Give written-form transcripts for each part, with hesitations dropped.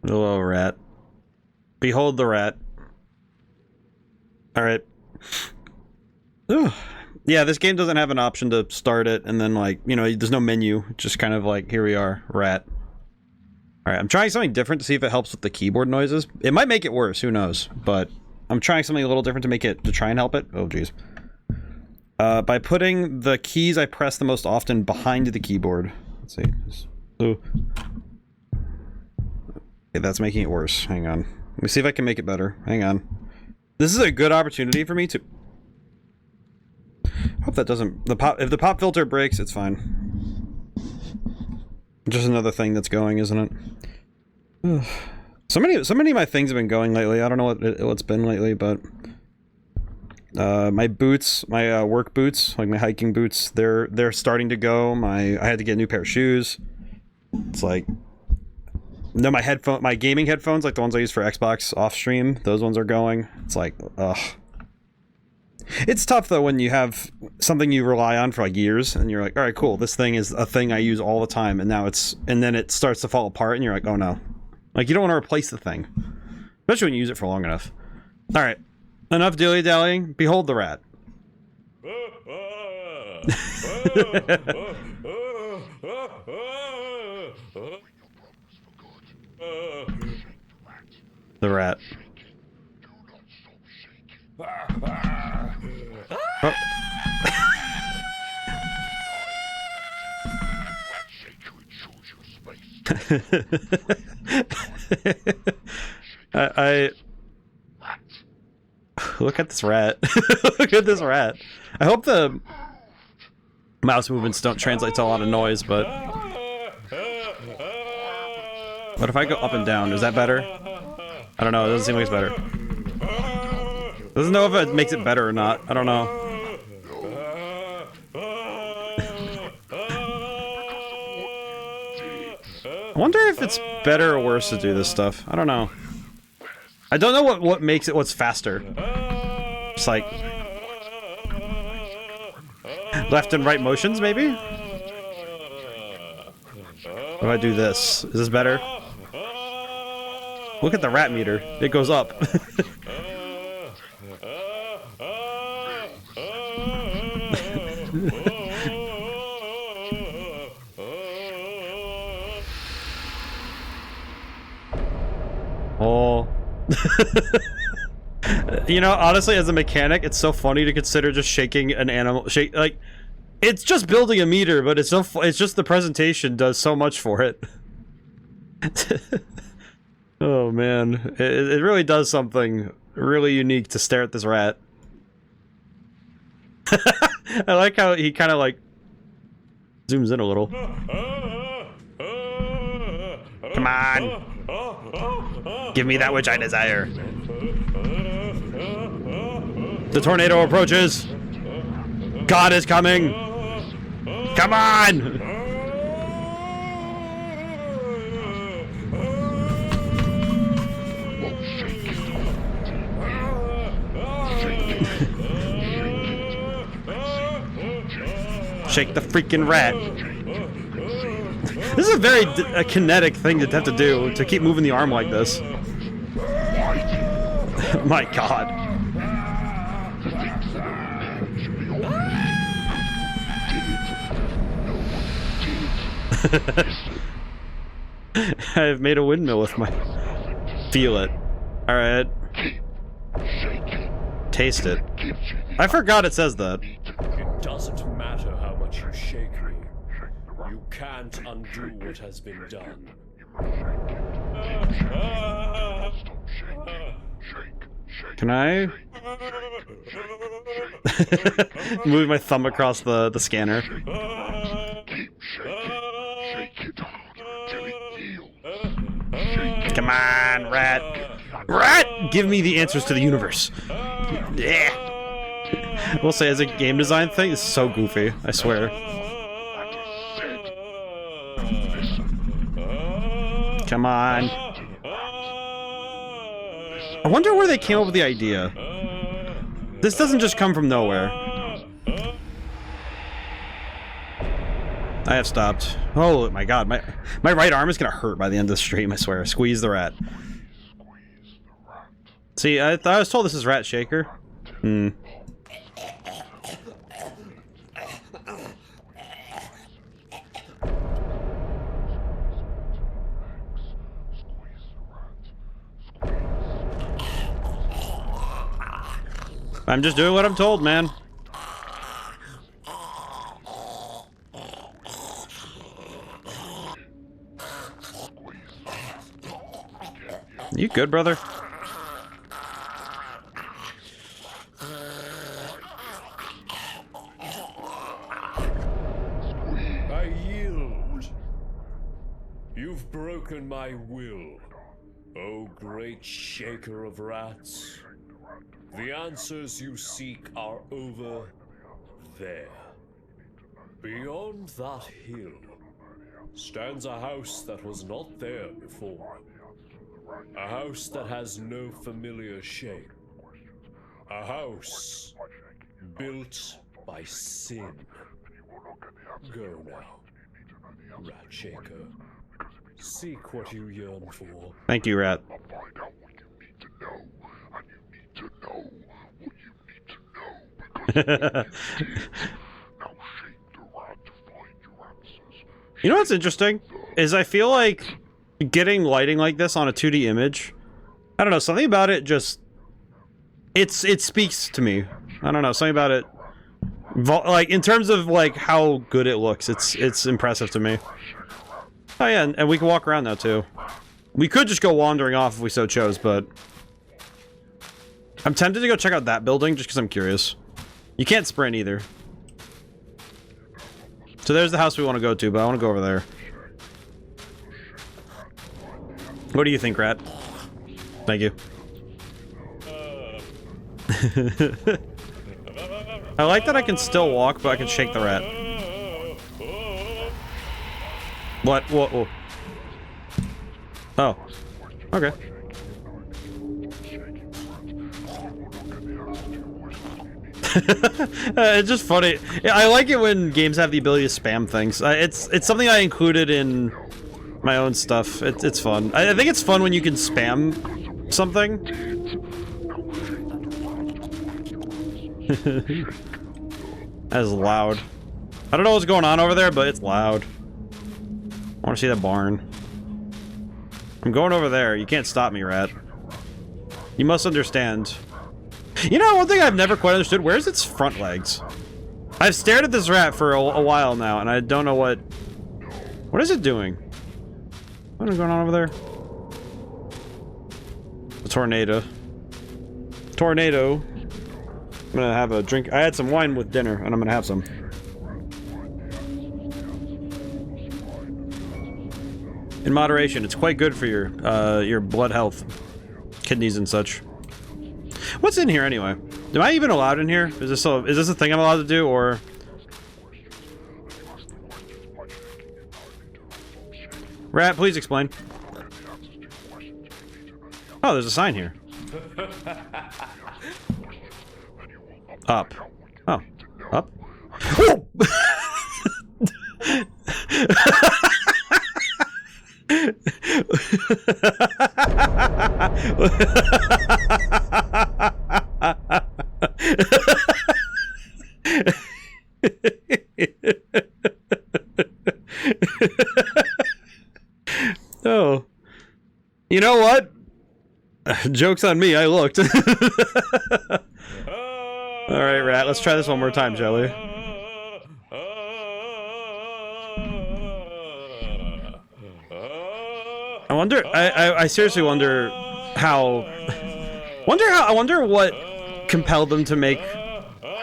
Hello, rat. Behold the rat. Alright. Yeah, this game doesn't have an option to start it, and then, like, you know, there's no menu. It's just kind of like, here we are, rat. Alright, I'm trying something different to see if it helps with the keyboard noises. It might make it worse, who knows? But I'm trying something a little different to try and help it. Oh, jeez. By putting the keys I press the most often behind the keyboard. Let's see. Okay, that's making it worse. Hang on. Let me see if I can make it better. Hang on. This is a good opportunity for me to... Hope that doesn't... If the pop filter breaks, it's fine. Just another thing that's going, isn't it? So many of my things have been going lately. I don't know what it's been lately, but... my boots, my work boots, like my hiking boots, they're starting to go. I had to get a new pair of shoes. It's like... No, my gaming headphones, like the ones I use for Xbox off stream, those ones are going. It's like, ugh. It's tough though when you have something you rely on for like years, and you're like, all right, cool, this thing is a thing I use all the time, and now and then it starts to fall apart, and you're like, oh no. Like, you don't want to replace the thing. Especially when you use it for long enough. Alright, enough dilly-dallying, behold the rat. The rat. Oh. I look at this rat. Look at this rat. I hope the mouse movements don't translate to a lot of noise, but what if I go up and down? Is that better? I don't know. It doesn't seem like it's better. Doesn't know if it makes it better or not. I don't know. I wonder if it's better or worse to do this stuff. I don't know. I don't know what makes it what's faster. It's like left and right motions, maybe? What if I do this? Is this better? Look at the rat meter. It goes up. Oh. You know, honestly, as a mechanic, it's so funny to consider just shaking an animal. Like, it's just building a meter, but it's just the presentation does so much for it. Oh man, it really does something really unique to stare at this rat. I like how he kind of like zooms in a little. Come on, give me that which I desire. The tornado approaches. God is coming. Come on. Shake the freaking rat. This is a very kinetic thing to have to do, to keep moving the arm like this. My god. I've made a windmill with my... Feel it. Alright. Taste it. I forgot it says that. It doesn't matter how much you shake me. You can't undo what has been done. Can I? Move my thumb across the scanner. Come on, rat. Rat! Give me the answers to the universe. Yeah. We'll say, as a game design thing, it's so goofy, I swear. Come on. I wonder where they came up with the idea. This doesn't just come from nowhere. I have stopped. Oh my god, my right arm is gonna hurt by the end of the stream, I swear. Squeeze the rat. See, I was told this is Ratshaker. Hmm. I'm just doing what I'm told, man. You good, brother? I yield. You've broken my will, O great shaker of rats. The answers you seek are over there. Beyond that hill stands a house that was not there before. A house that has no familiar shape. A house built by sin. Go now, Ratshaker. Seek what you yearn for. Thank you, Rat. You know what's interesting? Is I feel like getting lighting like this on a 2D image, I don't know, something about it just... It speaks to me. I don't know, something about it... Like, in terms of, like, how good it looks, it's impressive to me. Oh yeah, and we can walk around now, too. We could just go wandering off if we so chose, but... I'm tempted to go check out that building, just because I'm curious. You can't sprint, either. So there's the house we want to go to, but I want to go over there. What do you think, Rat? Thank you. I like that I can still walk, but I can shake the rat. What? Whoa, whoa. Oh. Okay. It's just funny. I like it when games have the ability to spam things. It's something I included in my own stuff. It's fun. I think it's fun when you can spam something. That's loud. I don't know what's going on over there, but it's loud. I want to see the barn. I'm going over there. You can't stop me, Rat. You must understand. You know, one thing I've never quite understood, where's its front legs? I've stared at this rat for a while now, and I don't know what... What is it doing? What is going on over there? A tornado. Tornado. I'm gonna have a drink. I had some wine with dinner, and I'm gonna have some. In moderation, it's quite good for your blood health, kidneys and such. What's in here anyway? Am I even allowed in here? Is this a thing I'm allowed to do, or? Rat, please explain. Oh, there's a sign here. Up. Oh. Up? Oh! Oh. You know what? Joke's on me, I looked. Alright, Rat, let's try this one more time, shall we? I wonder, I seriously wonder how... I wonder what compelled them to make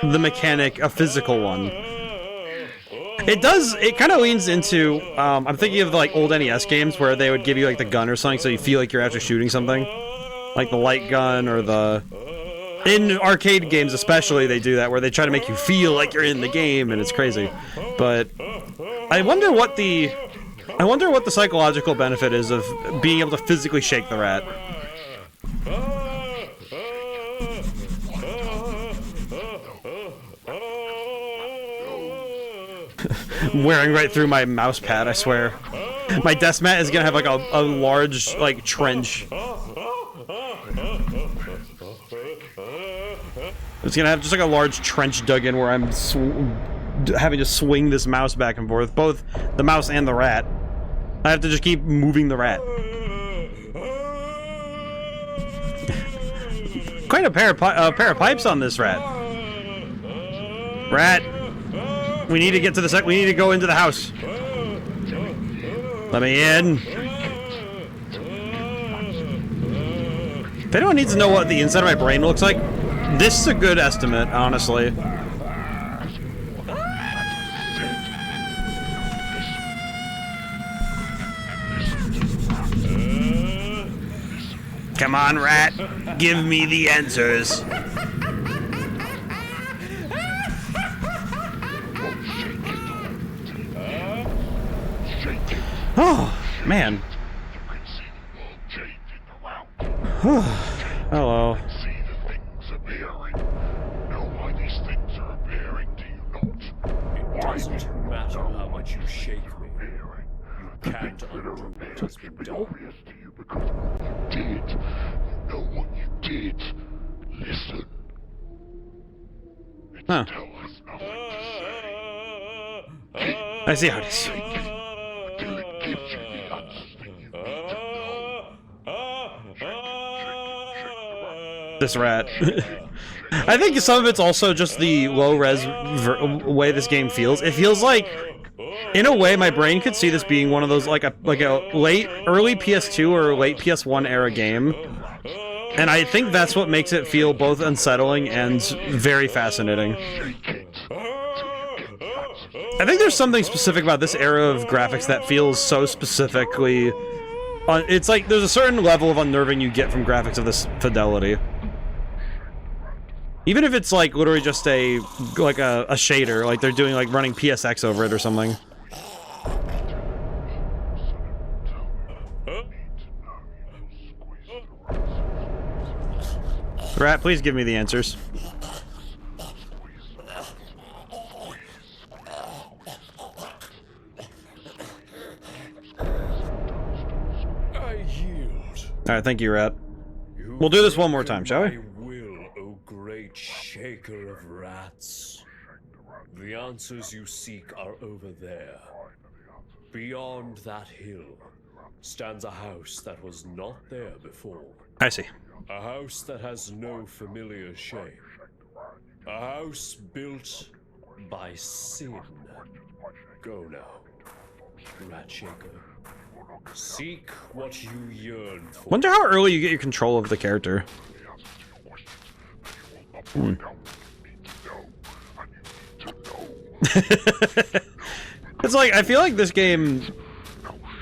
the mechanic a physical one. It kind of leans into, I'm thinking of the, like, old NES games where they would give you, like, the gun or something so you feel like you're actually shooting something. Like the light gun or the... In arcade games especially, they do that, where they try to make you feel like you're in the game, and it's crazy. But I wonder what the psychological benefit is of being able to physically shake the rat. I'm wearing right through my mouse pad, I swear. My desk mat is gonna have like a large like trench. It's gonna have just like a large trench dug in where I'm having to swing this mouse back and forth, both the mouse and the rat. I have to just keep moving the rat. Quite a pair of pipes on this rat. Rat, we need to get to the we need to go into the house. Let me in. If anyone needs to know what the inside of my brain looks like, this is a good estimate, honestly. Come on, rat. Give me the answers. Oh, man. Hello. It doesn't matter how much you shake me. You can't undo what has been done. Did. You know what you did. Listen. Huh. Tell us nothing to say. I see how it is. Until it gives you the answers that you need to know. This rat. I think some of it's also just the low-res way this game feels. It feels like, in a way, my brain could see this being one of those like a early PS2 or late PS1 era game, and I think that's what makes it feel both unsettling and very fascinating. I think there's something specific about this era of graphics that feels so specifically. It's like there's a certain level of unnerving you get from graphics of this fidelity. Even if it's like literally just a shader, like they're doing like running PSX over it or something. Rat, please give me the answers. I yield. Alright, thank you, Rat. We'll do this one more time, shall we? My will, O great shaker of rats. The answers you seek are over there. Beyond that hill stands a house that was not there before. I see. A house that has no familiar shape. A house built by sin. Go now, Ratshaker. Seek what you yearn for. Wonder how early you get your control of the character. It's like, I feel like this game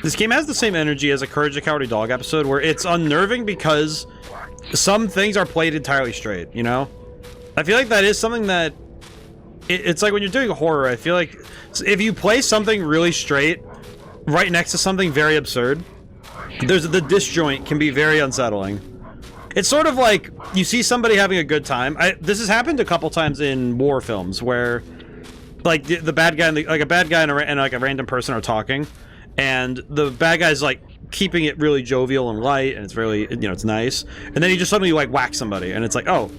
has the same energy as a Courage the Cowardly Dog episode, where it's unnerving because some things are played entirely straight, you know? I feel like that is something that... It's like when you're doing horror, I feel like if you play something really straight right next to something very absurd, the disjoint can be very unsettling. It's sort of like you see somebody having a good time. This has happened a couple times in war films where, like, the bad guy and a bad guy and like a random person are talking, and the bad guy's like keeping it really jovial and light, and it's really, you know, it's nice, and then he just suddenly like whacks somebody, and it's like, oh,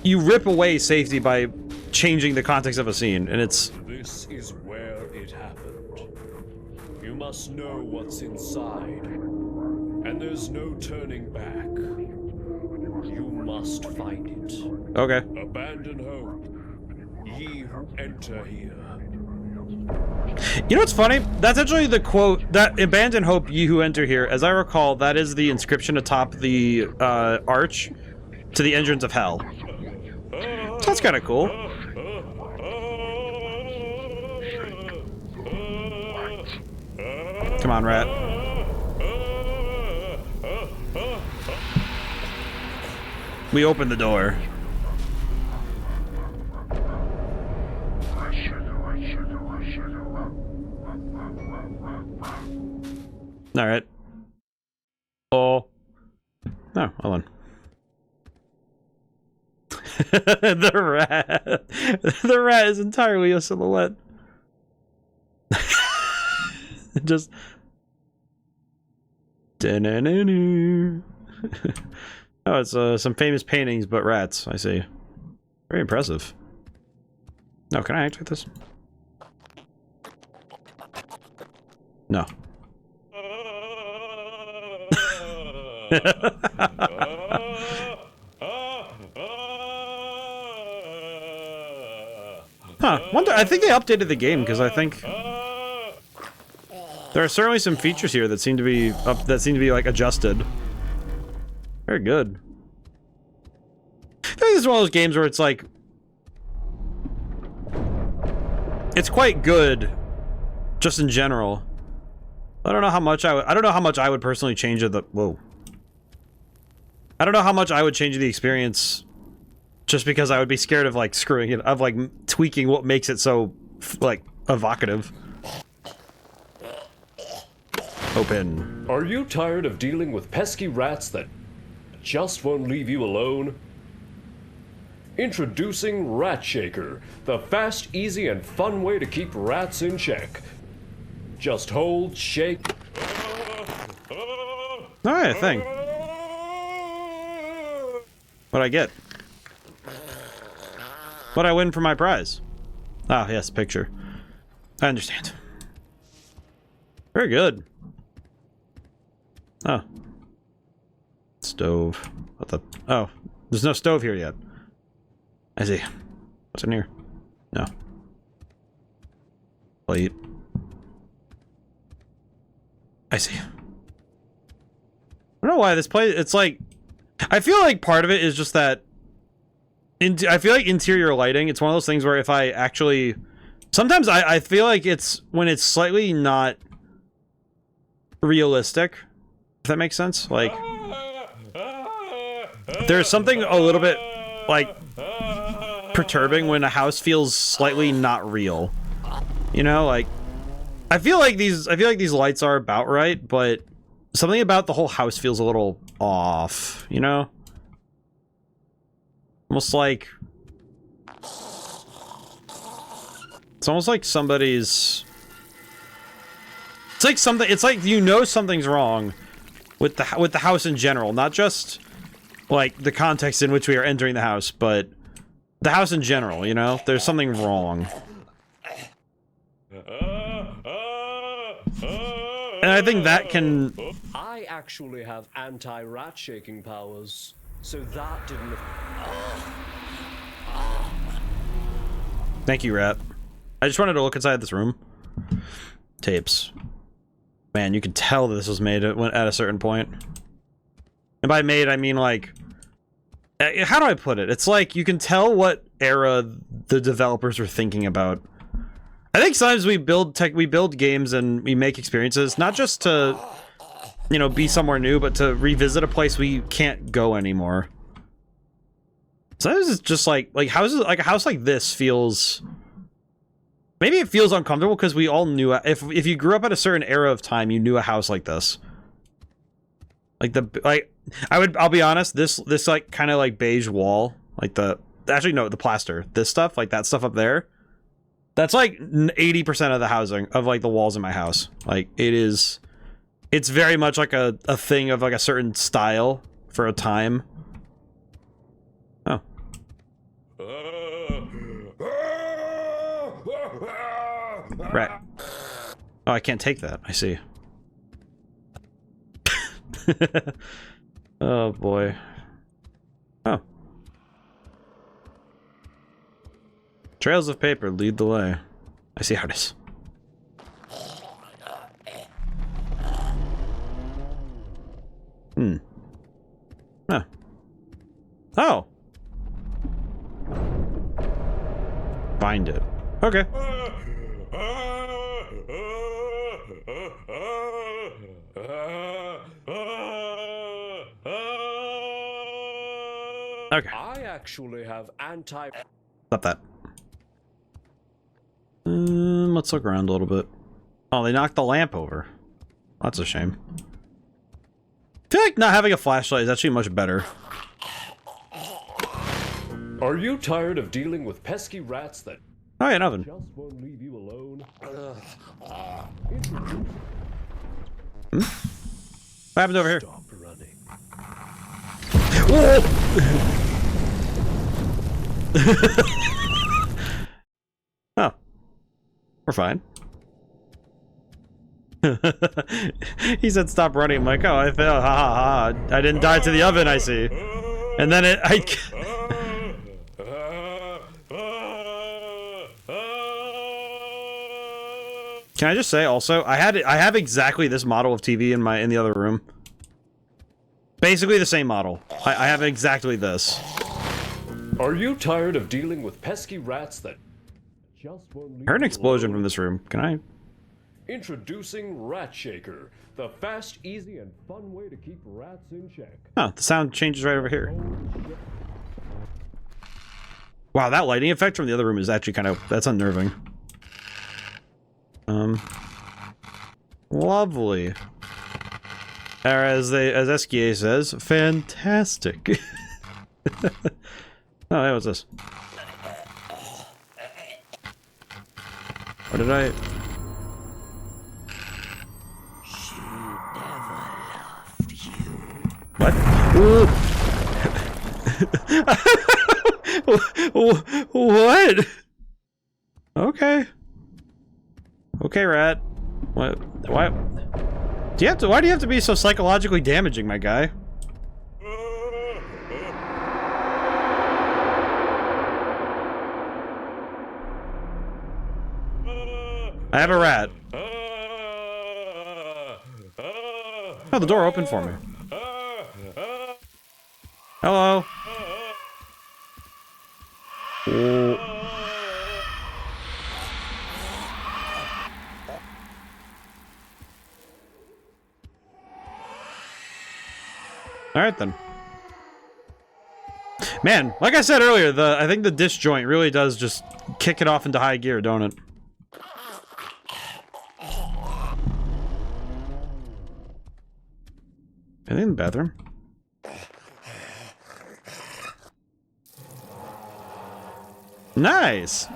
you rip away safety by changing the context of a scene, and it's... This is where it happened. You must know what's inside, and there's no turning back. You must find it. Okay. Abandon hope, ye who enter here. You know what's funny? That's actually the quote, that abandon hope ye who enter here. As I recall, that is the inscription atop the arch to the entrance of hell. So that's kind of cool. Come on, rat. We open the door. All right. Oh. No, hold on. The rat. The rat is entirely a silhouette. Just. Oh, it's some famous paintings, but rats. I see. Very impressive. No, can I activate this? No. Huh. Wonder. I think they updated the game because I think there are certainly some features here that seem to be like adjusted. Very good. I think this is one of those games where it's like it's quite good, just in general. I don't know how much I don't know how much I would personally change the. Whoa. I don't know how much I would change the experience, just because I would be scared of like screwing it, of like tweaking what makes it so like evocative. Open. Are you tired of dealing with pesky rats that just won't leave you alone? Introducing Ratshaker, the fast, easy, and fun way to keep rats in check. Just hold, shake. Alright, thing. What'd I get? What'd I win for my prize? Ah, yes, picture. I understand. Very good. Oh. Stove. What the? Oh, there's no stove here yet. I see. What's in here? No. Plate. I see. I don't know why this place. It's like, I feel like part of it is just that. I feel like interior lighting. It's one of those things where if I actually, sometimes I feel like it's when it's slightly not realistic. If that makes sense, like there's something a little bit like perturbing when a house feels slightly not real. You know, like I feel like these lights are about right, but something about the whole house feels a little off, you know? Almost like it's almost like somebody's it's like you know something's wrong with the house in general, not just like the context in which we are entering the house, but the house in general, you know? There's something wrong. And I think that can... I actually have anti-rat shaking powers, so that didn't... Thank you, Rat. I just wanted to look inside this room. Tapes. Man, you can tell that this was made at a certain point. And by made, I mean like... How do I put it? It's like you can tell what era the developers were thinking about. I think sometimes we build games and we make experiences, not just to, you know, be somewhere new, but to revisit a place we can't go anymore. Sometimes it's just like houses, like a house like this feels... Maybe it feels uncomfortable because we all knew if you grew up at a certain era of time, you knew a house like this. I'll be honest, this like kind of like beige wall, like the plaster, this stuff, like that stuff up there. That's like 80% of the housing of like the walls in my house. Like it's very much like a thing of like a certain style for a time. Oh. Right. Oh, I can't take that. I see. Oh boy. Oh. Trails of paper lead the way. I see how it is. Hmm. Huh. Oh. Find it. Okay. Okay. I actually have anti... Not that. Let's look around a little bit. Oh, they knocked the lamp over. That's a shame. I feel like not having a flashlight is actually much better. Are you tired of dealing with pesky rats that Oh yeah, nothing. just won't leave you alone? What happened over here? Stop running. Whoa! Oh. We're fine. He said stop running. I'm like, oh, I fell. Ha ha ha. I didn't die to the oven, I see. And then Can I just say also, I have exactly this model of TV in the other room. Basically the same model. I have exactly this. Are you tired of dealing with pesky rats that just won't leave I heard an you explosion alone? from this room. Can I? Introducing Ratshaker, the fast, easy, and fun way to keep rats in check. Oh, the sound changes right over here. Wow, that lighting effect from the other room is actually that's unnerving. Lovely. Or as SKA says, fantastic. Oh, hey, what's this? What did I... What? What? Okay. Okay, rat. What? Why? Why do you have to be so psychologically damaging, my guy? I have a rat. Oh, the door opened for me. Hello. Oh. All right then. Man, like I said earlier, I think the disjoint really does just kick it off into high gear, don't it? Anything in the bathroom? Nice!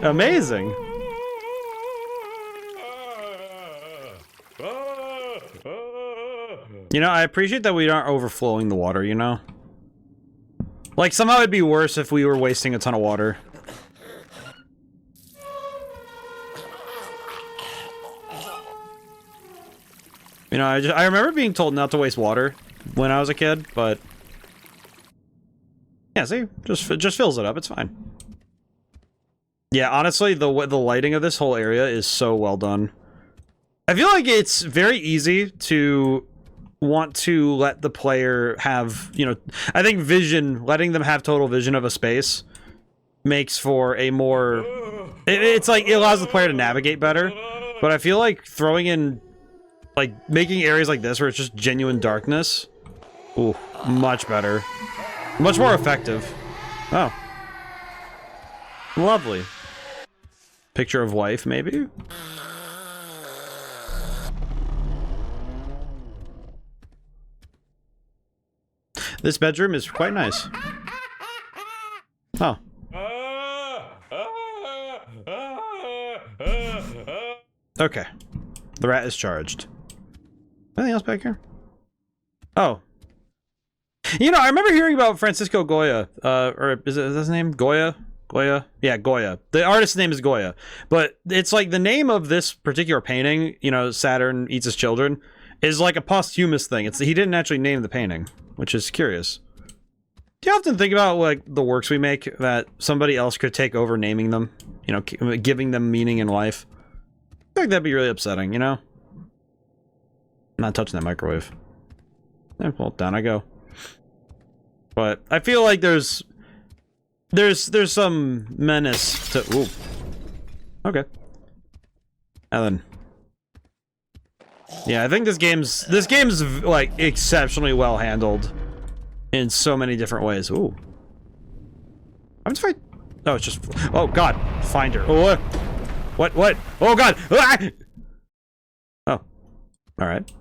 Amazing! You know, I appreciate that we aren't overflowing the water, you know? Like, somehow it'd be worse if we were wasting a ton of water. You know, I remember being told not to waste water when I was a kid, but... Yeah, see? Just fills it up, it's fine. Yeah, honestly, the lighting of this whole area is so well done. I feel like it's very easy to want to let the player have, you know, I think letting them have total vision of a space makes for a more, it's like, it allows the player to navigate better, but I feel like throwing in, like, making areas like this where it's just genuine darkness, ooh, much better. Much more effective. Oh. Lovely. Picture of wife, maybe? This bedroom is quite nice. Oh. Okay. The rat is charged. Anything else back here? Oh. You know, I remember hearing about Francisco Goya, or is his name? Goya? Goya? Yeah, Goya. The artist's name is Goya. But it's like the name of this particular painting, you know, Saturn Eats His Children, is like a posthumous thing. He didn't actually name the painting, which is curious. Do you often think about, like, the works we make that somebody else could take over naming them? You know, giving them meaning in life? I feel like that'd be really upsetting, you know? I'm not touching that microwave. Well, down I go. But I feel like there's some menace to... Ooh. Okay. And then... Yeah, I think this game's like exceptionally well handled in so many different ways. Ooh. I'm just fight. Oh, it's just. Oh God, finder. Oh, what? Oh God. Ah! Oh, all right.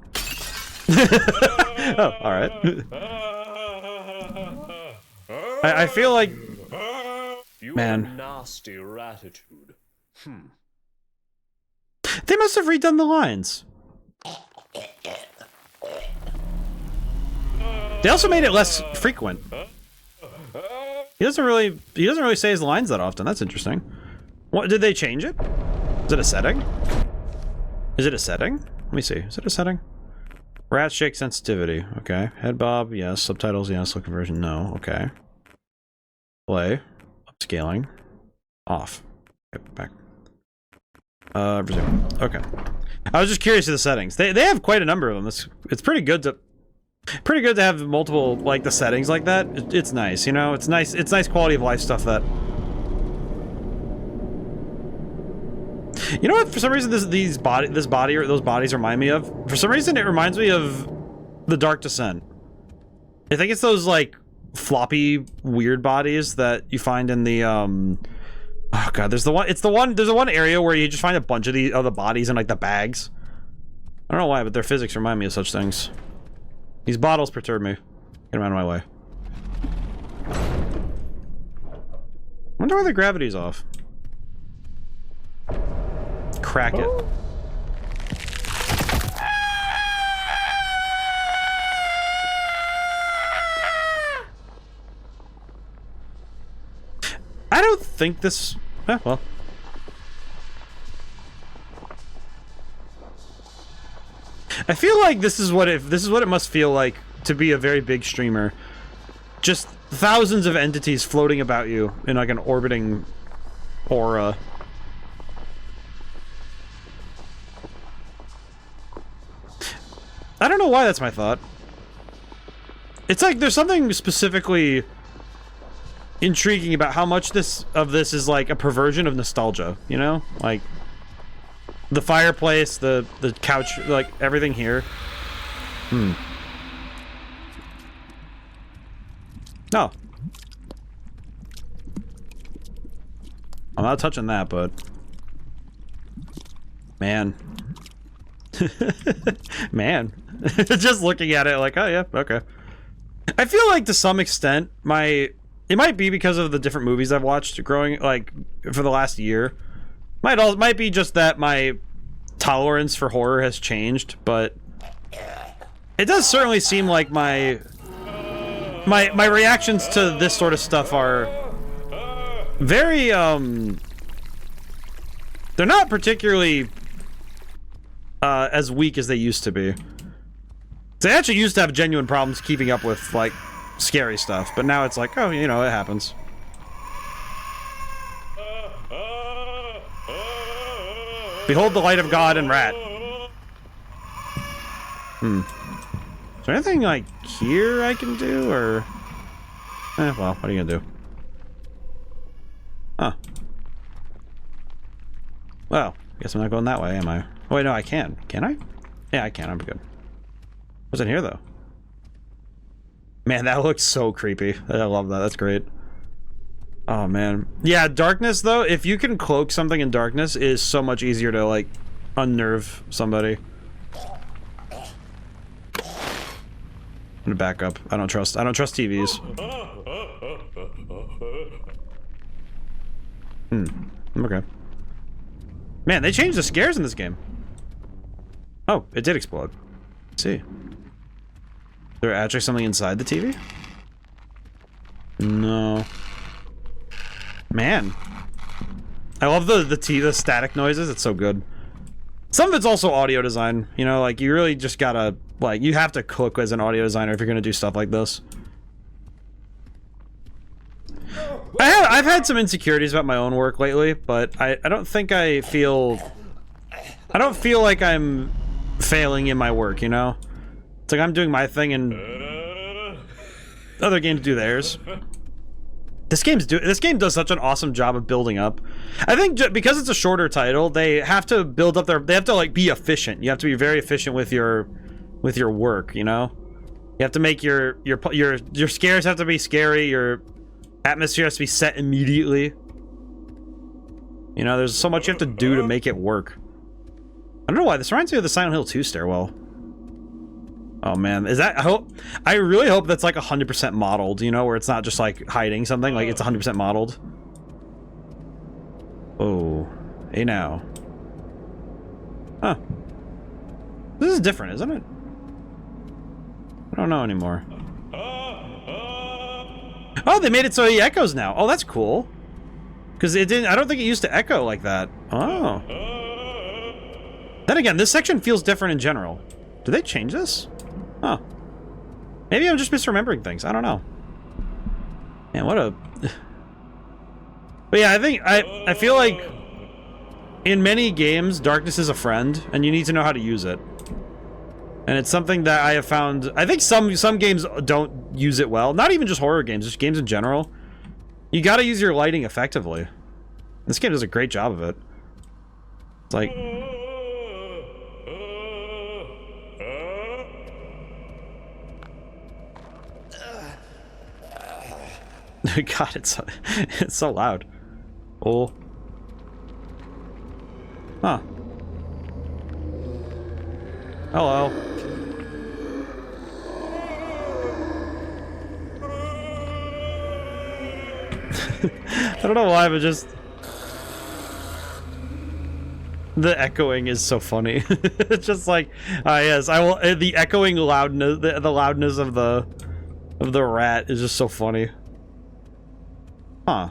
Oh, all right. I feel like. Man. Nasty ratitude. They must have redone the lines. They also made it less frequent. He doesn't really say his lines that often. That's interesting. What did they change it? Is it a setting? Is it a setting? Let me see. Is it a setting? Ratshake sensitivity. Okay. Head bob. Yes. Subtitles. Yes. Slow conversion. No. Okay. Play. Upscaling. Off. Okay, back. Resume. Okay. I was just curious of the settings. They have quite a number of them. It's pretty good to have multiple, like, the settings like that. It's nice, you know? It's nice quality of life stuff that... You know what, for some reason those bodies remind me of? For some reason it reminds me of The Dark Descent. I think it's those, like, floppy, weird bodies that you find in the, oh god, there's the one area where you just find a bunch of the other bodies in, like, the bags. I don't know why, but their physics remind me of such things. These bottles perturb me. Get them out of my way. Wonder why the gravity's off. Crack it. I don't think this... well. I feel like this is what it must feel like to be a very big streamer. Just thousands of entities floating about you in like an orbiting aura. I don't know why that's my thought. It's like there's something specifically intriguing about how much of this is like a perversion of nostalgia, you know? Like the fireplace, the couch, like everything here. No. I'm not touching that, but man. Man. Just looking at it like, oh yeah, okay. I feel like to some extent it might be because of the different movies I've watched growing, like, for the last year. Might be just that my tolerance for horror has changed, but it does certainly seem like my reactions to this sort of stuff are very, they're not particularly as weak as they used to be. They actually used to have genuine problems keeping up with, like, scary stuff, but now it's like, oh, you know, it happens. Behold the light of God and Rat. Is there anything, like, here I can do, or... well, what are you gonna do? Huh. Well, I guess I'm not going that way, am I? Oh, wait, no, I can. Can I? Yeah, I can. I'm good. What's in here, though? Man, that looks so creepy. I love that. That's great. Oh, man. Yeah, darkness, though, if you can cloak something in darkness, it is so much easier to, like, unnerve somebody. I'm gonna back up. I don't trust TVs. Okay. Man, they changed the scares in this game. Oh, it did explode. Let's see. Is there actually something inside the TV? No. Man. I love the static noises. It's so good. Some of it's also audio design. You know, like, you really just gotta, like, you have to cook as an audio designer if you're gonna do stuff like this. I've had some insecurities about my own work lately, but I don't think I don't feel like I'm failing in my work, you know? It's like I'm doing my thing and other games do theirs. This game does such an awesome job of building up. I think because it's a shorter title, they have to build up they have to, like, be efficient. You have to be very efficient with your work, you know? You have to make your scares have to be scary, your atmosphere has to be set immediately. You know, there's so much you have to do to make it work. I don't know why, this reminds me of the Silent Hill 2 stairwell. Oh man, I really hope that's like 100% modeled, you know, where it's not just like hiding something, like it's 100% modeled. Oh, hey now. Huh. This is different, isn't it? I don't know anymore. Oh, they made it so he echoes now. Oh, that's cool. Because it didn't. I don't think it used to echo like that. Oh. Then again, this section feels different in general. Did they change this? Huh. Maybe I'm just misremembering things. I don't know. Man, what a... But yeah, I feel like in many games, darkness is a friend, and you need to know how to use it. And it's something that I have found... I think some games don't use it well. Not even just horror games, just games in general. You gotta use your lighting effectively. This game does a great job of it. It's like... God, it's so loud. Oh. Huh. Hello. I don't know why, but just... The echoing is so funny. It's just like, yes, I will... The echoing loudness, the loudness of the rat is just so funny. Huh.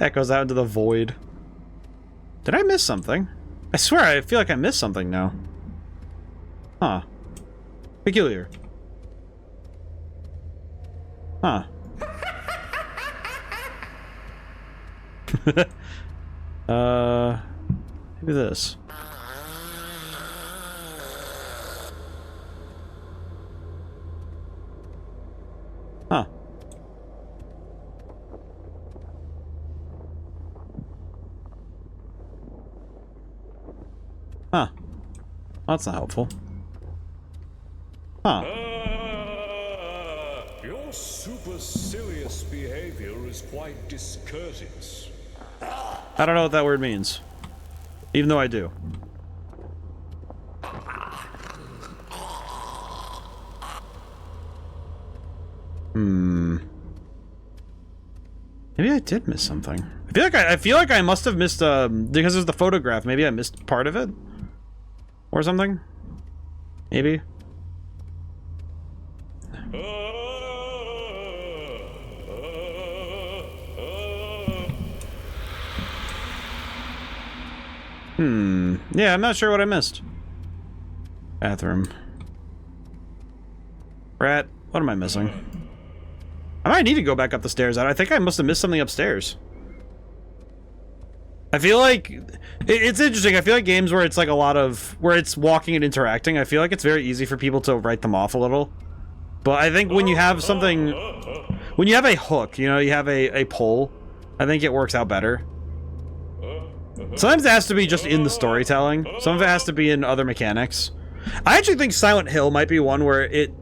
Echoes out into the void. Did I miss something? I swear, I feel like I missed something now. Huh. Peculiar. Huh. Maybe this. Huh. Huh. That's not helpful. Huh. Your supercilious behavior is quite discourteous. I don't know what that word means. Even though I do. Maybe I did miss something. I feel like I must have missed because there's the photograph. Maybe I missed part of it or something. Maybe. Yeah, I'm not sure what I missed. Bathroom. Rat. What am I missing? I might need to go back up the stairs. I think I must have missed something upstairs. I feel like... It's interesting. I feel like games where it's like a lot of... Where it's walking and interacting, I feel like it's very easy for people to write them off a little. But I think when you have something... When you have a hook, you know, you have a pull, I think it works out better. Sometimes it has to be just in the storytelling. Some of it has to be in other mechanics. I actually think Silent Hill might be one where it...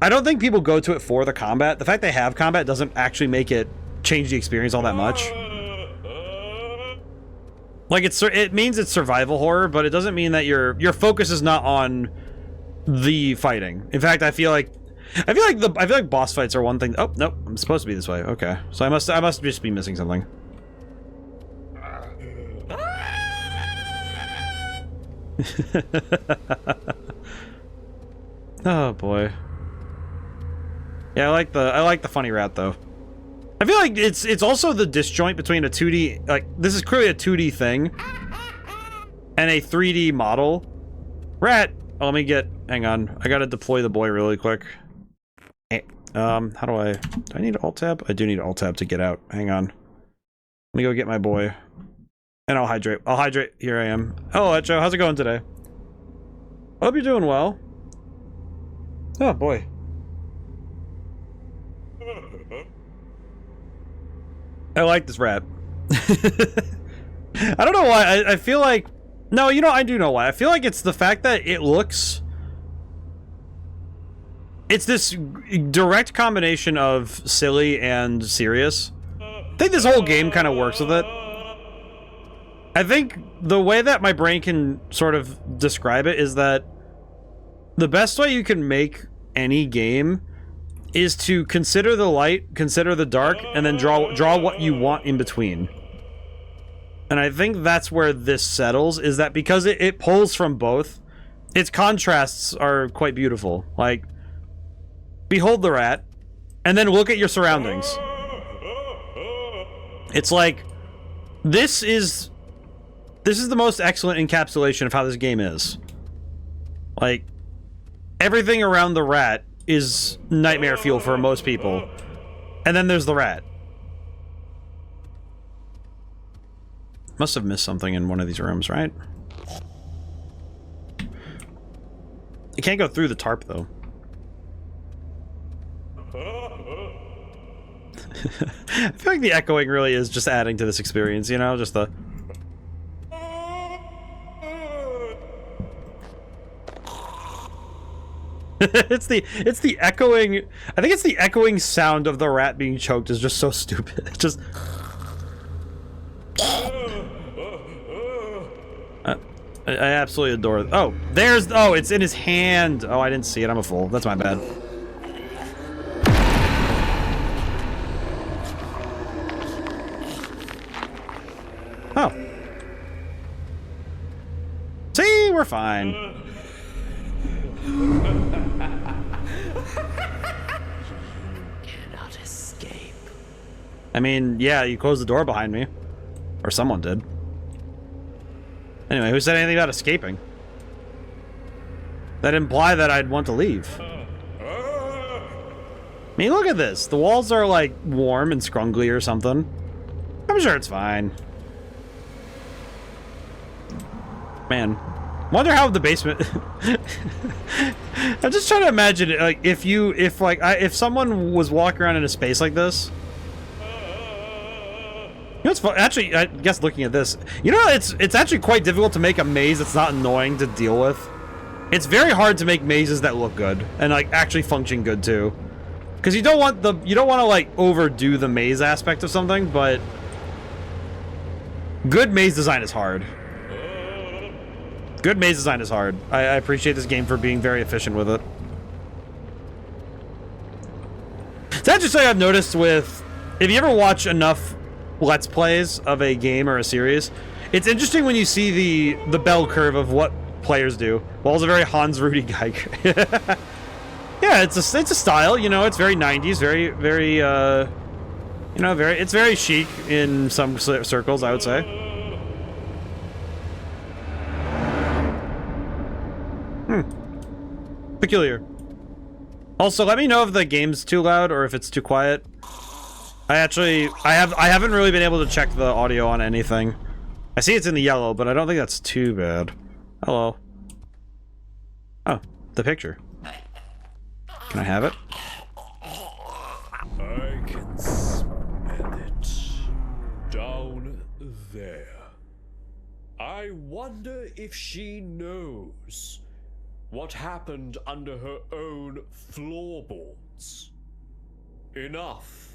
I don't think people go to it for the combat. The fact they have combat doesn't actually make it change the experience all that much. Like, it means it's survival horror, but it doesn't mean that your focus is not on the fighting. In fact, I feel like boss fights are one thing. Oh, nope, I'm supposed to be this way. Okay. So I must just be missing something. Oh boy. Yeah, I like the funny rat though. I feel like it's also the disjoint between a 2D, like this is clearly a 2D thing and a 3D model. Rat. Oh, let me hang on. I gotta deploy the boy really quick. How do I need Alt Tab? I do need Alt Tab to get out. Hang on. Let me go get my boy. And I'll hydrate. Here I am. Hello, Echo. How's it going today? Hope you're doing well. Oh, boy. I like this rat. I don't know why. I feel like... No, you know, I do know why. I feel like it's the fact that it looks... It's this direct combination of silly and serious. I think this whole game kind of works with it. I think the way that my brain can sort of describe it is that the best way you can make any game is to consider the light, consider the dark, and then draw what you want in between. And I think that's where this settles, is that because it pulls from both, its contrasts are quite beautiful. Like, behold the rat, and then look at your surroundings. It's like, this is the most excellent encapsulation of how this game is. Like, everything around the rat is nightmare fuel for most people. And then there's the rat. Must have missed something in one of these rooms, right? You can't go through the tarp, though. I feel like the echoing really is just adding to this experience, you know? Just the... it's the echoing... I think it's the echoing sound of the rat being choked is just so stupid. It's just... I absolutely adore it. Oh, there's... Oh, it's in his hand. Oh, I didn't see it. I'm a fool. That's my bad. Oh. See, we're fine. Cannot escape. I mean, yeah, you closed the door behind me. Or someone did. Anyway, who said anything about escaping? That imply that I'd want to leave. I mean, look at this. The walls are, like, warm and scrungly or something. I'm sure it's fine. Man. Wonder how the basement... I'm just trying to imagine it, like, if someone was walking around in a space like this... You know what's fun? Actually, I guess looking at this, you know, it's actually quite difficult to make a maze that's not annoying to deal with. It's very hard to make mazes that look good and like actually function good too, because you don't want to like overdo the maze aspect of something, but good maze design is hard. Good maze design is hard. I appreciate this game for being very efficient with it. That's just something I've noticed with, if you ever watch enough Let's Plays of a game or a series, it's interesting when you see the bell curve of what players do. Wall's a very Hans Rudy Geiger. Yeah, it's a style, you know, it's very 90s, very you know, it's very chic in some circles, I would say. Peculiar. Also, let me know if the game's too loud or if it's too quiet. I haven't really been able to check the audio on anything. I see it's in the yellow, but I don't think that's too bad. Hello. Oh, the picture. Can I have it? I can smell it. Down there. I wonder if she knows what happened under her own floorboards. Enough.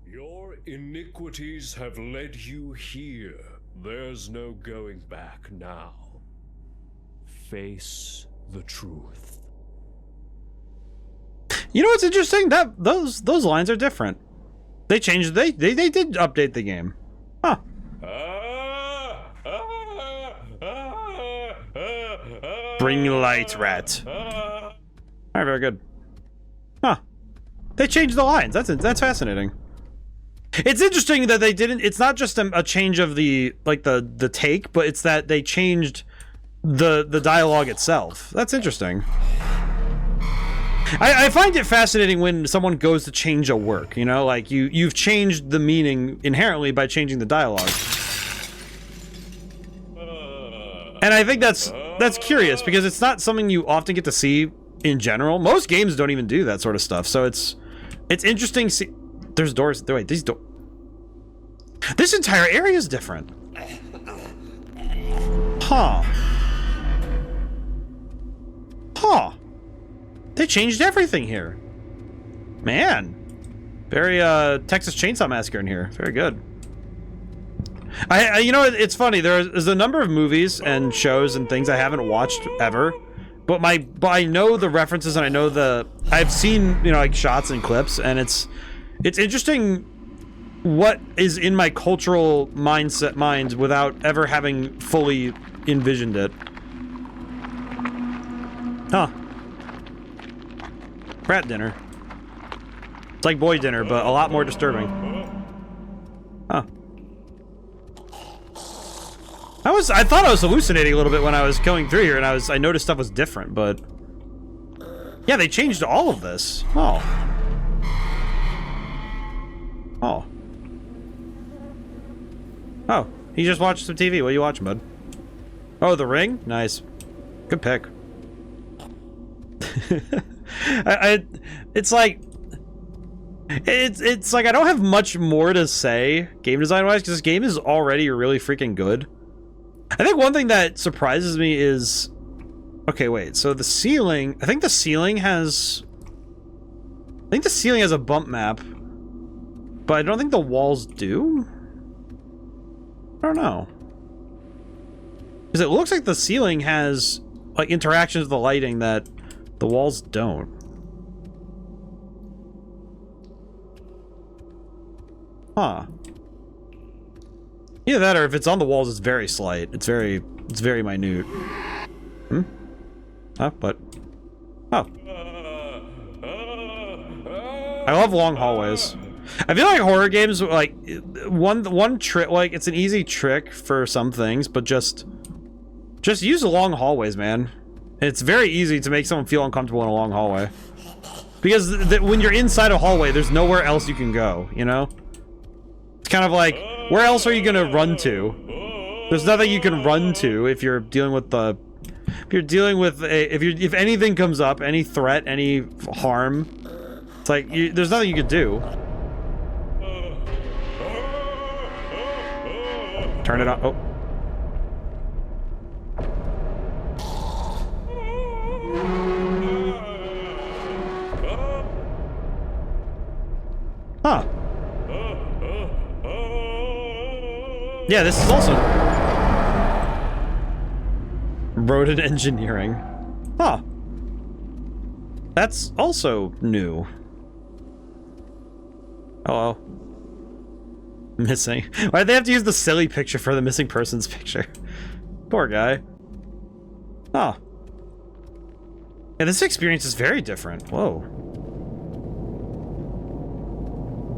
Your iniquities have led you here. There's no going back now. Face the truth. You know what's interesting? That those lines are different. They changed. They did update the game. Huh. Bring light, rat. All right, very good. Huh. They changed the lines. That's fascinating. It's interesting that they didn't. It's not just a change of the take, but it's that they changed the dialogue itself. That's interesting. I find it fascinating when someone goes to change a work. You know, like you've changed the meaning inherently by changing the dialogue. And I think that's curious because it's not something you often get to see in general. Most games don't even do that sort of stuff. So it's interesting. There's doors. Wait, these doors. This entire area is different. Huh. Huh. They changed everything here. Man. Very, Texas Chainsaw Massacre in here. Very good. You know, it's funny. There's a number of movies and shows and things I haven't watched ever. But I know the references and I know I've seen, you know, like shots and clips, and it's interesting what is in my cultural mind without ever having fully envisioned it. Huh. Rat dinner. It's like boy dinner, but a lot more disturbing. Huh. I thought I was hallucinating a little bit when I was going through here, and I noticed stuff was different, but yeah, they changed all of this. Oh. Oh. Oh, he just watched some TV. What are you watching, bud? Oh, The Ring? Nice. Good pick. It's like I don't have much more to say game design wise because this game is already really freaking good. I think one thing that surprises me is, okay, wait, so the ceiling, I think the ceiling has a bump map, but I don't think the walls do. I don't know, because it looks like the ceiling has like interactions with the lighting that the walls don't. Huh. Either that, or if it's on the walls, it's very slight. It's very minute. Hmm? Huh? What? Oh. I love long hallways. I feel like horror games, like, one trick, like, it's an easy trick for some things, but just use the long hallways, man. It's very easy to make someone feel uncomfortable in a long hallway. Because when you're inside a hallway, there's nowhere else you can go, you know? It's kind of like, where else are you gonna run to? There's nothing you can run to if you're dealing with the... If anything comes up, any threat, any harm, it's like, there's nothing you can do. Turn it on. Oh. Huh. Yeah, this is also rodent engineering. Huh. That's also new. Hello. Missing. Why'd they have to use the silly picture for the missing person's picture? Poor guy. Oh. Yeah, this experience is very different. Whoa.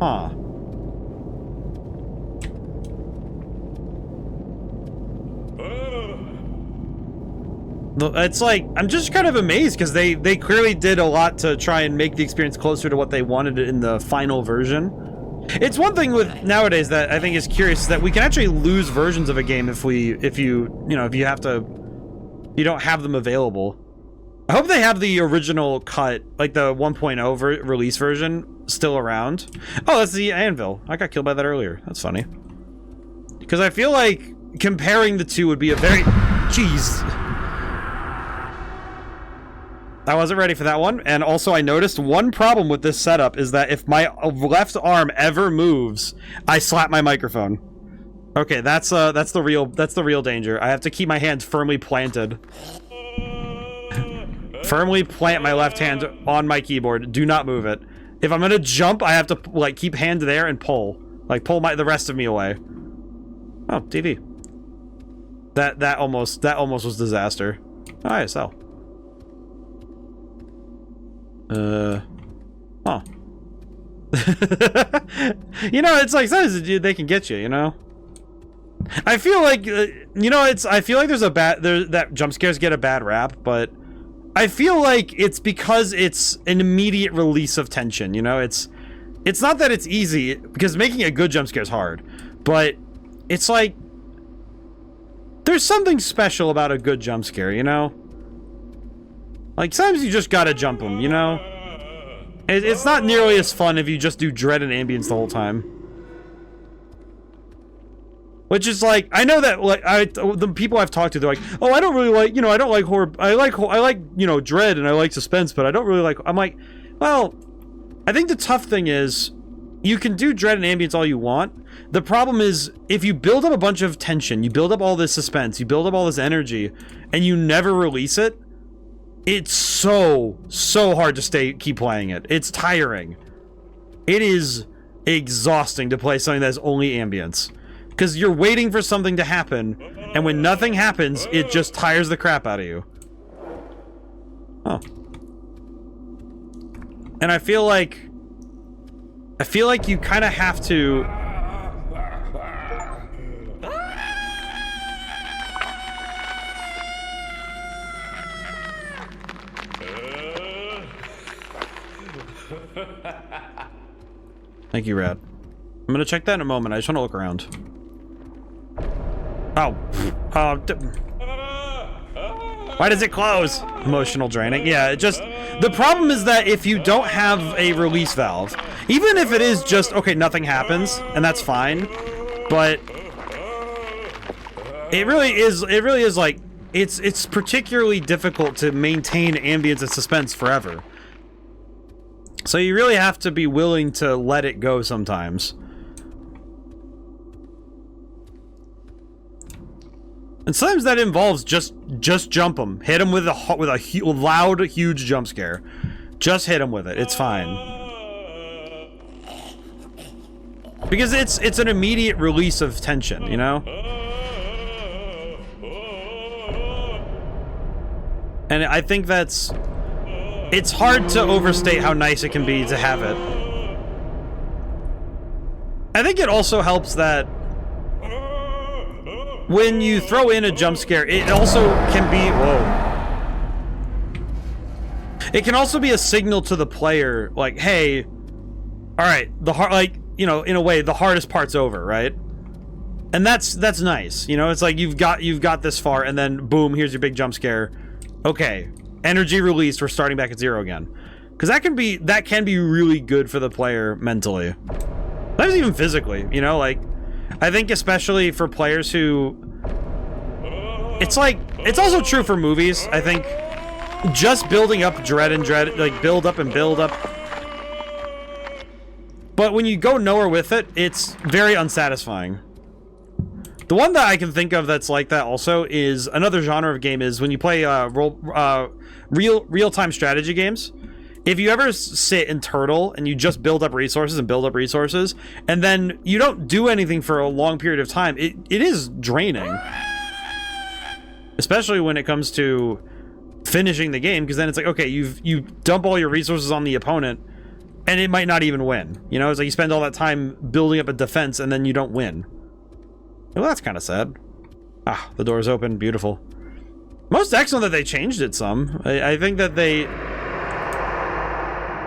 Huh. It's like, I'm just kind of amazed because they clearly did a lot to try and make the experience closer to what they wanted in the final version. It's one thing with nowadays that I think is curious is that we can actually lose versions of a game if you don't have them available. I hope they have the original cut, like the 1.0 release version, still around. Oh, that's the anvil. I got killed by that earlier. That's funny. Because I feel like comparing the two would be a very... Jeez. I wasn't ready for that one, and also I noticed one problem with this setup is that if my left arm ever moves, I slap my microphone. Okay, that's the real danger. I have to keep my hands firmly planted. Firmly plant my left hand on my keyboard. Do not move it. If I'm gonna jump, I have to like keep hand there and pull, like pull the rest of me away. Oh, TV. That almost was disaster. Oh, ISL. Huh. You know, it's like sometimes they can get you, you know? I feel like, I feel like that jump scares get a bad rap, but I feel like it's because it's an immediate release of tension, you know? It's not that it's easy, because making a good jump scare is hard, but it's like, there's something special about a good jump scare, you know? Like, sometimes you just gotta jump them, you know? It's not nearly as fun if you just do dread and ambience the whole time. Which is like, I know that, like, the people I've talked to, they're like, oh, I don't really like, I don't like horror, I like, dread and I like suspense, but I don't really like, I'm like, well, I think the tough thing is, you can do dread and ambience all you want. The problem is, if you build up a bunch of tension, you build up all this suspense, you build up all this energy, and you never release it, it's so hard to keep playing it. It's tiring. It is exhausting to play something that's only ambience. Because you're waiting for something to happen, and when nothing happens, it just tires the crap out of you. Oh. And I feel like you kind of have to... Thank you, Rad. I'm gonna check that in a moment. I just want to look around. Oh. Why does it close? Emotional draining. Yeah, it just... The problem is that if you don't have a release valve, even if it is just, okay, nothing happens, and that's fine, but... It really is like... It's particularly difficult to maintain ambience and suspense forever. So you really have to be willing to let it go sometimes. And sometimes that involves just jump them, hit them with a loud, huge jump scare. Just hit them with it. It's fine. Because it's an immediate release of tension, you know? And I think that's... It's hard to overstate how nice it can be to have it. I think it also helps that when you throw in a jump scare, it also can be... Whoa. It can also be a signal to the player, like, hey, alright, like, you know, in a way, the hardest part's over, right? And that's nice, you know? It's like you've got this far, and then boom, here's your big jump scare. Okay. Energy released, we're starting back at 0 again. Because that can be really good for the player mentally. Sometimes even physically, you know, like, I think especially for players who... It's like, it's also true for movies, I think. Just building up dread, like, build up and build up. But when you go nowhere with it, it's very unsatisfying. The one that I can think of that's like that also is another genre of game is when you play real-time strategy games. If you ever sit and turtle and you just build up resources and then you don't do anything for a long period of time, it is draining. Especially when it comes to finishing the game, because then it's like, okay, you dump all your resources on the opponent and it might not even win. You know, it's like you spend all that time building up a defense and then you don't win. Well, that's kind of sad. Ah, the door's open. Beautiful. Most excellent that they changed it some. I think that they...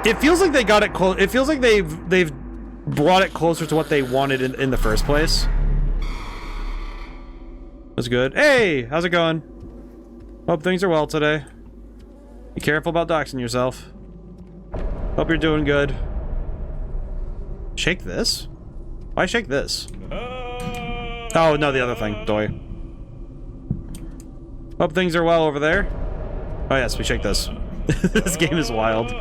It feels like they got it close. It feels like they've brought it closer to what they wanted in the first place. That's good. Hey, how's it going? Hope things are well today. Be careful about doxing yourself. Hope you're doing good. Shake this? Why shake this? Oh, no, the other thing. Doy. Hope things are well over there. Oh, yes, we shake this. This game is wild.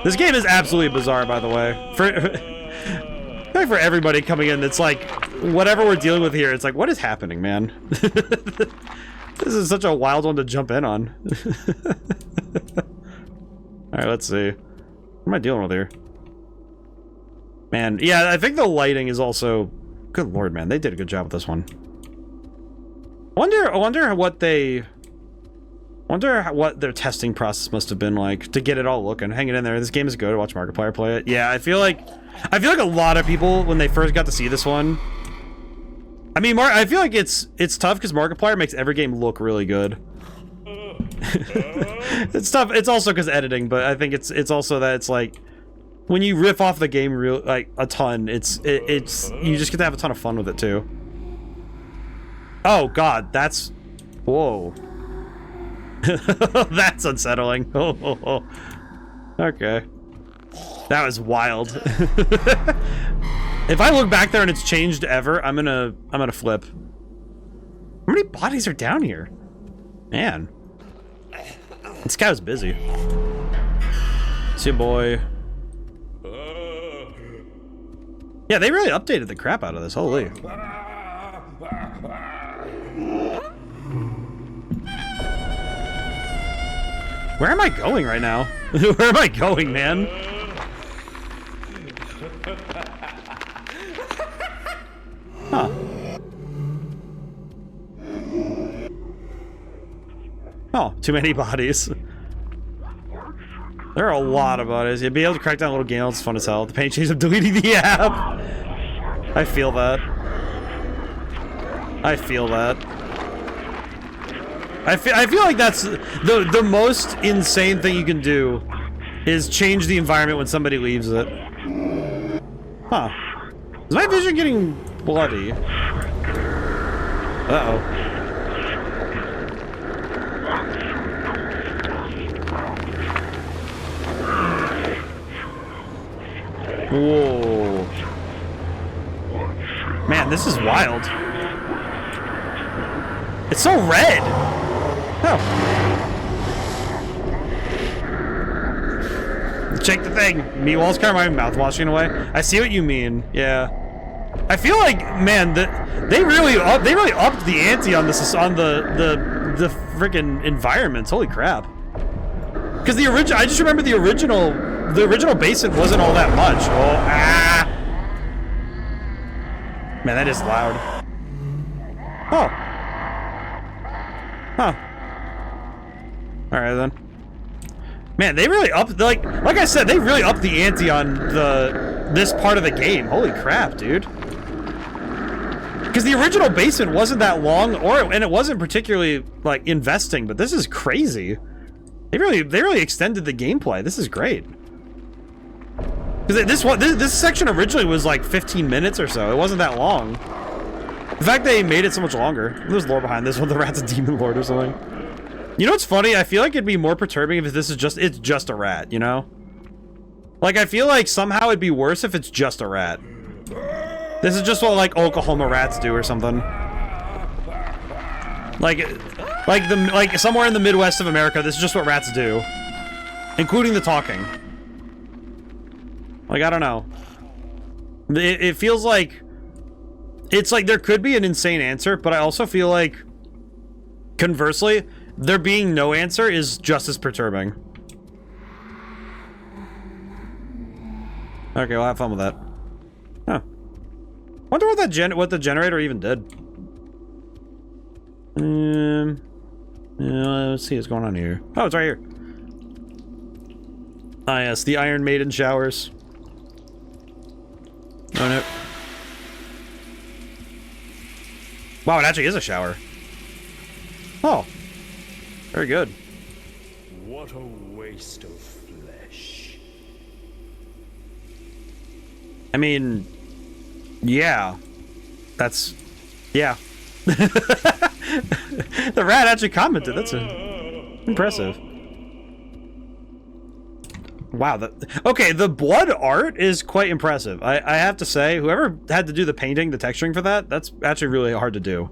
This game is absolutely bizarre, by the way. For everybody coming in, it's like, whatever we're dealing with here, it's like, what is happening, man? This is such a wild one to jump in on. Alright, let's see. What am I dealing with here? Man, yeah, I think the lighting is also... Good lord, man, they did a good job with this one. I wonder what their testing process must have been like to get it all looking. Hang it in there. This game is good. Watch Markiplier play it. Yeah, I feel like a lot of people when they first got to see this one. I mean, I feel like it's tough because Markiplier makes every game look really good. It's tough. It's also because editing, but I think it's also that it's like when you riff off the game a ton, it's you just get to have a ton of fun with it too. Oh god, that's... Whoa. That's unsettling. Oh. Okay. That was wild. If I look back there and it's changed ever, I'm gonna flip. How many bodies are down here? Man. This guy was busy. See ya, boy. Yeah, they really updated the crap out of this. Holy. Where am I going right now? Where am I going, man? Oh, too many bodies. There are a lot of bodies. You'd be able to crack down little game. It's fun as hell. The pain change of deleting the app. I feel that. I feel that. I feel like that's the most insane thing you can do is change the environment when somebody leaves it. Huh. Is my vision getting bloody? Uh-oh. Whoa. Man, this is wild. It's so red. Oh. Check the thing. Meatwall's kind of my mouthwash in a way. I see what you mean. Yeah. I feel like, man, they really upped the ante on this, on the freaking environments. Holy crap. Because I just remember the original basement wasn't all that much. Oh, ah. Man, that is loud. Oh. Huh. Alright then. Man, they really upped, like I said, they really upped the ante on this part of the game. Holy crap, dude. Because the original basement wasn't that long, and it wasn't particularly, like, investing, but this is crazy. They really extended the gameplay. This is great. Because this section originally was like 15 minutes or so. It wasn't that long. The fact they made it so much longer. There's lore behind this one. The rat's a demon lord or something. You know what's funny? I feel like it'd be more perturbing if it's just a rat, you know? Like, I feel like somehow it'd be worse if it's just a rat. This is just what, like, Oklahoma rats do or something. Like somewhere in the Midwest of America, this is just what rats do. Including the talking. Like, I don't know. It feels like... It's like there could be an insane answer, but I also feel like... Conversely, there being no answer is just as perturbing. Okay, we'll have fun with that. Huh. Wonder what the generator even did. Let's see what's going on here. Oh, it's right here. Ah, yes, the Iron Maiden showers. Oh, no. Wow, it actually is a shower. Oh. Very good. What a waste of flesh. I mean... Yeah. That's... Yeah. The rat actually commented. That's impressive. Wow. Okay, the blood art is quite impressive. I have to say, whoever had to do the painting, the texturing for that, that's actually really hard to do.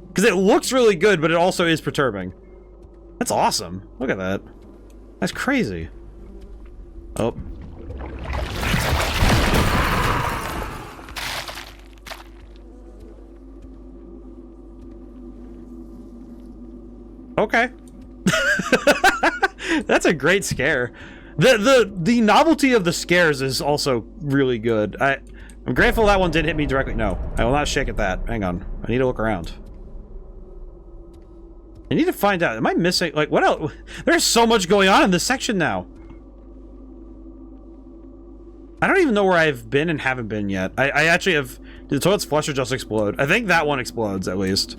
Because it looks really good, but it also is perturbing. That's awesome. Look at that. That's crazy. Oh. Okay. That's a great scare. The novelty of the scares is also really good. I'm grateful that one didn't hit me directly. No, I will not shake at that. Hang on. I need to look around. I need to find out. Am I missing? Like, what else? There's so much going on in this section now. I don't even know where I've been and haven't been yet. I actually have... Did the toilet's flush or just explode? I think that one explodes, at least.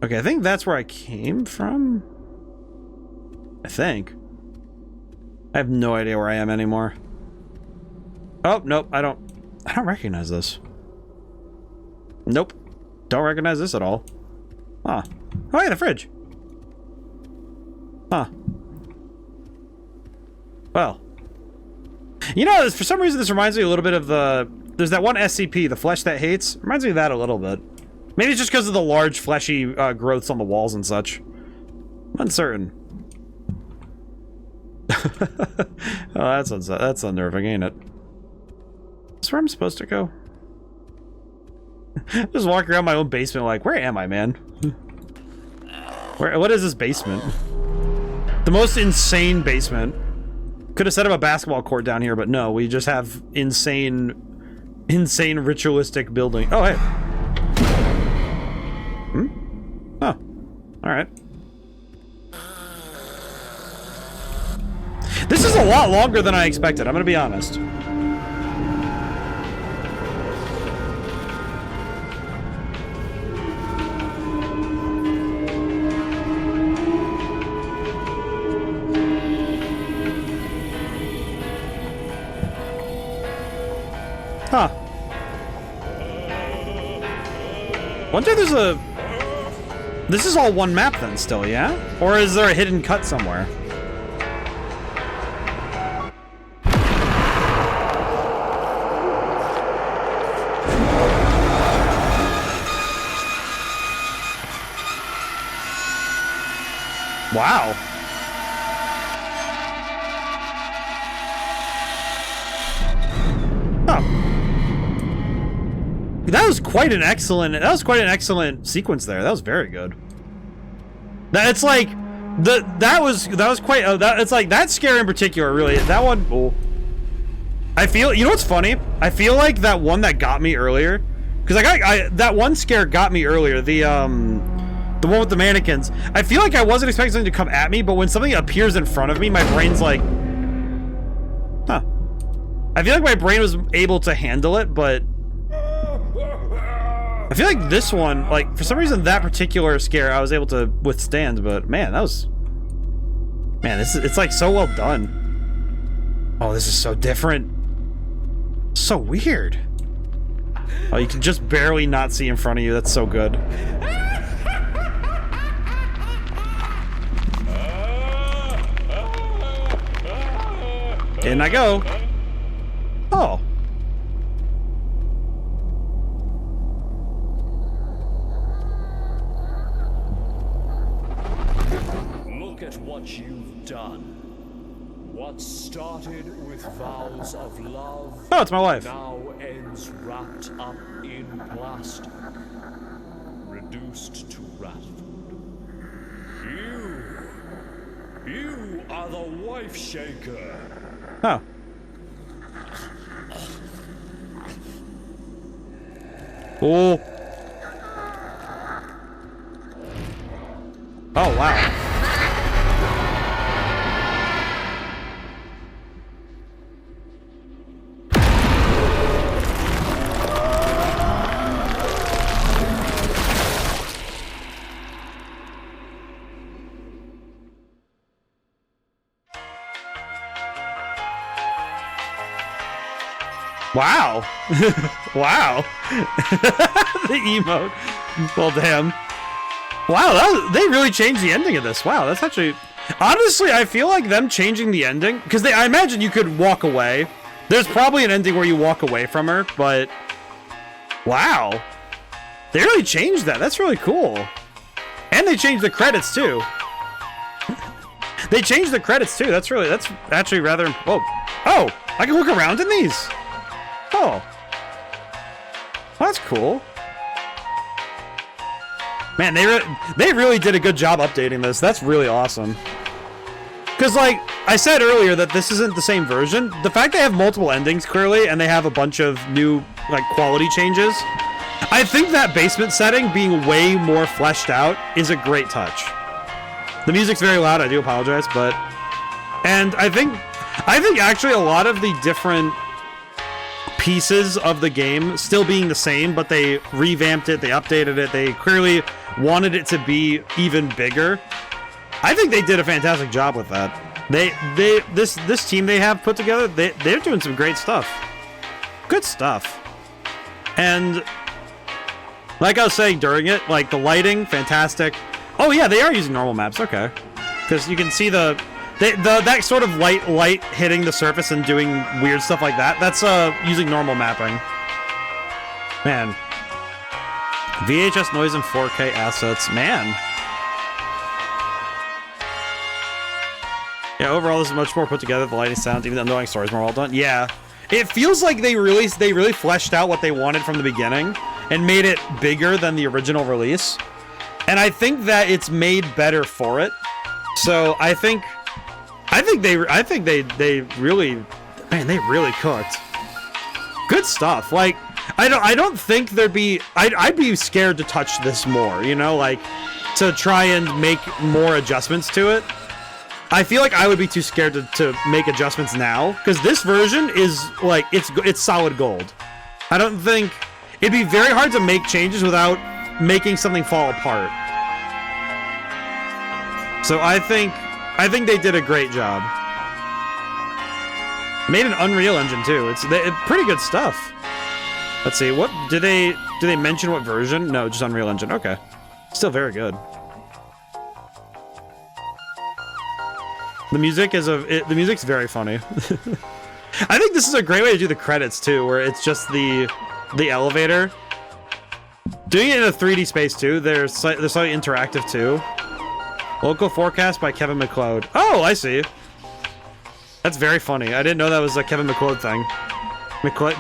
Okay, I think that's where I came from. I think. I have no idea where I am anymore. Oh, nope, I don't recognize this. Nope. Don't recognize this at all. Huh. Oh, yeah, the fridge. Huh. Well. You know, for some reason this reminds me a little bit of the... There's that one SCP, the Flesh That Hates. Reminds me of that a little bit. Maybe it's just because of the large, fleshy growths on the walls and such. I'm uncertain. Oh, that's unnerving, ain't it? That's where I'm supposed to go. Just walking around my own basement like, where am I, man? What is this basement? The most insane basement. Could have set up a basketball court down here, but no, we just have insane ritualistic building. Oh, hey. Hmm? Oh. Alright. This is a lot longer than I expected, I'm gonna be honest. Huh. Wonder there's a... This is all one map then still, yeah? Or is there a hidden cut somewhere? Wow. Oh. That was quite an excellent sequence there. That was very good. It's like that was quite it's like that scare in particular really. That one, oh. I feel, you know what's funny? I feel like that one that got me earlier, cuz that one scare got me earlier, the one with the mannequins. I feel like I wasn't expecting something to come at me, but when something appears in front of me, my brain's like, huh. I feel like my brain was able to handle it, but I feel like this one, like, for some reason, that particular scare I was able to withstand, but man, that was... Man, it's like so well done. Oh, this is so different. So weird. Oh, you can just barely not see in front of you. That's so good. In I go. Oh. Look at what you've done. What started with vows of love Oh, it's my wife. now ends wrapped up in plastic, reduced to rat food. You are the wife shaker. Oh. Oh. Oh, wow. Wow. Wow. The emote. Well, damn. Wow, they really changed the ending of this. Wow, that's actually... Honestly, I feel like them changing the ending... Because I imagine you could walk away. There's probably an ending where you walk away from her, but... Wow. They really changed that. That's really cool. And they changed the credits, too. They changed the credits, too. That's actually rather... Oh. Oh! I can look around in these! Oh. Well, that's cool. Man, they really did a good job updating this. That's really awesome. Because, like, I said earlier that this isn't the same version. The fact they have multiple endings, clearly, and they have a bunch of new, like, quality changes. I think that basement setting being way more fleshed out is a great touch. The music's very loud, I do apologize, but... And I think actually a lot of the different pieces of the game still being the same, but they revamped it, they updated it, they clearly wanted it to be even bigger. I think they did a fantastic job with that. This team they have put together, they're doing some great stuff. Good stuff. And like I was saying during it, like the lighting, fantastic. Oh yeah, they are using normal maps, okay. Because you can see that sort of light hitting the surface and doing weird stuff like that. That's using normal mapping. Man. VHS noise and 4K assets. Man. Yeah, overall this is much more put together. The lighting, sound, even the underlying story is more well done. Yeah. It feels like they really fleshed out what they wanted from the beginning and made it bigger than the original release. And I think that it's made better for it. So I think they really, man, they really cooked. Good stuff. Like, I don't think there'd be, I'd be scared to touch this more, you know, like, to try and make more adjustments to it. I feel like I would be too scared to make adjustments now, because this version is like it's solid gold. I don't think it'd be very hard to make changes without making something fall apart. So I think they did a great job. Made an Unreal Engine too. It's pretty good stuff. Let's see, what do they mention what version? No, just Unreal Engine. Okay, still very good. The music is the music's very funny. I think this is a great way to do the credits too, where it's just the elevator. Doing it in a 3D space too. They're slightly interactive too. Local forecast by Kevin MacLeod. Oh, I see. That's very funny. I didn't know that was a Kevin MacLeod thing. MacLeod?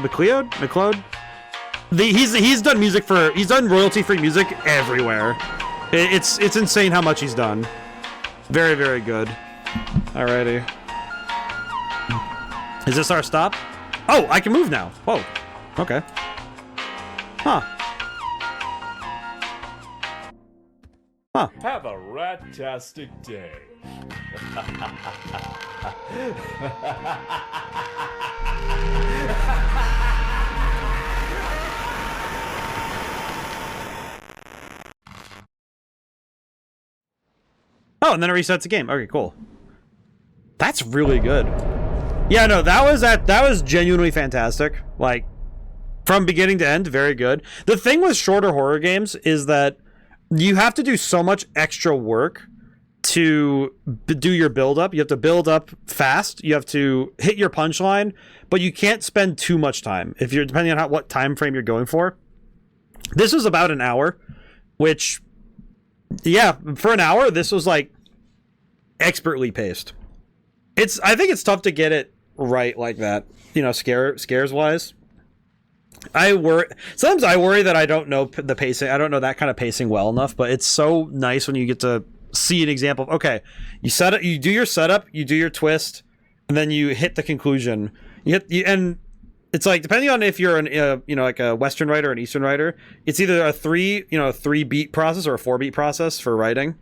He's done music for, he's done royalty-free music everywhere. It's insane how much he's done. Very, very good. Alrighty. Is this our stop? Oh, I can move now. Whoa. Okay. Huh. Huh. Have a rat-tastic day. Oh, and then it resets the game. Okay, cool. That's really good. Yeah, no, that was genuinely fantastic. Like, from beginning to end, very good. The thing with shorter horror games is that you have to do so much extra work to do your build up. You have to build up fast. You have to hit your punchline, but you can't spend too much time if you're depending on what time frame you're going for. This was about an hour, which, yeah, for an hour, this was like expertly paced. I think it's tough to get it right like that, you know, scares wise. Sometimes I worry that I don't know the pacing. I don't know that kind of pacing well enough, but it's so nice when you get to see an example of, okay, you do your setup, you do your twist, and then you hit the conclusion. And it's like, depending on if you're like a Western writer or an Eastern writer, it's either a 3 beat process or a 4 beat process for writing.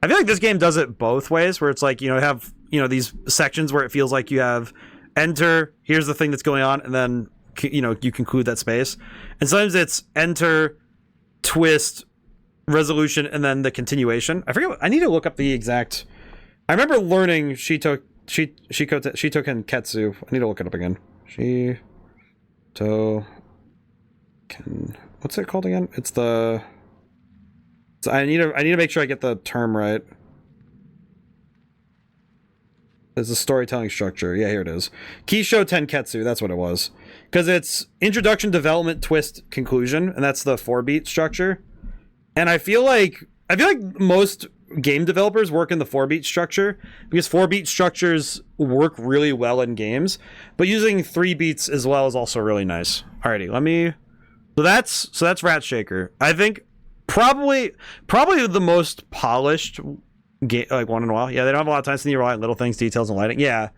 I feel like this game does it both ways, where it's like, have these sections where it feels like you have enter, here's the thing that's going on, and then you conclude that space. And sometimes it's enter, twist, resolution, and then the continuation. I forget. I need to look up the exact. I remember learning Shitoken Ketsu. I need to look it up again. Shitoken. What's it called again? It's the. I need to make sure I get the term right. It's a storytelling structure. Yeah, here it is. Kisho Tenketsu, that's what it was. Because it's introduction, development, twist, conclusion, and that's the 4-beat structure. And I feel like most game developers work in the 4-beat structure, because 4-beat structures work really well in games, but using 3 beats as well is also really nice. Alrighty, so that's Ratshaker. I think probably the most polished game, like, one in a while. Yeah, they don't have a lot of time, so they rely on little things, details, and lighting. Yeah,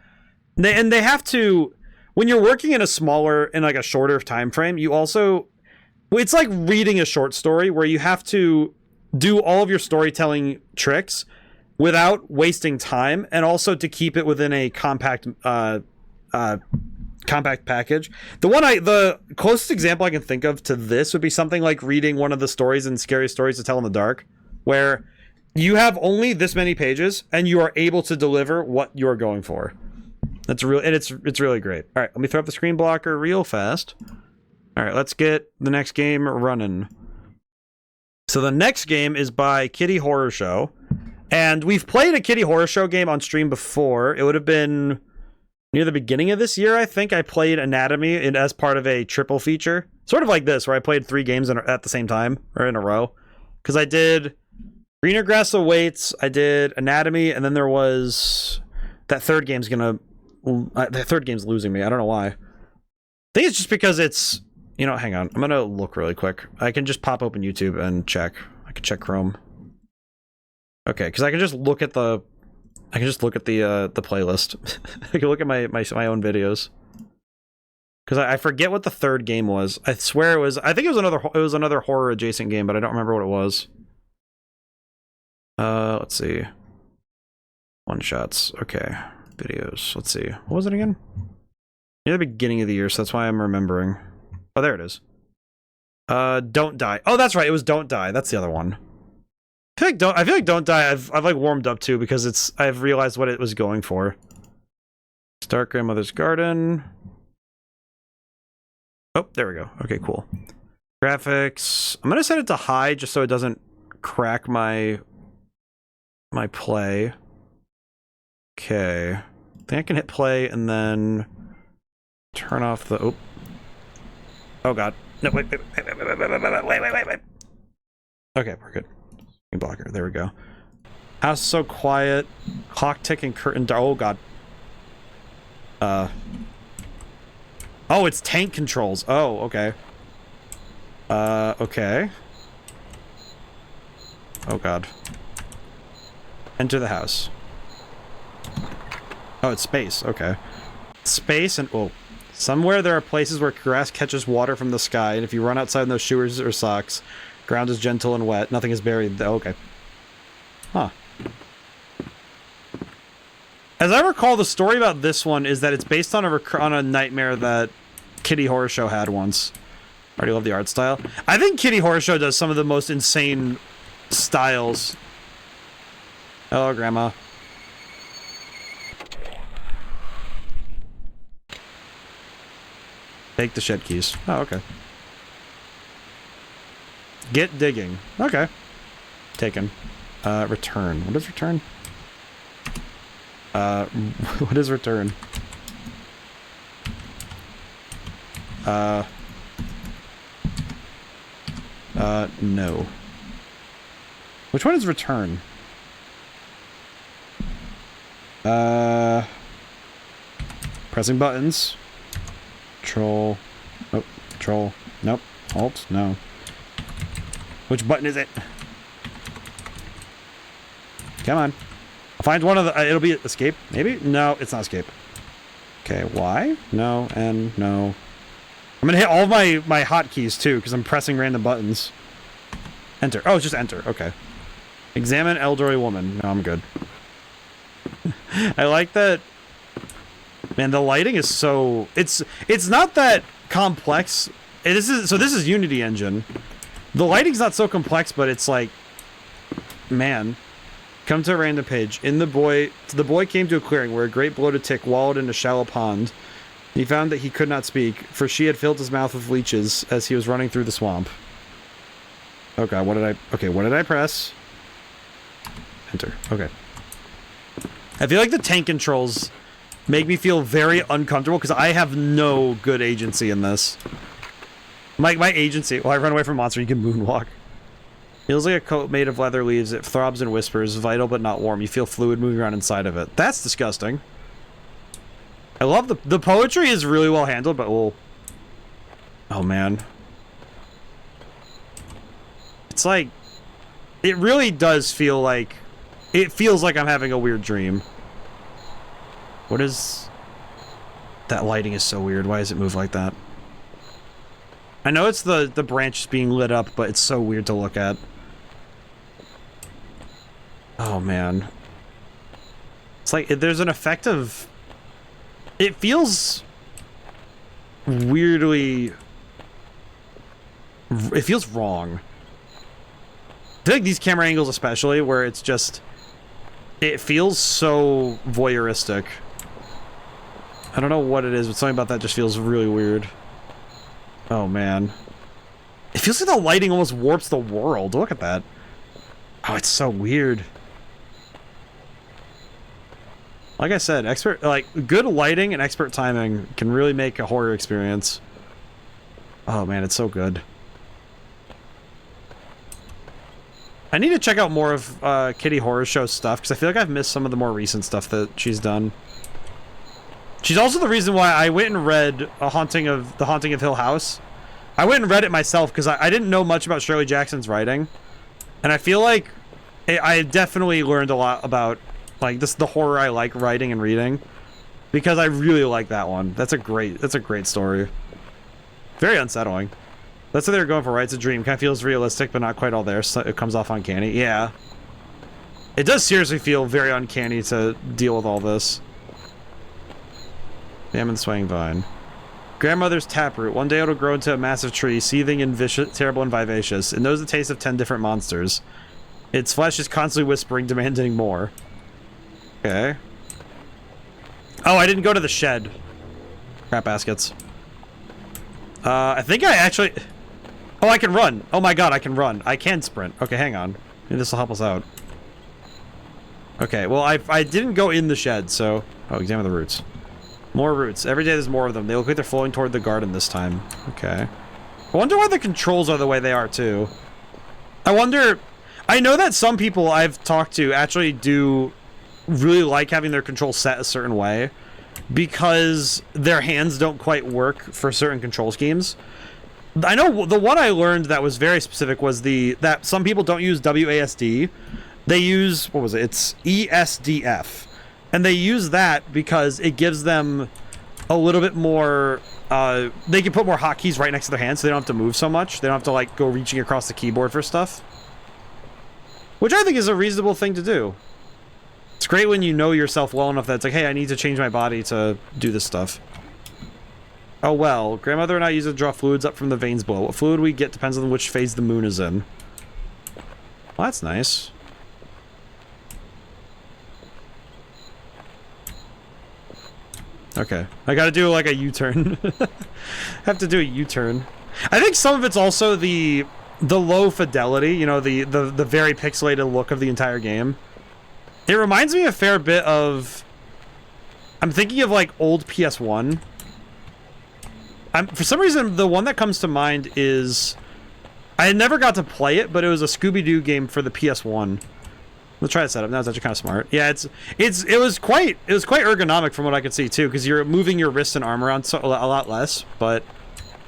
they have to. When you're working in a shorter time frame, it's like reading a short story where you have to do all of your storytelling tricks without wasting time, and also to keep it within a compact package. The closest example I can think of to this would be something like reading one of the stories in Scariest Stories to Tell in the Dark, where you have only this many pages and you are able to deliver what you're going for. That's real, and it's really great. All right, let me throw up the screen blocker real fast. All right, let's get the next game running. So the next game is by kittyhorrorshow, and we've played a kittyhorrorshow game on stream before. It would have been near the beginning of this year, I think. I played Anatomy as part of a triple feature, sort of like this, where I played 3 games at the same time, or in a row, because I did Greener Grass Awaits, I did Anatomy, and then there was that third game's losing me. I don't know why. I think it's just because it's, hang on. I'm gonna look really quick. I can just pop open YouTube and check. I can check Chrome. Okay, because I can just look at the playlist. I can look at my own videos. Because I forget what the third game was. I swear it was. I think it was another horror adjacent game, but I don't remember what it was. Let's see. One shots. Okay. Videos. Let's see. What was it again? Near the beginning of the year, so that's why I'm remembering. Oh, there it is. Don't Die. Oh, that's right. It was Don't Die. That's the other one. I feel like Don't Die I've like warmed up to because I've realized what it was going for. Start Grandmother's Garden. Oh, there we go. Okay, cool. Graphics. I'm gonna set it to high just so it doesn't crack my play. Okay. I think I can hit play and then turn off the oh god. No, wait. Okay, we're good. Blocker. There we go. House is so quiet. Clock ticking, curtain. Oh god. Oh, it's tank controls. Oh, okay. Okay. Oh god. Enter the house. Oh, it's space. Okay. Space and oh. Somewhere there are places where grass catches water from the sky, and if you run outside in those shoes or socks, ground is gentle and wet. Nothing is buried. Oh, okay. Huh. As I recall, the story about this one is that it's based on a nightmare that Kitty Horror Show had once. I already love the art style. I think Kitty Horror Show does some of the most insane styles. Hello, Grandma. Take the shed keys. Oh, okay. Get digging. Okay. Taken. Return. What is return? What is return? No. Which one is return? Pressing buttons. Control. Nope. Control. Nope. Alt. No. Which button is it? Come on. I'll find one of the... it'll be escape, maybe? No, it's not escape. Okay, Y? No, and no. I'm gonna hit all of my hotkeys, too, because I'm pressing random buttons. Enter. Oh, it's just enter. Okay. Examine elderly woman. No, I'm good. I like that... Man, the lighting is so... It's not that complex. This is Unity Engine. The lighting's not so complex, but it's like... Man... Come to a random page. The boy came to a clearing where a great bloated tick wallowed in a shallow pond. He found that he could not speak, for she had filled his mouth with leeches as he was running through the swamp. Okay, what did I press? Enter. Okay. I feel like the tank controls make me feel very uncomfortable because I have no good agency in this. My agency... Well, I run away from a monster, you can moonwalk. Feels like a coat made of leather leaves. It throbs and whispers, vital but not warm. You feel fluid moving around inside of it. That's disgusting. I love the poetry is really well handled, but oh man. It's like, it really does feel like, it feels like I'm having a weird dream. What is, that lighting is so weird. Why does it move like that? I know it's the branch being lit up, but it's so weird to look at. Oh, man. It's like, there's an effect of... It feels... weirdly... It feels wrong. I feel like these camera angles especially, where it's just... It feels so voyeuristic. I don't know what it is, but something about that just feels really weird. Oh, man. It feels like the lighting almost warps the world. Look at that. Oh, it's so weird. Like I said, good lighting and expert timing can really make a horror experience. Oh, man, it's so good. I need to check out more of Kitty Horror Show stuff, because I feel like I've missed some of the more recent stuff that she's done. She's also the reason why I went and read The Haunting of Hill House. I went and read it myself because I didn't know much about Shirley Jackson's writing. And I feel like I definitely learned a lot about like the horror I like writing and reading. Because I really like that one. That's a great story. Very unsettling. That's what they were going for, right? It's a dream. Kind of feels realistic, but not quite all there. So it comes off uncanny. Yeah. It does seriously feel very uncanny to deal with all this. Damn and swaying vine. Grandmother's taproot. One day it'll grow into a massive tree, seething and vicious, terrible and vivacious. It knows the taste of 10 different monsters. Its flesh is constantly whispering, demanding more. Okay. Oh, I didn't go to the shed. Crap baskets. I think I actually... Oh, I can run. Oh my god, I can run. I can sprint. Okay, hang on. Maybe this will help us out. Okay, well, I didn't go in the shed, so... Oh, examine the roots. More roots. Every day there's more of them. They look like they're flowing toward the garden this time. Okay. I wonder why the controls are the way they are, too. I wonder... I know that some people I've talked to actually do really like having their controls set a certain way because their hands don't quite work for certain control schemes. I know the one I learned that was very specific was that some people don't use WASD. They use, what was it? It's ESDF. And they use that because it gives them a little bit more, they can put more hotkeys right next to their hands so they don't have to move so much. They don't have to, like, go reaching across the keyboard for stuff. Which I think is a reasonable thing to do. It's great when you know yourself well enough that it's like, hey, I need to change my body to do this stuff. Oh well, grandmother and I use it to draw fluids up from the veins below. What fluid we get depends on which phase the moon is in. Well, that's nice. Okay, I gotta do like a U-turn. Have to do a U-turn. I think some of it's also the low fidelity, you know, the very pixelated look of the entire game. It reminds me a fair bit of... I'm thinking of like old PS1. For some reason, the one that comes to mind is... I had never got to play it, but it was a Scooby-Doo game for the PS1. Let's try to set up. Now it's actually kind of smart. Yeah, it was quite ergonomic from what I could see too, because you're moving your wrists and arm around a lot less. But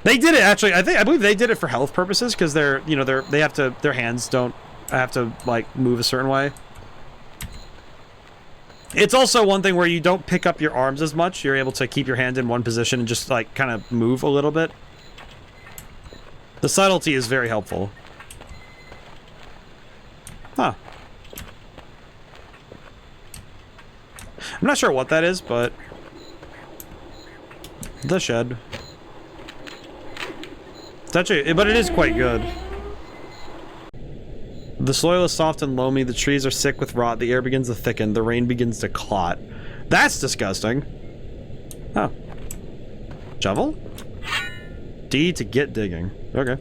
they did it actually. I believe they did it for health purposes because their hands don't have to like move a certain way. It's also one thing where you don't pick up your arms as much. You're able to keep your hand in one position and just like kind of move a little bit. The subtlety is very helpful. Huh. I'm not sure what that is, but... The shed. It's actually... But it is quite good. The soil is soft and loamy, the trees are sick with rot, the air begins to thicken, the rain begins to clot. That's disgusting. Oh. Shovel? D to get digging. Okay.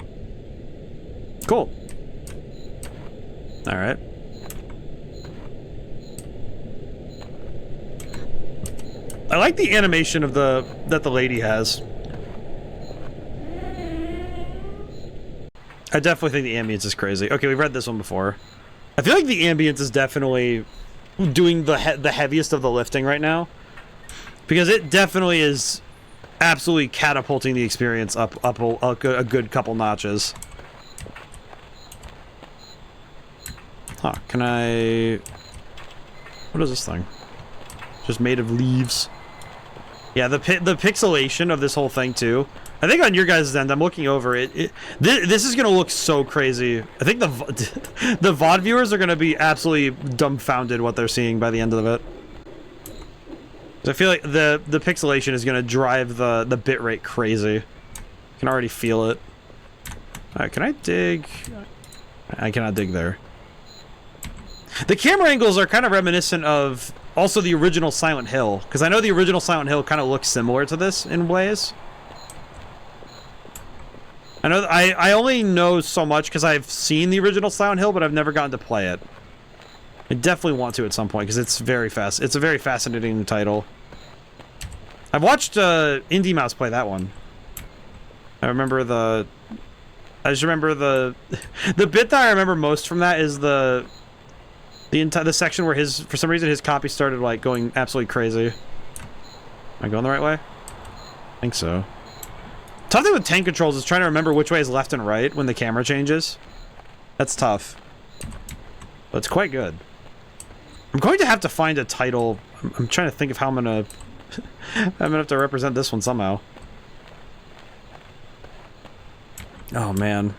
Cool. Alright. I like the animation of that the lady has. I definitely think the ambience is crazy. Okay, we've read this one before. I feel like the ambience is definitely doing the heaviest of the lifting right now. Because it definitely is absolutely catapulting the experience up a good couple notches. Huh, can I... What is this thing? Just made of leaves. Yeah, the pixelation of this whole thing too. I think on your guys' end, I'm looking over it. This is gonna look so crazy. I think the VOD viewers are gonna be absolutely dumbfounded what they're seeing by the end of it. I feel like the pixelation is gonna drive the bitrate crazy. I can already feel it. Alright, can I dig? I cannot dig there. The camera angles are kind of reminiscent of also the original Silent Hill, because I know the original Silent Hill kind of looks similar to this in ways. I know I only know so much because I've seen the original Silent Hill, but I've never gotten to play it. I definitely want to at some point because it's very fast. It's a very fascinating title. I've watched Indie Mouse play that one. I just remember the bit that I remember most from that is the section where for some reason his copy started like going absolutely crazy. Am I going the right way? I think so. Tough thing with tank controls is trying to remember which way is left and right when the camera changes. That's tough. But it's quite good. I'm going to have to find a title. I'm trying to think of how I'm gonna have to represent this one somehow. Oh man.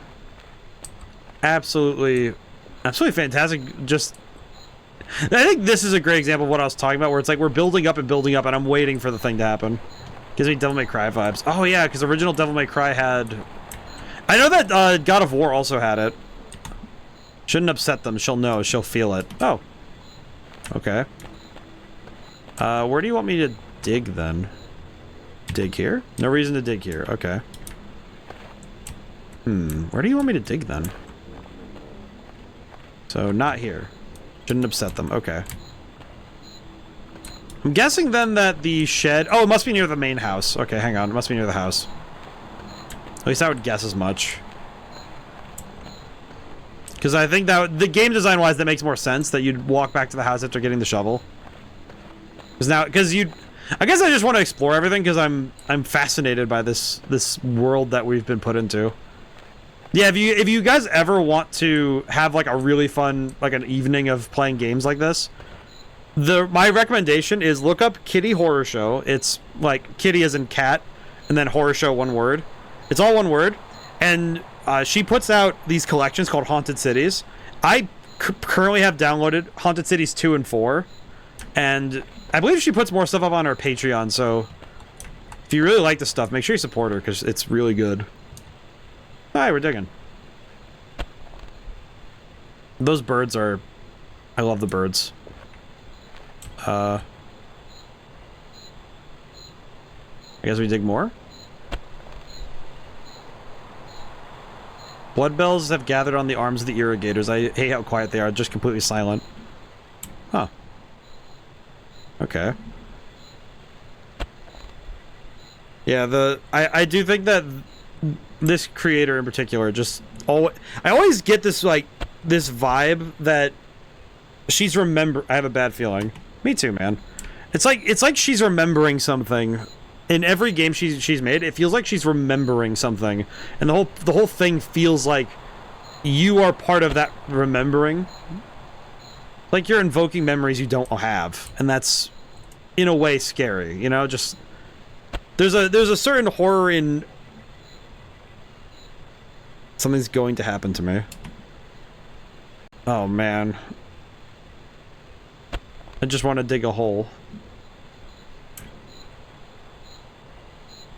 Absolutely fantastic. Just I think this is a great example of what I was talking about, where it's like we're building up, and I'm waiting for the thing to happen. Gives me Devil May Cry vibes. Oh yeah, because original Devil May Cry had... I know that God of War also had it. Shouldn't upset them. She'll know. She'll feel it. Oh. Okay. Where do you want me to dig, then? Dig here? No reason to dig here. Okay. Where do you want me to dig, then? So, not here. Shouldn't upset them. Okay. I'm guessing, then, that the shed... Oh, it must be near the main house. Okay, hang on. It must be near the house. At least I would guess as much. Because I think that the game design wise, that makes more sense that you'd walk back to the house after getting the shovel. Because you, I guess I just want to explore everything because I'm fascinated by this world that we've been put into. Yeah, if you guys ever want to have like a really fun like an evening of playing games like this, my recommendation is look up Kitty Horror Show. It's like kitty as in cat, and then horror show, one word. It's all one word, and she puts out these collections called Haunted Cities. I currently have downloaded Haunted Cities 2 and 4, and I believe she puts more stuff up on her Patreon, so if you really like this stuff, make sure you support her, because it's really good. Hi, we're digging. Those birds are... I love the birds. I guess we dig more? Blood bells have gathered on the arms of the irrigators. I hate how quiet they are, just completely silent. Huh. Okay. Yeah, I do think that this creator in particular just I always get this like this vibe that she's I have a bad feeling. Me too, man. It's like she's remembering something. In every game she's made, it feels like she's remembering something, and the whole thing feels like you are part of that remembering. Like you're invoking memories you don't have, and that's in a way scary, you know? Just there's a certain horror in something's going to happen to me. Oh man. I just want to dig a hole.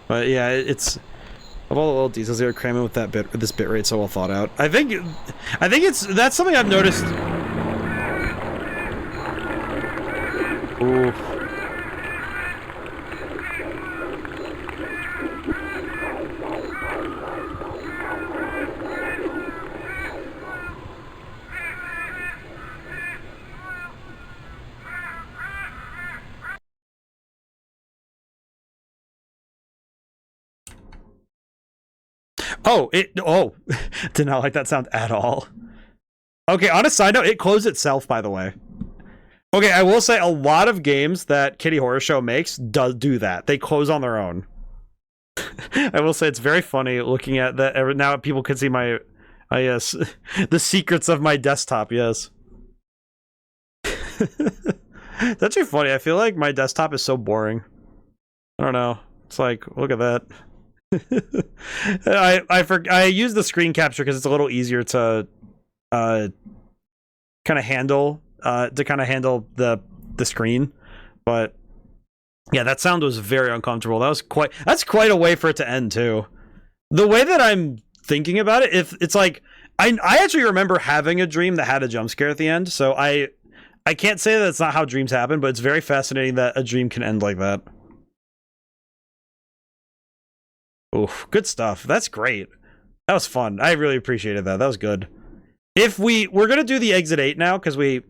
But yeah, it's of all the little details they are cramming with this bit rate so well thought out. I think that's something I've noticed. Ooh. Oh, did not like that sound at all. Okay, on a side note, it closed itself, by the way. Okay, I will say a lot of games that Kitty Horror Show makes do that. They close on their own. I will say it's very funny looking at that. Now people can see my, yes, the secrets of my desktop, yes. It's actually funny. I feel like my desktop is so boring. I don't know. It's like, look at that. I use the screen capture because it's a little easier to kind of handle the screen, but yeah, that sound was very uncomfortable. That's quite a way for it to end too. The way that I'm thinking about it, if it's like I actually remember having a dream that had a jump scare at the end, so I can't say that it's not how dreams happen, but it's very fascinating that a dream can end like that. Oof, good stuff. That's great. That was fun. I really appreciated that. That was good. If we're gonna do the exit 8 now, because we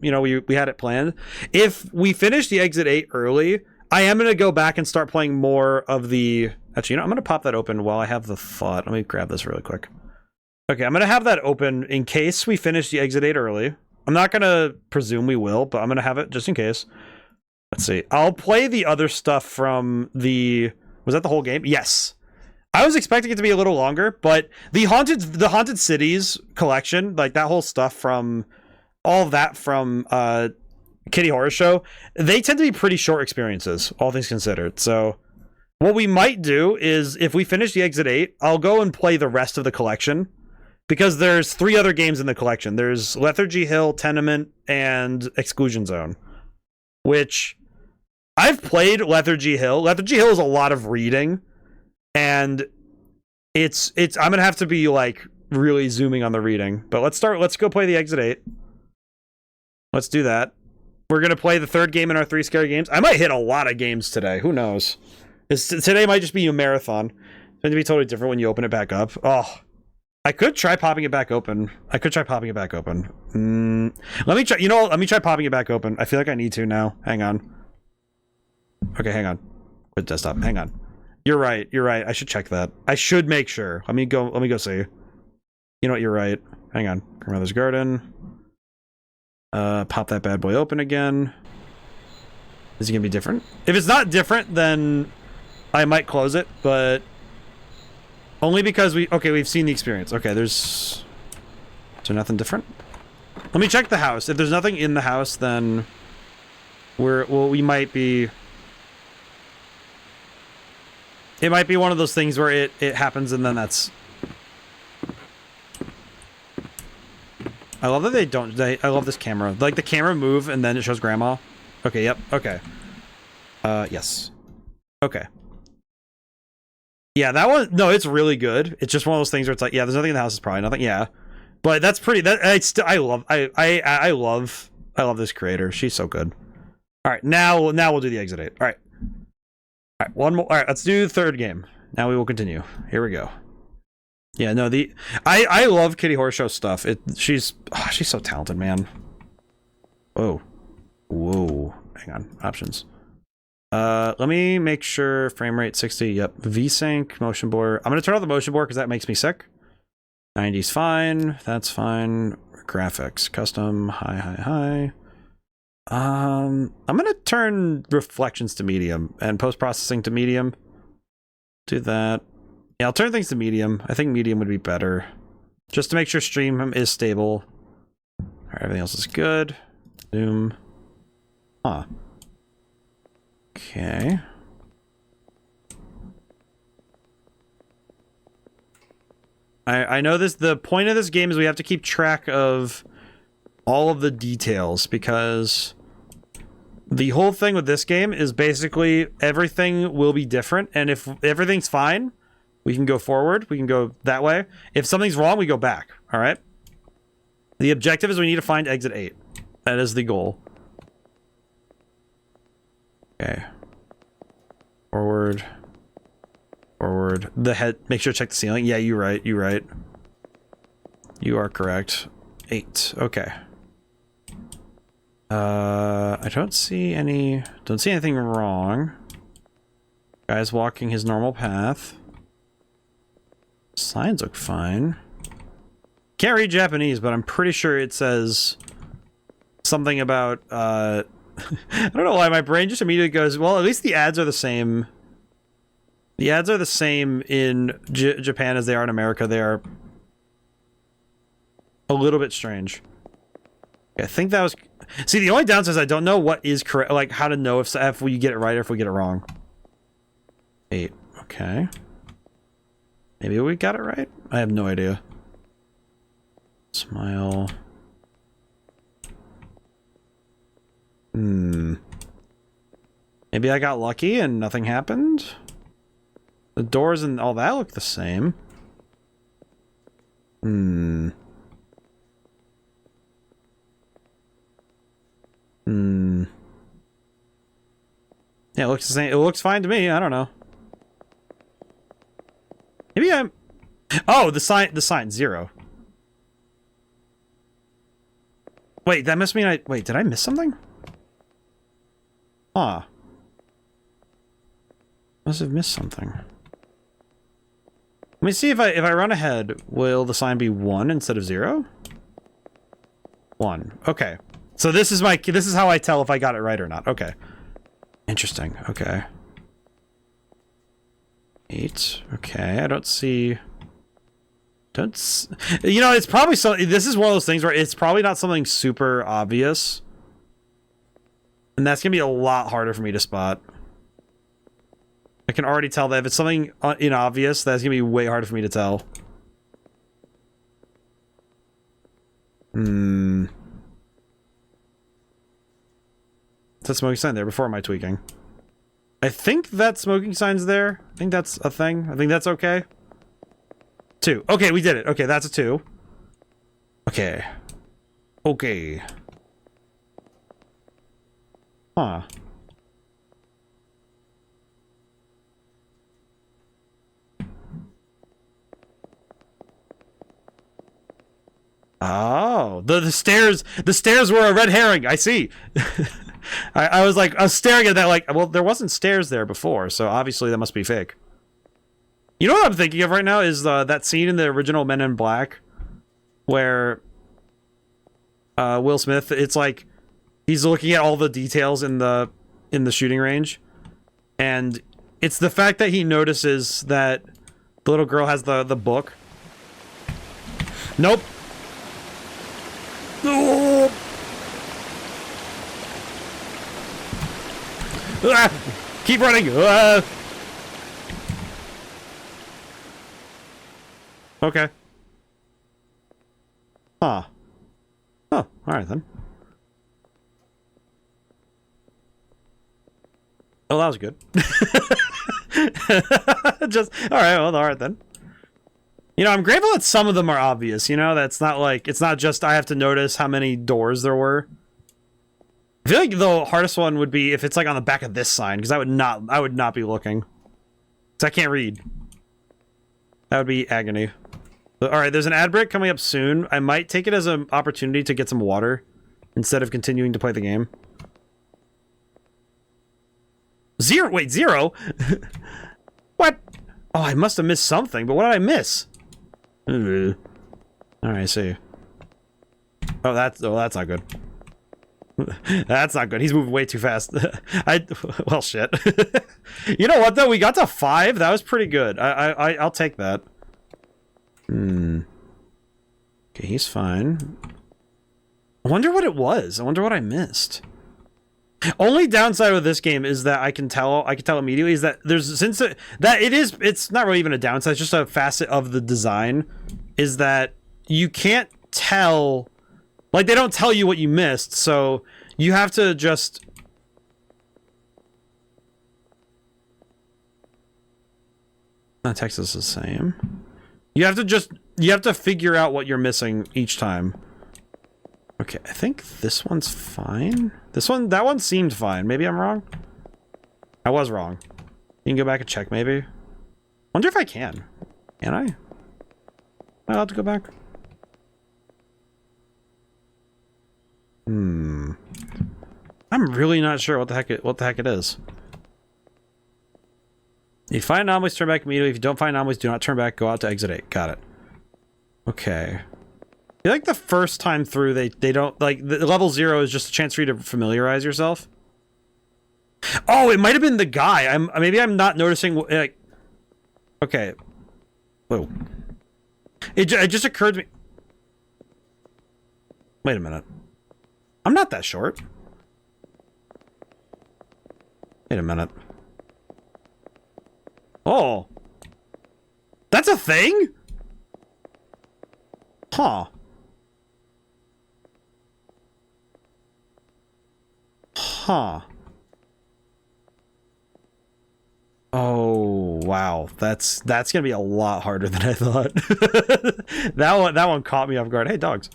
had it planned. If we finish the exit 8 early, I am gonna go back and start playing more of the... Actually, I'm gonna pop that open while I have the thought. Let me grab this really quick. Okay, I'm gonna have that open in case we finish the exit 8 early. I'm not gonna presume we will, but I'm gonna have it just in case. Let's see. I'll play the other stuff from the... Was that the whole game? Yes. I was expecting it to be a little longer, but the Haunted Cities collection, like that whole stuff from all of that from Kitty Horror Show, they tend to be pretty short experiences, all things considered. So what we might do is if we finish the exit 8, I'll go and play the rest of the collection because there's 3 other games in the collection. There's Lethargy Hill, Tenement, and Exclusion Zone, which I've played Lethargy Hill. Lethargy Hill is a lot of reading, and it's I'm gonna have to be like really zooming on the reading. But let's go play the Exit 8. Let's do that. We're gonna play the 3rd game in our 3 scary games. I might hit a lot of games today. Who knows? Today might just be a marathon. It's going to be totally different when you open it back up. Oh, I could try popping it back open. Let me try. You know what? Let me try popping it back open. I feel like I need to now. Hang on. Okay, hang on. Quit desktop. Hang on. You're right. I should check that. I should make sure. Let me go see. You know what? You're right. Hang on. Grandmother's Garden. Pop that bad boy open again. Is it gonna be different? If it's not different, then I might close it, but only because we've seen the experience. Okay, is there nothing different? Let me check the house. If there's nothing in the house, then we might be. It might be one of those things where it happens and then that's. I love that they don't. I love this camera. Like the camera move and then it shows grandma. Okay. Yep. Okay. Yes. Okay. Yeah, that one. No, it's really good. It's just one of those things where it's like, yeah, there's nothing in the house. It's probably nothing. Yeah, but that's pretty. I love this creator. She's so good. All right, now we'll do the Exit 8. All right. One more. All right, let's do the 3rd game. Now we will continue. Here we go. Yeah, no, I love Kitty Horrorshow stuff. She's so talented, man. Whoa. Hang on, options. Let me make sure frame rate 60. Yep, VSync, motion blur. I'm gonna turn off the motion blur because that makes me sick. 90's fine. That's fine. Graphics, custom, high. I'm gonna turn reflections to medium and post-processing to medium. Do that. Yeah, I'll turn things to medium. I think medium would be better. Just to make sure stream is stable. Alright, everything else is good. Zoom. Huh. Okay. I know the point of this game is we have to keep track of all of the details, because the whole thing with this game is basically everything will be different, and if everything's fine, we can go forward, we can go that way. If something's wrong, we go back, all right? The objective is we need to find Exit 8. That is the goal. Okay. Forward. The head, make sure to check the ceiling. Yeah, you're right. You are correct. 8. Okay. I don't see anything wrong. Guy's walking his normal path. Signs look fine. Can't read Japanese, but I'm pretty sure it says something about, I don't know why my brain just immediately goes, well, at least the ads are the same. The ads are the same in Japan as they are in America. They are a little bit strange. Okay, I think that was... See, the only downside is I don't know what is correct, like how to know if we get it right or if we get it wrong. 8. Okay. Maybe we got it right? I have no idea. Smile. Maybe I got lucky and nothing happened? The doors and all that look the same. Yeah, it looks the same. It looks fine to me. I don't know. Maybe I'm... Oh, the sign 0. Wait, that must mean wait, did I miss something? Huh. Must have missed something. Let me see if I run ahead, will the sign be 1 instead of 0? 1. Okay. So this is how I tell if I got it right or not. Okay. Interesting. Okay. 8. Okay. I don't see... You know, it's probably so... This is one of those things where it's probably not something super obvious. And that's going to be a lot harder for me to spot. I can already tell that if it's something inobvious, that's going to be way harder for me to tell. Hmm. Is that smoking sign there before my tweaking? I think that smoking sign's there. I think that's a thing. I think that's okay. 2. Okay, we did it. Okay, that's a 2. Okay. Okay. Huh. Oh, the stairs were a red herring. I see. I was staring at that like, well, there wasn't stairs there before, so obviously that must be fake. You know what I'm thinking of right now is that scene in the original Men in Black where Will Smith, it's like he's looking at all the details in the shooting range, and it's the fact that he notices that the little girl has the book. Nope. Oh. Ah, keep running. Okay. Huh. Oh, alright then. Oh, that was good. Just, alright, well, alright then. You know, I'm grateful that some of them are obvious, you know? That's not like, it's not just I have to notice how many doors there were. I feel like the hardest one would be if it's like on the back of this sign, because I would not be looking. Because I can't read. That would be agony. Alright, there's an ad break coming up soon. I might take it as an opportunity to get some water instead of continuing to play the game. 0? Wait, 0? What? Oh, I must have missed something, but what did I miss? Alright, I see. Oh, that's not good. That's not good. He's moving way too fast. Well, shit. You know what, though? We got to 5. That was pretty good. I'll take that. Okay, he's fine. I wonder what it was. I wonder what I missed. Only downside with this game is that I can tell immediately is that it's not really even a downside, it's just a facet of the design, is that you can't tell, like, they don't tell you what you missed, so you have to just text is the same. You have to figure out what you're missing each time. Okay, I think this one's fine. That one seemed fine. Maybe I'm wrong? I was wrong. You can go back and check, maybe? Wonder if I can. Can I? Am I allowed to go back? I'm really not sure what the heck it is. If you find anomalies, turn back immediately. If you don't find anomalies, do not turn back. Go out to exit 8. Got it. Okay. I feel like the first time through, they don't, like, the level 0 is just a chance for you to familiarize yourself. Oh, it might have been the guy. Maybe I'm not noticing, like, okay. Whoa. It just occurred to me. Wait a minute. I'm not that short. Wait a minute. Oh. That's a thing? Huh. Huh. Oh, wow. That's gonna be a lot harder than I thought. That one caught me off guard. Hey, dogs.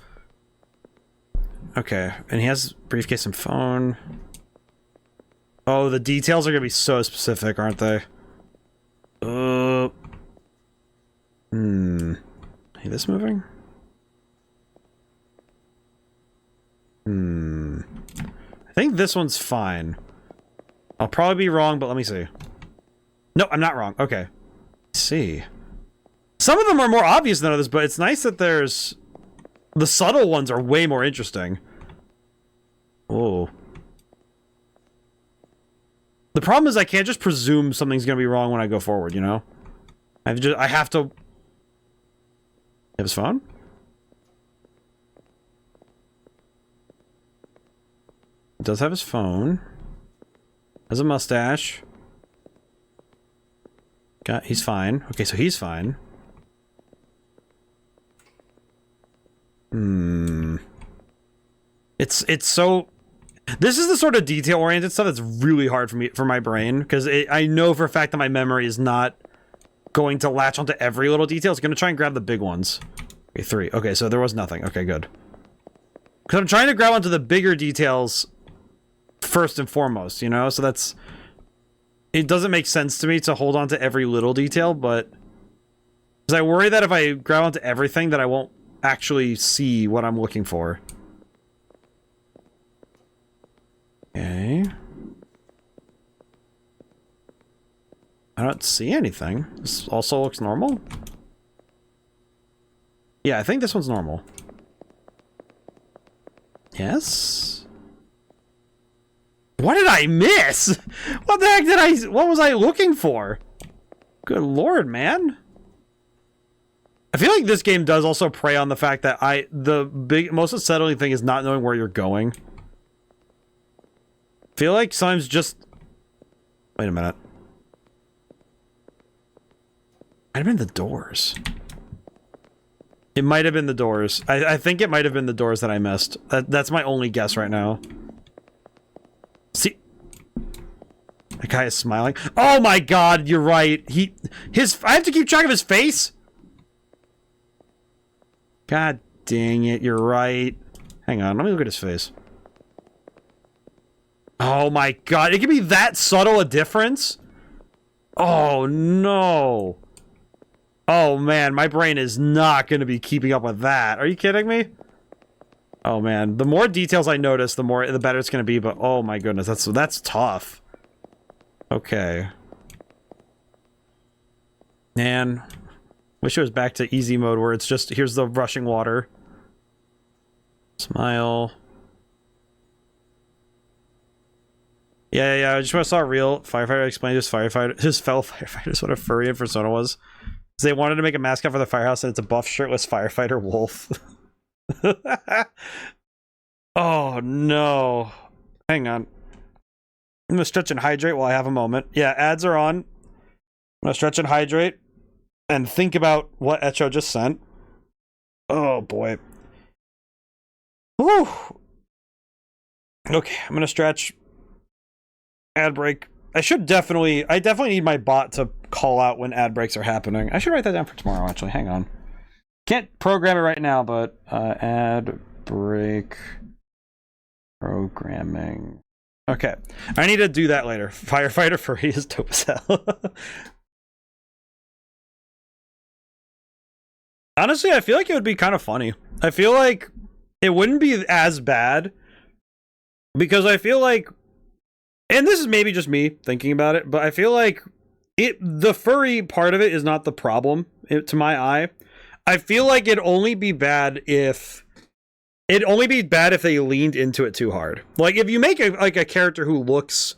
Okay, and he has briefcase and phone. Oh, the details are gonna be so specific, aren't they? Hey, this moving? I think this one's fine. I'll probably be wrong, but let me see. No, I'm not wrong. Okay. Let's see. Some of them are more obvious than others, but it's nice that there's... The subtle ones are way more interesting. Oh. The problem is I can't just presume something's gonna be wrong when I go forward, you know? I have to... Have his phone? He does have his phone. Has a mustache. He's fine. Okay, so he's fine. It's so... This is the sort of detail-oriented stuff that's really hard for my brain, because I know for a fact that my memory is not going to latch onto every little detail. It's going to try and grab the big ones. Okay, 3. Okay, so there was nothing. Okay, good. Because I'm trying to grab onto the bigger details first and foremost, you know? So that's... It doesn't make sense to me to hold on to every little detail, but... Because I worry that if I grab onto everything, that I won't actually see what I'm looking for. Okay. I don't see anything. This also looks normal. Yeah, I think this one's normal. Yes? What did I miss? What the heck did I... What was I looking for? Good lord, man. I feel like this game does also prey on the fact that most unsettling thing is not knowing where you're going. I feel like sometimes just... Wait a minute. Might have been the doors. It might have been the doors. I think it might have been the doors that I missed. That's my only guess right now. See? That guy is smiling. Oh my god, you're right. I have to keep track of his face? God dang it, you're right. Hang on, let me look at his face. Oh my god, it can be that subtle a difference? Oh no. Oh man, my brain is not going to be keeping up with that. Are you kidding me? Oh man, the more details I notice, the better it's going to be, but oh my goodness, that's tough. Okay. Man, wish it was back to easy mode where it's just, here's the rushing water. Smile. Yeah, I just saw a real firefighter explain to his fellow firefighters what a furry in persona was. They wanted to make a mascot for the firehouse, and it's a buff, shirtless firefighter wolf. Oh, no. Hang on. I'm gonna stretch and hydrate while I have a moment. Yeah, ads are on. I'm gonna stretch and hydrate and think about what Echo just sent. Oh, boy. Whew. Okay, I'm gonna stretch. Ad break. I definitely need my bot to call out when ad breaks are happening. I should write that down for tomorrow, actually. Hang on. Can't program it right now, but ad break programming. Okay. I need to do that later. Firefighter furry is dope as hell. Honestly, I feel like it would be kind of funny. I feel like it wouldn't be as bad because I feel like, and this is maybe just me thinking about it, but I feel like the furry part of it is not the problem to my eye. I feel like it'd only be bad if they leaned into it too hard. Like if you make a character who looks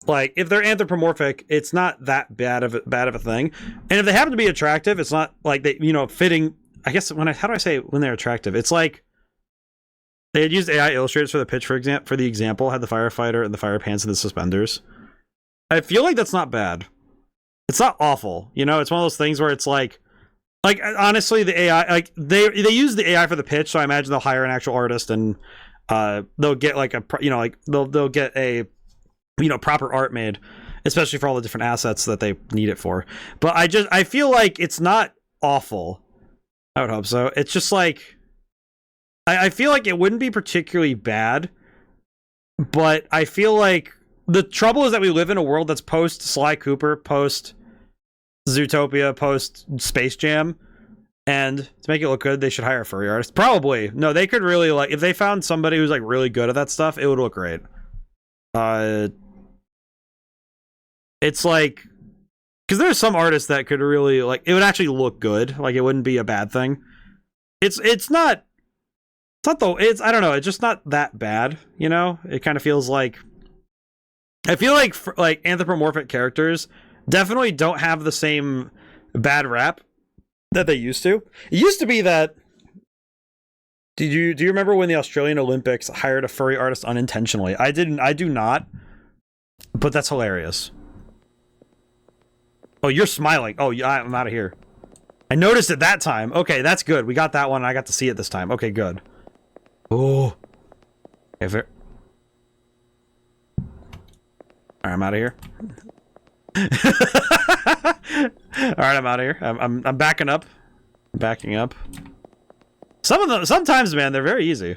like, if they're anthropomorphic, it's not that bad of a thing. And if they happen to be attractive, it's not like they, fitting. I guess how do I say when they're attractive? It's like they had used AI illustrators for the pitch, for the example, had the firefighter and the fire pants and the suspenders. I feel like that's not bad. It's not awful. It's one of those things where it's like honestly, the AI, like they use the AI for the pitch, so I imagine they'll hire an actual artist and they'll get like they'll get a proper art made, especially for all the different assets that they need it for. But I feel like it's not awful. I would hope so. It's just like I feel like it wouldn't be particularly bad, but I feel like the trouble is that we live in a world that's post Sly Cooper, post Zootopia, post Space Jam, and to make it look good, they should hire a furry artist. Probably. No, they could really, like, if they found somebody who's like really good at that stuff, it would look great. It's like, because there's some artists that could really, like, it would actually look good. Like, it wouldn't be a bad thing. It's not I don't know, it's just not that bad, It kind of feels like, I feel like anthropomorphic characters definitely don't have the same bad rap that they used to. It used to be that, do you remember when the Australian Olympics hired a furry artist unintentionally? I do not, but that's hilarious. Oh, you're smiling. Oh, I'm out of here. I noticed it that time. Okay, that's good. We got that one. I got to see it this time. Okay, good. Oh. Okay, fair. Alright, I'm out of here. Alright, I'm out of here. I'm backing up. I'm backing up. Some of them, sometimes, man, they're very easy.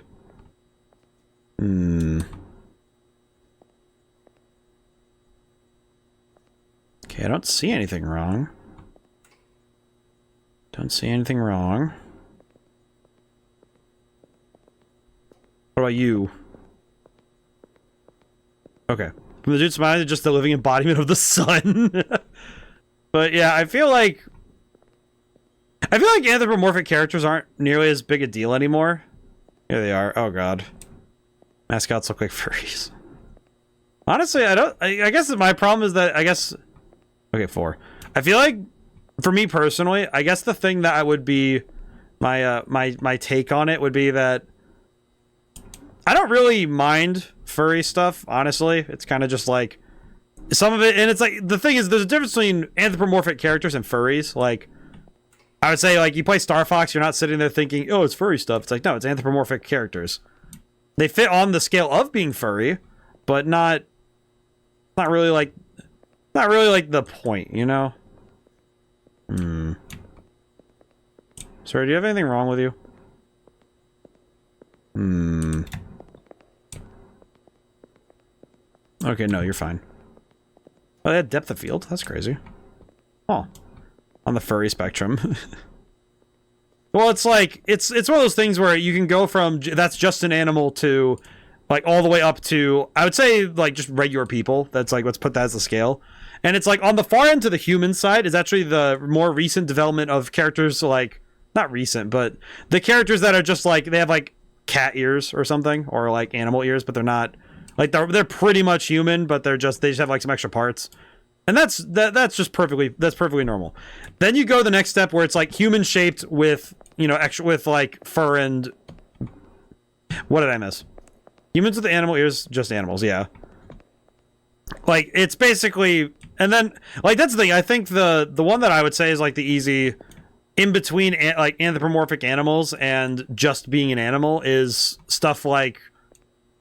Okay, I don't see anything wrong. Don't see anything wrong. What about you? Okay. From the dude's mind, just the living embodiment of the sun. But yeah, I feel like anthropomorphic characters aren't nearly as big a deal anymore. Here they are. Oh god. Mascots look like furries. Honestly, I guess my problem is that okay, 4. I feel like for me personally, I guess the thing that I would be my take on it would be that I don't really mind furry stuff, honestly. It's kind of just like some of it, and it's like the thing is there's a difference between anthropomorphic characters and furries. Like I would say, like, you play Star Fox, you're not sitting there thinking, oh, it's furry stuff. It's like, no, it's anthropomorphic characters. They fit on the scale of being furry, but not really like the point, you know? Sorry, do you have anything wrong with you? Okay, no, you're fine. Oh, they had depth of field? That's crazy. Oh. On the furry spectrum. Well, it's like, it's one of those things where you can go from, that's just an animal to, like, all the way up to, I would say, like, just regular people. That's like, let's put that as the scale. And it's like, on the far end to the human side is actually the more recent development of characters, like, not recent, but the characters that are just like, they have, like, cat ears or something, or, like, animal ears, but they're not, like, they're pretty much human, but they just have, like, some extra parts. And that's just perfectly normal. Then you go the next step where it's like human shaped with, you know, extra with like fur and what did I miss? Humans with the animal ears, just animals, yeah. Like it's basically, and then like that's the thing. I think the one that I would say is like the easy in between like anthropomorphic animals and just being an animal is stuff like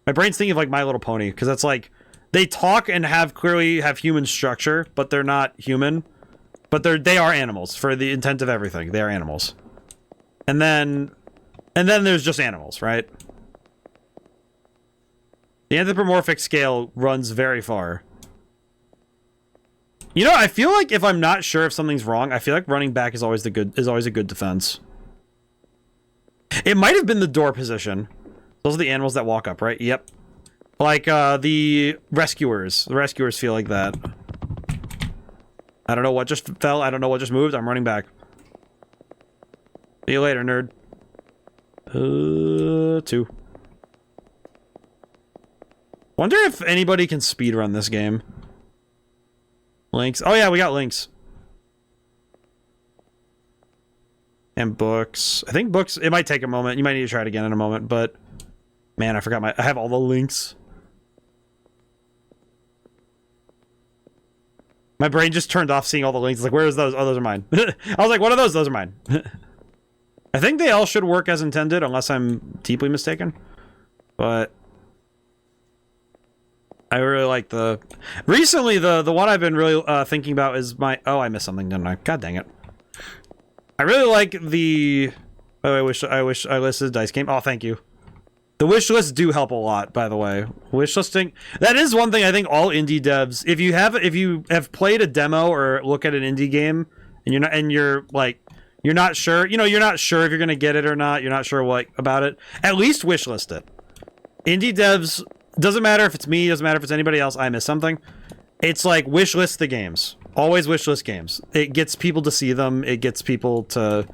my brain's thinking of like My Little Pony, because that's like they talk and clearly have human structure, but they're not human. But they are animals for the intent of everything. They are animals. And then there's just animals, right? The anthropomorphic scale runs very far. You know, I feel like if I'm not sure if something's wrong, I feel like running back is always a good defense. It might have been the door position. Those are the animals that walk up, right? Yep. Like, the rescuers. The rescuers feel like that. I don't know what just fell. I don't know what just moved. I'm running back. See you later, nerd. 2. Wonder if anybody can speedrun this game. Links. Oh, yeah, we got links. And books. I think books, it might take a moment. You might need to try it again in a moment, but... Man, I forgot I have all the links. My brain just turned off seeing all the links. It's like, where is those? Oh, those are mine. I was like, what are those? Those are mine. I think they all should work as intended, unless I'm deeply mistaken. But I really like the... Recently, the one I've been really thinking about is my... Oh, I missed something, didn't I? God dang it. I really like the... Oh, I wish I listed Dice Game. Oh, thank you. The wish lists do help a lot, by the way. Wish listing, that is one thing I think all indie devs, if you have played a demo or look at an indie game and you're not sure, you know, you're not sure if you're going to get it or not, you're not sure what about it, at least wish list it. Indie devs, doesn't matter if it's me, doesn't matter if it's anybody else, I missed something. It's like wish list the games. Always wish list games. It gets people to see them, it gets people to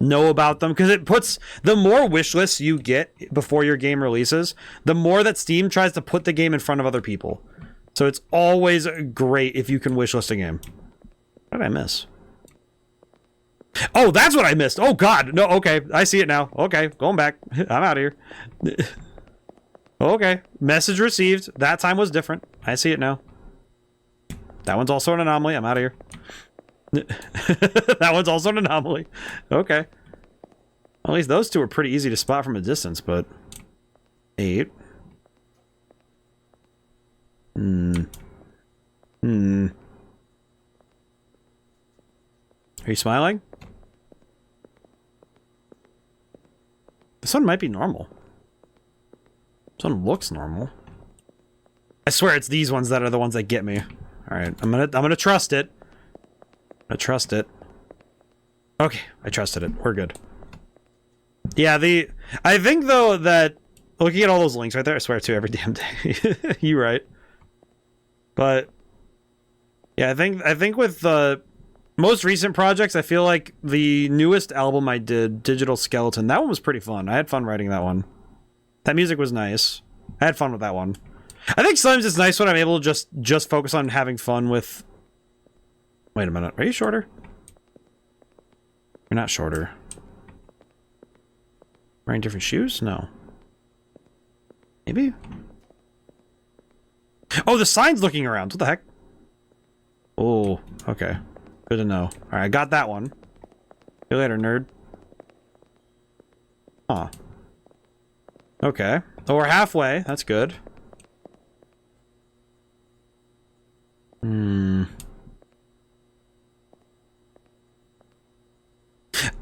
know about them, because it puts, the more wish lists you get before your game releases, the more that Steam tries to put the game in front of other people. So it's always great if you can wish list a game. What did I miss? Oh, that's what I missed. Oh god, no, okay, I see it now. Okay, going back. I'm out of here. Okay, message received. That time was different. I see it now. That one's also an anomaly. I'm out of here. That one's also an anomaly. Okay. At least those two are pretty easy to spot from a distance, but... 8. Are you smiling? This one might be normal. This one looks normal. I swear it's these ones that are the ones that get me. Alright, I'm gonna trust it. I trust it. Okay, I trusted it. We're good. Yeah, I think though that looking at all those links right there, I swear to every damn day. You right. But yeah, I think with the most recent projects, I feel like the newest album I did, Digital Skeleton, that one was pretty fun. I had fun writing that one. That music was nice. I had fun with that one. I think sometimes it's nice when I'm able to just focus on having fun with... Wait a minute. Are you shorter? You're not shorter. Wearing different shoes? No. Maybe? Oh, the sign's looking around. What the heck? Oh, okay. Good to know. Alright, I got that one. See you later, nerd. Huh. Okay. Oh, we're halfway. That's good. Hmm.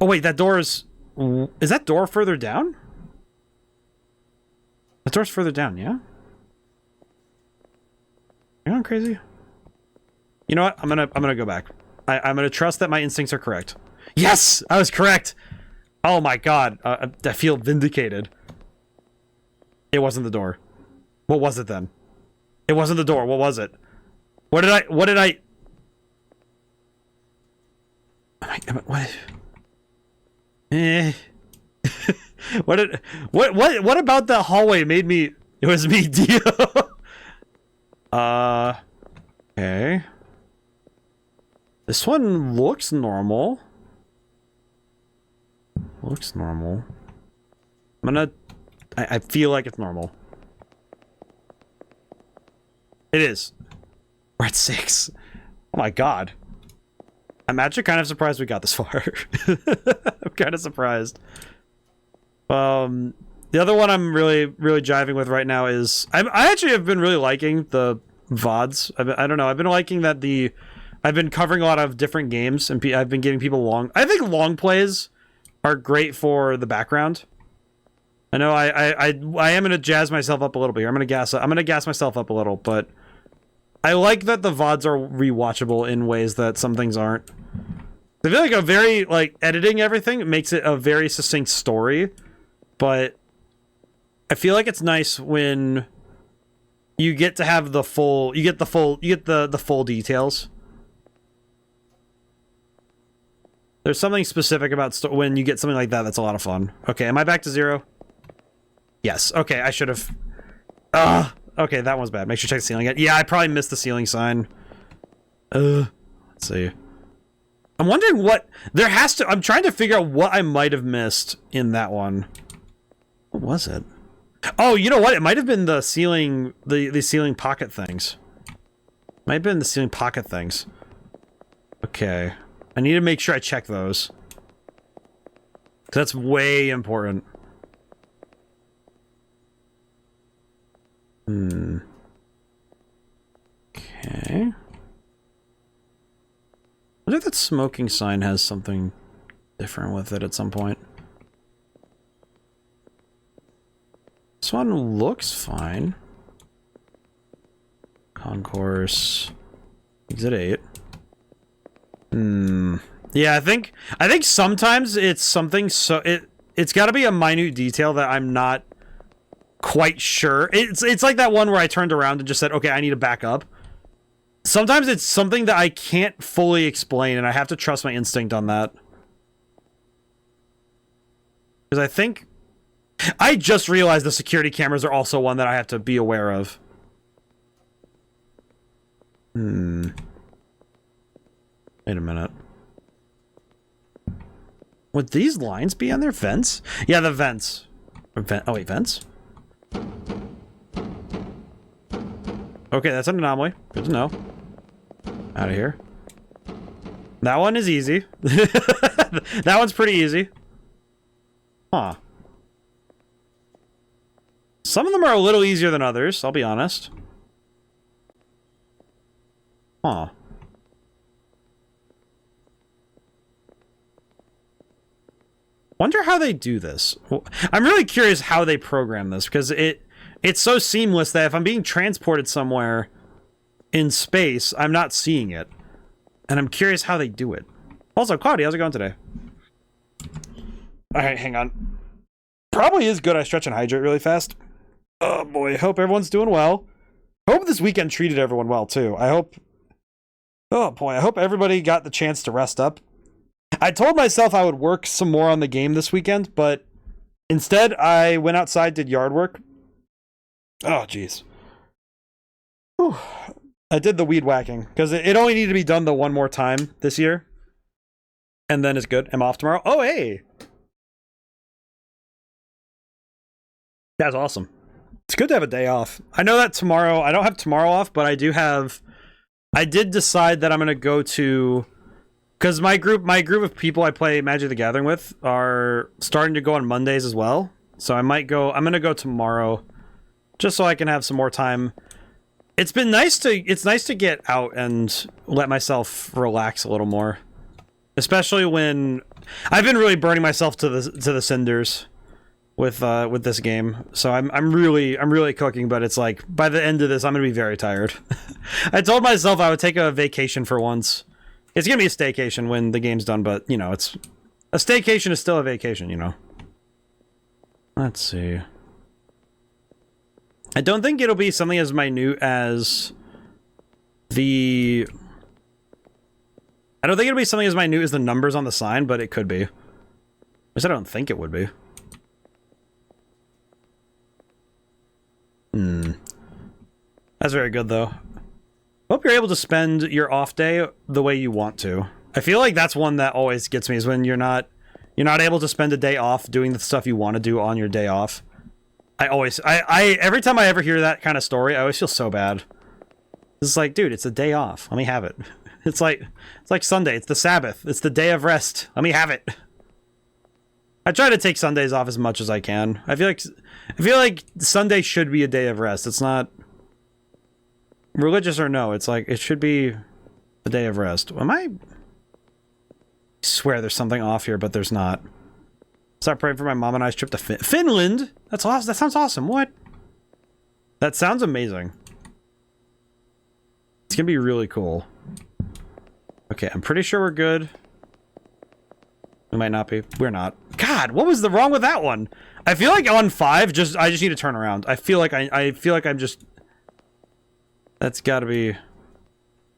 Oh, wait, that door is... Is that door further down? That door's further down, yeah? You going crazy? You know what? I'm gonna go back. I'm gonna trust that my instincts are correct. Yes! I was correct! Oh my god. I feel vindicated. It wasn't the door. What was it then? It wasn't the door. What was it? What did I... What? Eh. What about the hallway made me... It was me, Dio. Okay. This one looks normal. Looks normal. I'm gonna... I feel like it's normal. It is. We're at 6. Oh my god. I'm actually kind of surprised we got this far. I'm kind of surprised. The other one I'm really jiving with right now is... I actually have been really liking the VODs. I don't know. I've been liking that I've been covering a lot of different games, and I've been giving people long... I think long plays are great for the background. I know I am going to jazz myself up a little bit here. I'm going to gas myself up a little, but I like that the VODs are rewatchable in ways that some things aren't. I feel like a very, like, editing everything makes it a very succinct story, but I feel like it's nice when you get to have the full, you get the full details. There's something specific about when you get something like that that's a lot of fun. Okay, am I back to 0? Yes. Okay, I should have... okay, that one's bad. Make sure to check the ceiling again. Yeah, I probably missed the ceiling sign. Let's see. I'm wondering what... There has to... I'm trying to figure out what I might have missed in that one. What was it? Oh, you know what? It might have been the ceiling... The ceiling pocket things. Might have been the ceiling pocket things. Okay. I need to make sure I check those. 'Cause that's way important. Hmm. Okay. I wonder if that smoking sign has something different with it at some point. This one looks fine. Concourse. Exit 8. Hmm. Yeah, I think sometimes it's something so it's got to be a minute detail that I'm not quite sure. It's like that one where I turned around and just said, okay, I need to back up. Sometimes it's something that I can't fully explain, and I have to trust my instinct on that. Because I think... I just realized the security cameras are also one that I have to be aware of. Hmm. Wait a minute. Would these lines be on their vents? Yeah, the vents. Oh, wait, vents? Okay, that's an anomaly. Good to know. Out of here. That one is easy. That one's pretty easy. Huh. Some of them are a little easier than others, I'll be honest. Huh. Wonder how they do this. I'm really curious how they program this, because it's so seamless that if I'm being transported somewhere in space, I'm not seeing it. And I'm curious how they do it. Also, Claudia, how's it going today? Alright, hang on. Probably is good I stretch and hydrate really fast. Oh boy, hope everyone's doing well. Hope this weekend treated everyone well too. Oh boy, I hope everybody got the chance to rest up. I told myself I would work some more on the game this weekend, but instead I went outside, did yard work. Oh jeez. I did the weed whacking, because it only needed to be done the one more time this year. And then it's good. I'm off tomorrow. Oh, hey! That's awesome. It's good to have a day off. I know that tomorrow, I don't have tomorrow off, but I did decide that I'm going to go to, because my group of people I play Magic the Gathering with are starting to go on Mondays as well. So I'm going to go tomorrow, just so I can have some more time. It's nice to get out and let myself relax a little more. Especially when I've been really burning myself to the cinders with this game. So I'm really cooking, but it's like by the end of this I'm gonna be very tired. I told myself I would take a vacation for once. It's gonna be a staycation when the game's done, but you know, it's a staycation is still a vacation, you know. Let's see. I don't think it'll be something as minute as the... I don't think it'll be something as minute as the numbers on the sign, but it could be. At least I don't think it would be. That's very good, though. Hope you're able to spend your off day the way you want to. I feel like that's one that always gets me, is when you're not able to spend a day off doing the stuff you want to do on your day off. Every time I ever hear that kind of story, I always feel so bad. It's like, dude, it's a day off. Let me have it. It's like Sunday. It's the Sabbath. It's the day of rest. Let me have it. I try to take Sundays off as much as I can. I feel like Sunday should be a day of rest. It's not religious or no. It's like it should be a day of rest. I swear there's something off here, but there's not. Start praying for my mom and I's trip to Finland. That's awesome. That sounds awesome. What? That sounds amazing. It's gonna be really cool. Okay, I'm pretty sure we're good. We might not be. We're not. God, what was wrong with that one? I feel like on 5, I just need to turn around. I feel like I'm just... That's gotta be...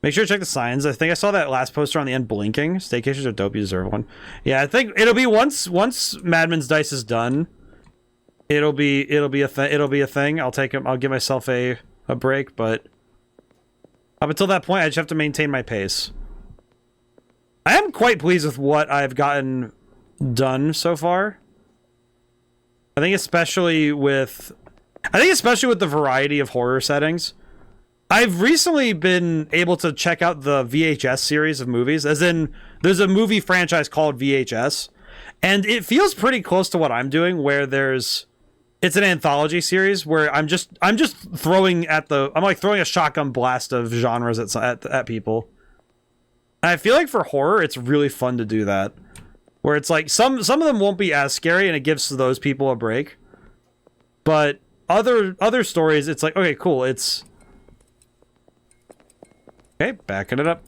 Make sure to check the signs. I think I saw that last poster on the end blinking. Staycations are dope. You deserve one. Yeah, I think it'll be once Madman's Dice is done. It'll be a thing. I'll give myself a break, but up until that point, I just have to maintain my pace. I am quite pleased with what I've gotten done so far. I think especially with the variety of horror settings. I've recently been able to check out the VHS series of movies, as in there's a movie franchise called VHS, and it feels pretty close to what I'm doing, where it's an anthology series where I'm just throwing throwing a shotgun blast of genres at people. And I feel like for horror, it's really fun to do that, where it's like some of them won't be as scary, and it gives those people a break. But other stories, it's like, okay, cool, it's okay, backing it up.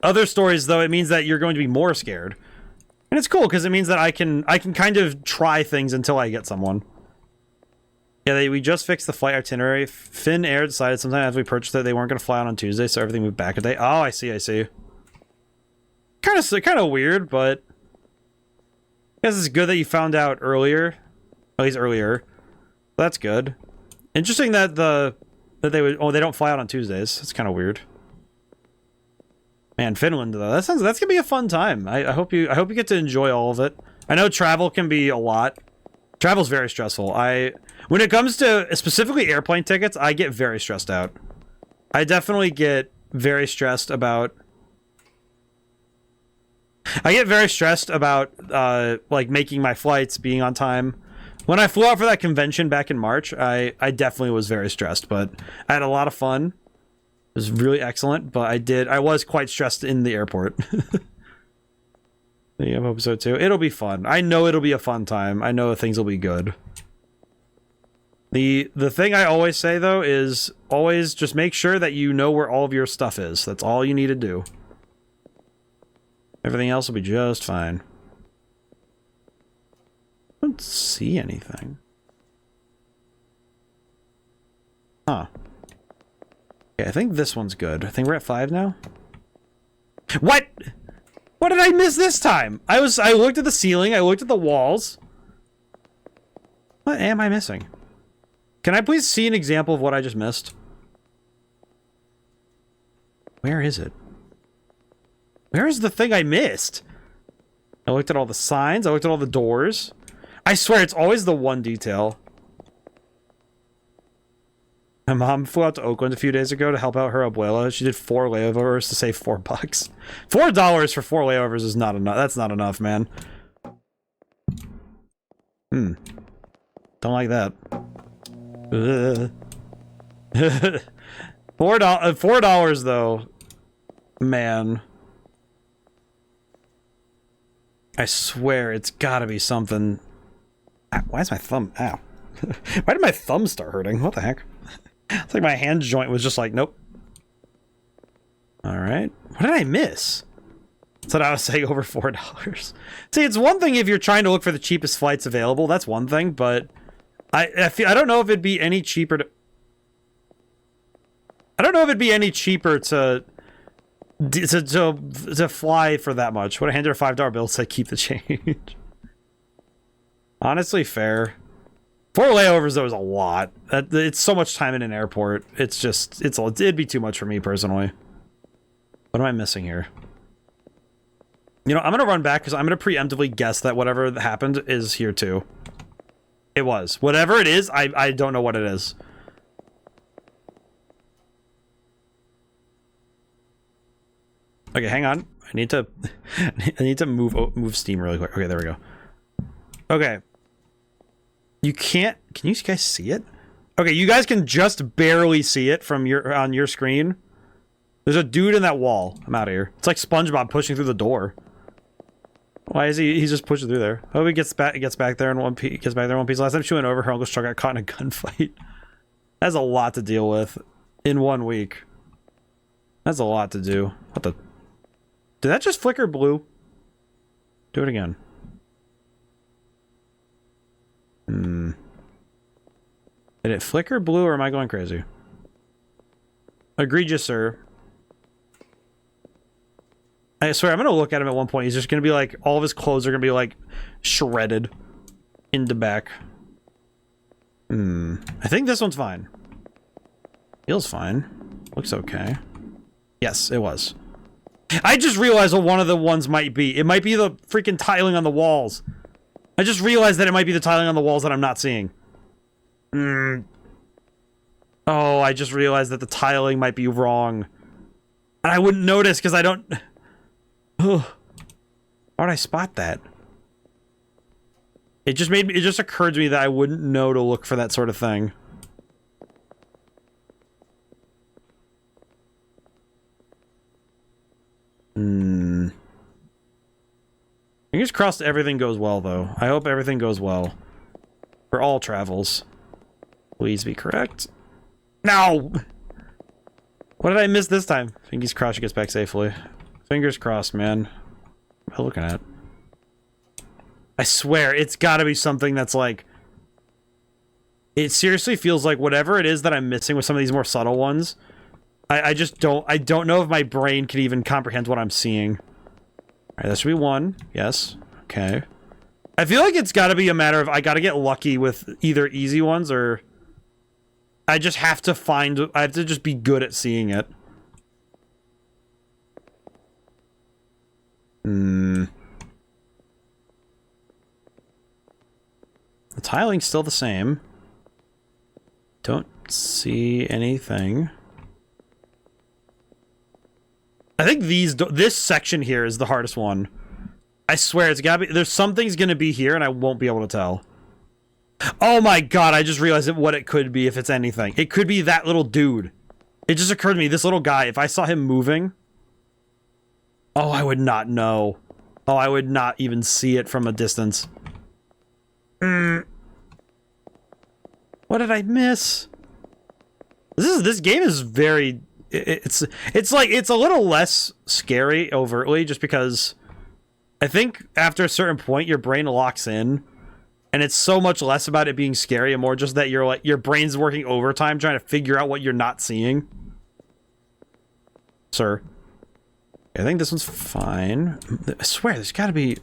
Other stories, though, it means that you're going to be more scared. And it's cool, because it means that I can kind of try things until I get someone. Yeah, we just fixed the flight itinerary. Finnair decided sometime after we purchased it, they weren't going to fly out on Tuesday, so everything moved back a day. Oh, I see. Kind of weird, but I guess it's good that you found out earlier. At least earlier. That's good. Interesting that they don't fly out on Tuesdays. That's kind of weird. Man, Finland though. That's gonna be a fun time. I hope you get to enjoy all of it. I know travel can be a lot. Travel's very stressful. When it comes to specifically airplane tickets, I get very stressed out. I definitely get very stressed about like making my flights, being on time. When I flew out for that convention back in March, I definitely was very stressed, but I had a lot of fun. It was really excellent, but I was quite stressed in the airport. Yeah, I hope so too. It'll be fun. I know it'll be a fun time. I know things will be good. The thing I always say though is always just make sure that you know where all of your stuff is. That's all you need to do. Everything else will be just fine. I don't see anything. Huh. Okay, I think this one's good. I think we're at 5 now. What? What did I miss this time? I looked at the ceiling, I looked at the walls. What am I missing? Can I please see an example of what I just missed? Where is it? Where is the thing I missed? I looked at all the signs, I looked at all the doors. I swear it's always the one detail. My mom flew out to Oakland a few days ago to help out her abuela. She did 4 layovers to save $4. $4 for 4 layovers is not enough. That's not enough, man. Don't like that. $4 though. Man. I swear it's gotta be something. Why is my thumb? Ow. Why did my thumb start hurting? What the heck? It's like my hand joint was just like, nope. Alright. What did I miss? That's what I was saying, over $4. See, it's one thing if you're trying to look for the cheapest flights available. That's one thing, but I don't know if it'd be any cheaper to... I don't know if it'd be any cheaper to fly for that much. Would I hand her a $5 bill say keep the change? Honestly, fair. 4 layovers though is a lot. It's so much time in an airport. It's just it'd be too much for me personally. What am I missing here? You know, I'm gonna run back because I'm gonna preemptively guess that whatever happened is here too. It was. Whatever it is, I don't know what it is. Okay, hang on. I need to move Steam really quick. Okay, there we go. Okay. You can't... Can you guys see it? Okay, you guys can just barely see it from on your screen. There's a dude in that wall. I'm out of here. It's like SpongeBob pushing through the door. Why is he's just pushing through there? Oh, he gets back there in one piece. Last time she went over, her uncle's truck got caught in a gunfight. That's a lot to deal with in 1 week. That's a lot to do. What the... Did that just flicker blue? Do it again. Did it flicker blue or am I going crazy? Egregious, sir. I swear, I'm gonna look at him at one point. He's just gonna be like, all of his clothes are gonna be like shredded in the back. I think this one's fine. Feels fine. Looks okay. Yes, it was. I just realized what one of the ones might be. It might be the freaking tiling on the walls. I just realized that it might be the tiling on the walls that I'm not seeing. Oh, I just realized that the tiling might be wrong. And I wouldn't notice because I don't... Ugh. Why would I spot that? It just occurred to me that I wouldn't know to look for that sort of thing. Fingers crossed everything goes well, though. I hope everything goes well. For all travels. Please be correct. No! What did I miss this time? Fingers crossed she gets back safely. Fingers crossed, man. What am I looking at? I swear, it's gotta be something that's like... It seriously feels like whatever it is that I'm missing with some of these more subtle ones, I just don't... I don't know if my brain can even comprehend what I'm seeing. Alright, that should be 1. Yes. Okay. I feel like it's gotta be a matter of I gotta get lucky with either easy ones or... I just have to find... I have to just be good at seeing it. The tiling's still the same. Don't see anything. I think this section here is the hardest one. I swear it's gotta be... There's something's gonna be here and I won't be able to tell. Oh my god, I just realized what it could be if it's anything. It could be that little dude. It just occurred to me, this little guy, if I saw him moving... Oh, I would not know. Oh, I would not even see it from a distance. What did I miss? This game is very... It's like, it's a little less scary overtly, just because I think after a certain point, your brain locks in. And it's so much less about it being scary and more just that your brain's working overtime trying to figure out what you're not seeing. Sir. I think this one's fine. I swear, there's gotta be...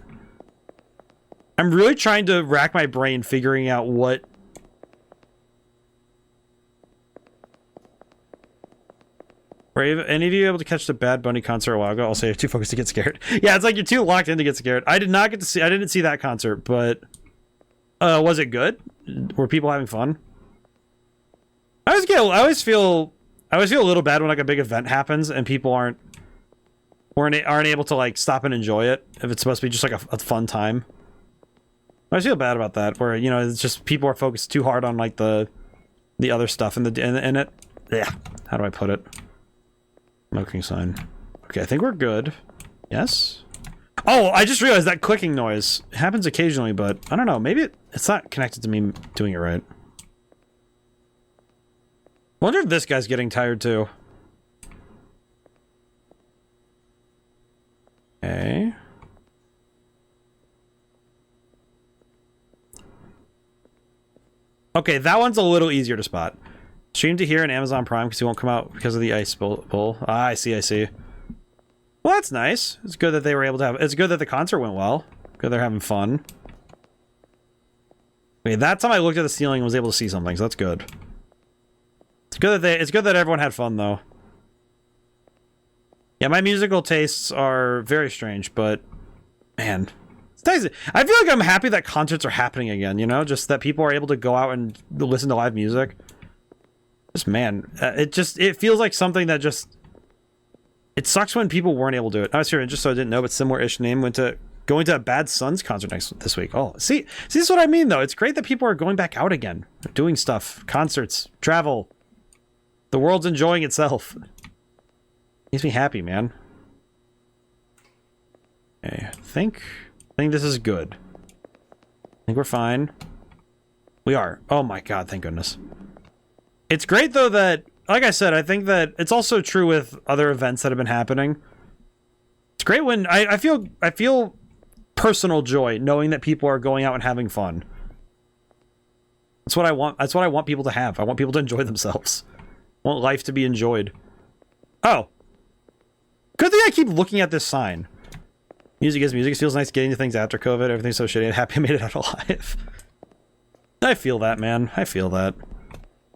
I'm really trying to rack my brain figuring out what... Were any of you able to catch the Bad Bunny concert a while ago? I'll say you're too focused to get scared. Yeah, it's like you're too locked in to get scared. I didn't see that concert, but... was it good? Were people having fun? I always feel a little bad when like a big event happens and people aren't able to like stop and enjoy it if it's supposed to be just like a fun time. I always feel bad about that, where you know it's just people are focused too hard on like the other stuff in it. Yeah. How do I put it? Smoking sign. Okay, I think we're good. Yes. Oh, I just realized that clicking noise happens occasionally, but I don't know. Maybe it's not connected to me doing it right. Wonder if this guy's getting tired too. Okay. Okay, that one's a little easier to spot. Stream to here in Amazon Prime because he won't come out because of the ice bowl. Ah, I see. Well, that's nice. It's good that they were able to have... It's good that the concert went well. Good they're having fun. Wait, that time I looked at the ceiling and was able to see something, so that's good. It's good that everyone had fun, though. Yeah, my musical tastes are very strange, but... Man. It's nice. I feel like I'm happy that concerts are happening again, you know? Just that people are able to go out and listen to live music. Just, man. It feels like something that just... It sucks when people weren't able to do it. I was here just so I didn't know, but similar-ish name going to a Bad Sons concert this week. Oh, see, this is what I mean, though. It's great that people are going back out again. They're doing stuff. Concerts. Travel. The world's enjoying itself. Makes me happy, man. Okay, I think this is good. I think we're fine. We are. Oh my god, thank goodness. It's great, though, that... Like I said, I think that it's also true with other events that have been happening. It's great when I feel personal joy knowing that people are going out and having fun. That's what I want. That's what I want people to have. I want people to enjoy themselves. I want life to be enjoyed. Oh. Good thing I keep looking at this sign. Music is music. It feels nice getting to things after COVID. Everything's so shitty. I'm happy I made it out alive. I feel that, man. I feel that.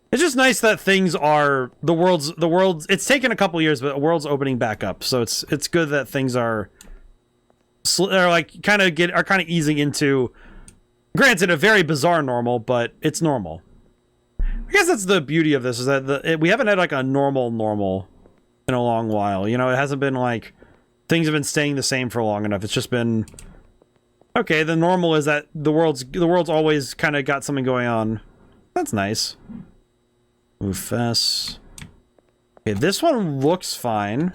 It's just nice that things are the world's it's taken a couple years, but the world's opening back up. So it's good that things are like kind of easing into, granted, a very bizarre normal, but it's normal. I guess that's the beauty of this, is that we haven't had like a normal in a long while. You know, it hasn't been like things have been staying the same for long enough. It's just been okay. The normal is that the world's always kind of got something going on. That's nice. Move fast. Okay, this one looks fine.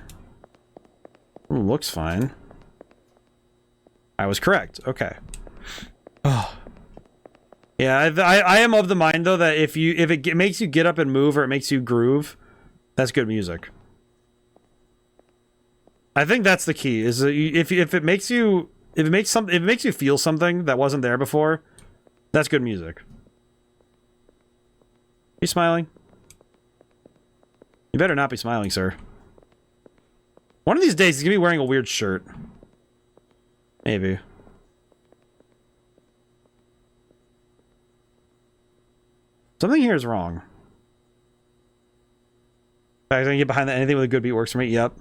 Looks fine. I was correct. Okay. Oh. Yeah, I am of the mind though that if it makes you get up and move or it makes you groove, that's good music. I think that's the key. Is if it makes you feel something that wasn't there before, that's good music. You smiling? You better not be smiling, sir. One of these days, he's gonna be wearing a weird shirt. Maybe. Something here is wrong. I can get behind that. Anything with a good beat works for me. Yep.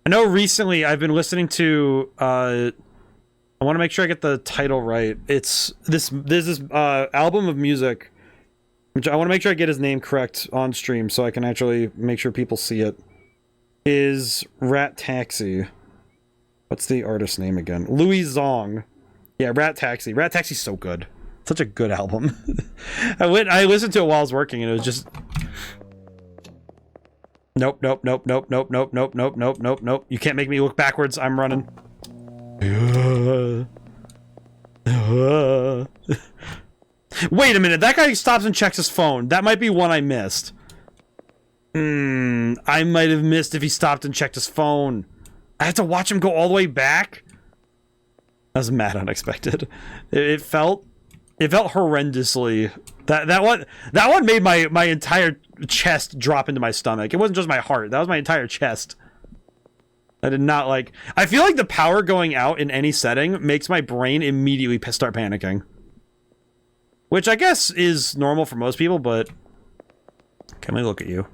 I know recently I've been listening to, I want to make sure I get the title right. There's this album of music, which I want to make sure I get his name correct on stream so I can actually make sure people see it, is Rat Taxi. What's the artist's name again? Louis Zong. Yeah, Rat Taxi. Rat Taxi's so good. Such a good album. I listened to it while I was working and it was just... Nope. You can't make me look backwards. I'm running. Wait a minute, that guy stops and checks his phone. That might be one I missed. I might have missed if he stopped and checked his phone. I have to watch him go all the way back? That was mad unexpected. It felt horrendously... That one made my entire chest drop into my stomach. It wasn't just my heart. That was my entire chest. I did not like... I feel like the power going out in any setting makes my brain immediately start panicking. Which I guess is normal for most people, but... Can we look at you?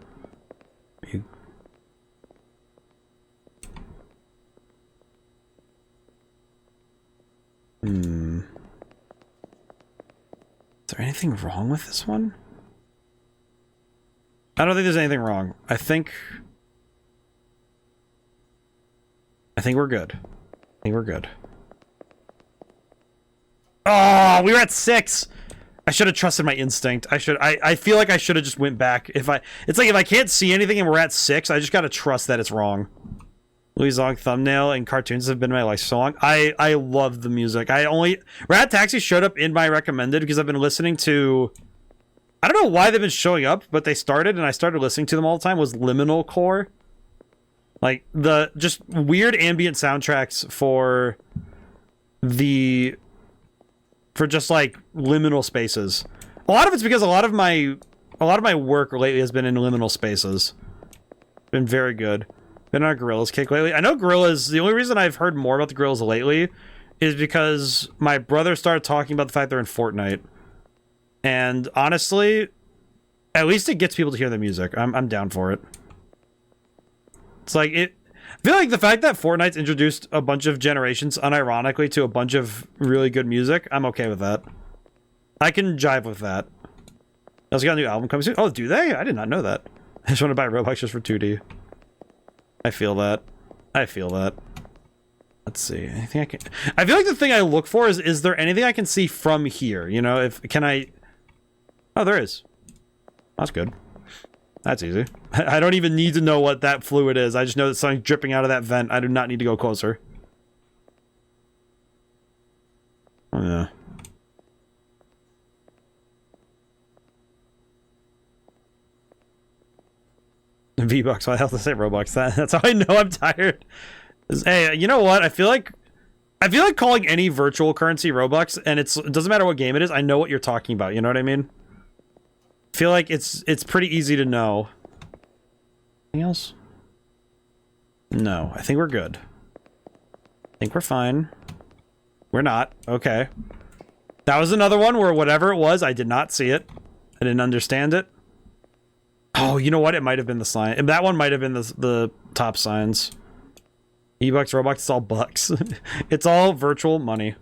Is there anything wrong with this one? I don't think there's anything wrong. I think we're good. I think we're good. Oh, we were at 6. I should have trusted my instinct. I feel like I should have just went back. It's like if I can't see anything and we're at 6, I just gotta trust that it's wrong. Louis Zong thumbnail and cartoons have been my life so long. I love the music. Rat Taxi showed up in my recommended because I've been listening to... I don't know why they've been showing up, but they started and I started listening to them all the time, was Liminal Core. Like, the just weird ambient soundtracks for just like liminal spaces. A lot of it's because a lot of my work lately has been in liminal spaces. Been very good. Been on a Gorillas kick lately. I know Gorillas, the only reason I've heard more about the Gorillas lately is because my brother started talking about the fact they're in Fortnite. And honestly, at least it gets people to hear the music. I'm down for it. It's like I feel like the fact that Fortnite's introduced a bunch of generations unironically to a bunch of really good music, I'm okay with that. I can jive with that. They also got a new album coming soon. Oh, do they? I did not know that. I just want to buy Roblox just for 2D. I feel that. I feel that. Let's see. Anything I can... I feel like the thing I look for is there anything I can see from here? You know, can I... Oh, there is. That's good. That's easy. I don't even need to know what that fluid is. I just know that something's dripping out of that vent. I do not need to go closer. Oh, yeah. V-Bucks. Why the hell did I say Robux? That's how I know I'm tired. Hey, you know what? I feel like calling any virtual currency Robux, and it doesn't matter what game it is, I know what you're talking about. You know what I mean? I feel like it's pretty easy to know. Anything else? No, I think we're good. I think we're fine. We're not. Okay. That was another one where whatever it was, I did not see it. I didn't understand it. Oh, you know what? It might have been the sign. That one might have been the top signs. E-Bucks, Robux, it's all bucks. It's all virtual money.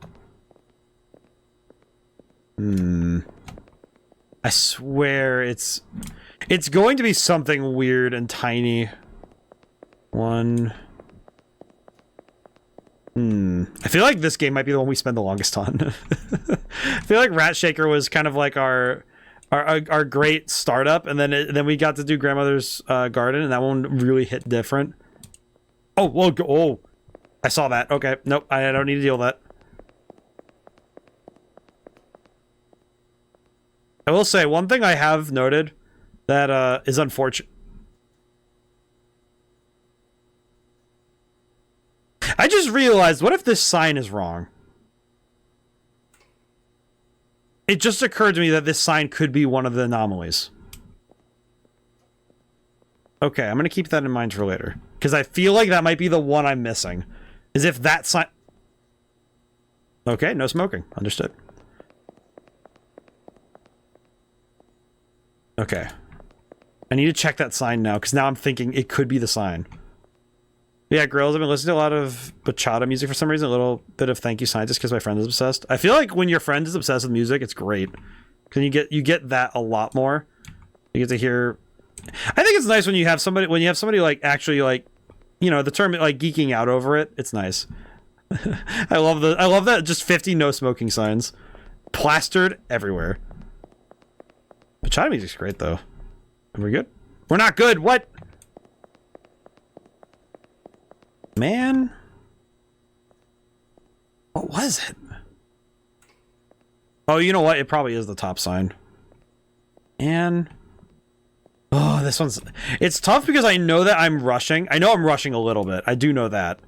I swear it's going to be something weird and tiny. One. I feel like this game might be the one we spend the longest on. I feel like Ratshaker was kind of like our great startup, and then we got to do Grandmother's Garden, and that one really hit different. Oh, whoa, oh, I saw that. Okay, nope, I don't need to deal with that. I will say, one thing I have noted that is unfortunate. I just realized, what if this sign is wrong? It just occurred to me that this sign could be one of the anomalies. Okay, I'm going to keep that in mind for later. Because I feel like that might be the one I'm missing. Is if that sign... Okay, no smoking. Understood. Okay. I need to check that sign now, because now I'm thinking it could be the sign. Yeah, Grills, I've been listening to a lot of bachata music for some reason. A little bit of Thank You Scientist because my friend is obsessed. I feel like when your friend is obsessed with music, it's great. Because you get that a lot more. You get to hear... I think it's nice when you have somebody like actually like, you know, the term like geeking out over it. It's nice. I love that just 50 no smoking signs plastered everywhere. Bachata music's great though. Are we good? We're not good. What? Man. was it? Oh, you know what? It probably is the top sign. And oh, this one's... It's tough because I know that I'm rushing. I know I'm rushing a little bit. I do know that.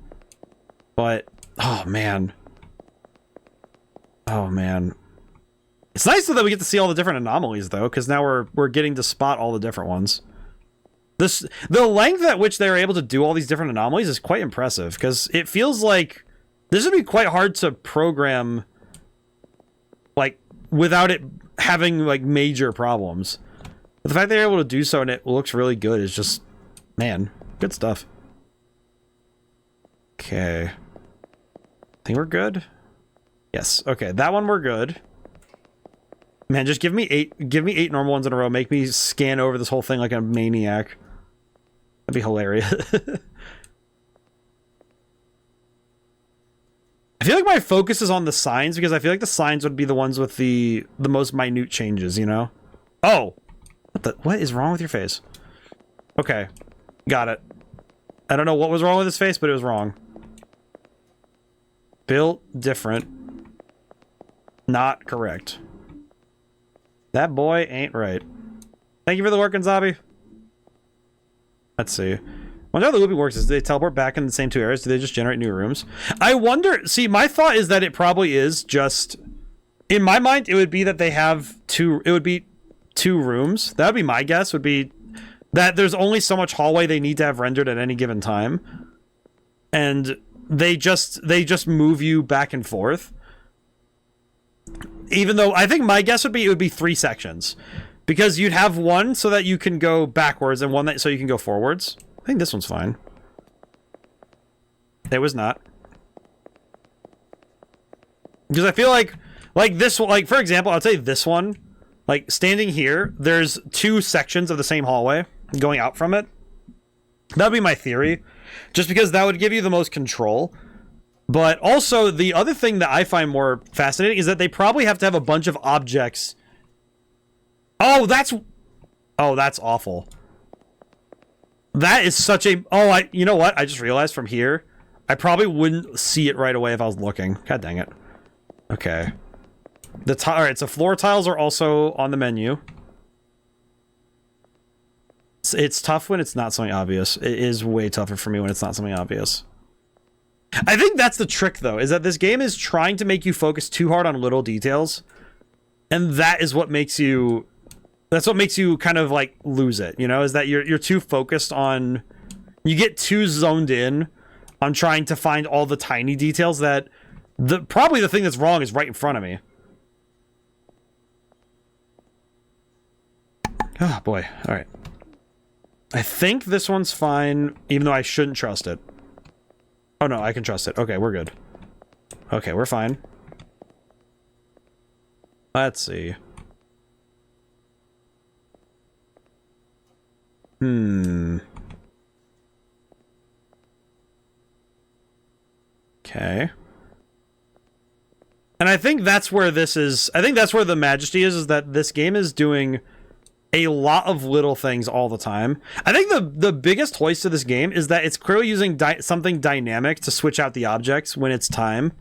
But, oh, man. Oh, man. It's nice though that we get to see all the different anomalies, though, because now we're getting to spot all the different ones. The length at which they're able to do all these different anomalies is quite impressive, because it feels like this would be quite hard to program, like, without it having, like, major problems. But the fact they're able to do so and it looks really good is just, man, good stuff. Okay. I think we're good. Yes. Okay, that one we're good. Man, just give me eight normal ones in a row. Make me scan over this whole thing like a maniac. That'd be hilarious. I feel like my focus is on the signs because I feel like the signs would be the ones with the most minute changes, you know? Oh! What is wrong with your face? Okay. Got it. I don't know what was wrong with his face, but it was wrong. Built different. Not correct. That boy ain't right. Thank you for the work, Gonzabi. Let's see. Wonder how the looping works. Is they teleport back in the same two areas? Do they just generate new rooms? I wonder... See, my thought is that it probably is just... In my mind, it would be that they have two... It would be two rooms. That would be my guess. Would be that there's only so much hallway they need to have rendered at any given time. And they just move you back and forth. Even though I think my guess would be it would be 3 sections, because you'd have one so that you can go backwards and one that so you can go forwards. I think this one's fine. It was not, because I feel like this, like for example, I'll tell you this one, like standing here, there's 2 sections of the same hallway going out from it. That'd be my theory, just because that would give you the most control. But also, the other thing that I find more fascinating is that they probably have to have a bunch of objects. Oh, that's awful. That is such a... Oh, you know what? I just realized from here, I probably wouldn't see it right away if I was looking. God dang it. Okay. Alright, so floor tiles are also on the menu. It's tough when it's not something obvious. It is way tougher for me when it's not something obvious. I think that's the trick, though, is that this game is trying to make you focus too hard on little details. And that is what makes you... That's what makes you kind of, like, lose it, you know? Is that you're too focused on... You get too zoned in on trying to find all the tiny details that... Probably the thing that's wrong is right in front of me. Oh, boy. Alright. I think this one's fine, even though I shouldn't trust it. Oh, no, I can trust it. Okay, we're good. Okay, we're fine. Let's see. Okay. And I think that's where this is... I think that's where the majesty is that this game is doing a lot of little things all the time. I think the biggest hoist of this game is that it's clearly using something dynamic to switch out the objects when it's time.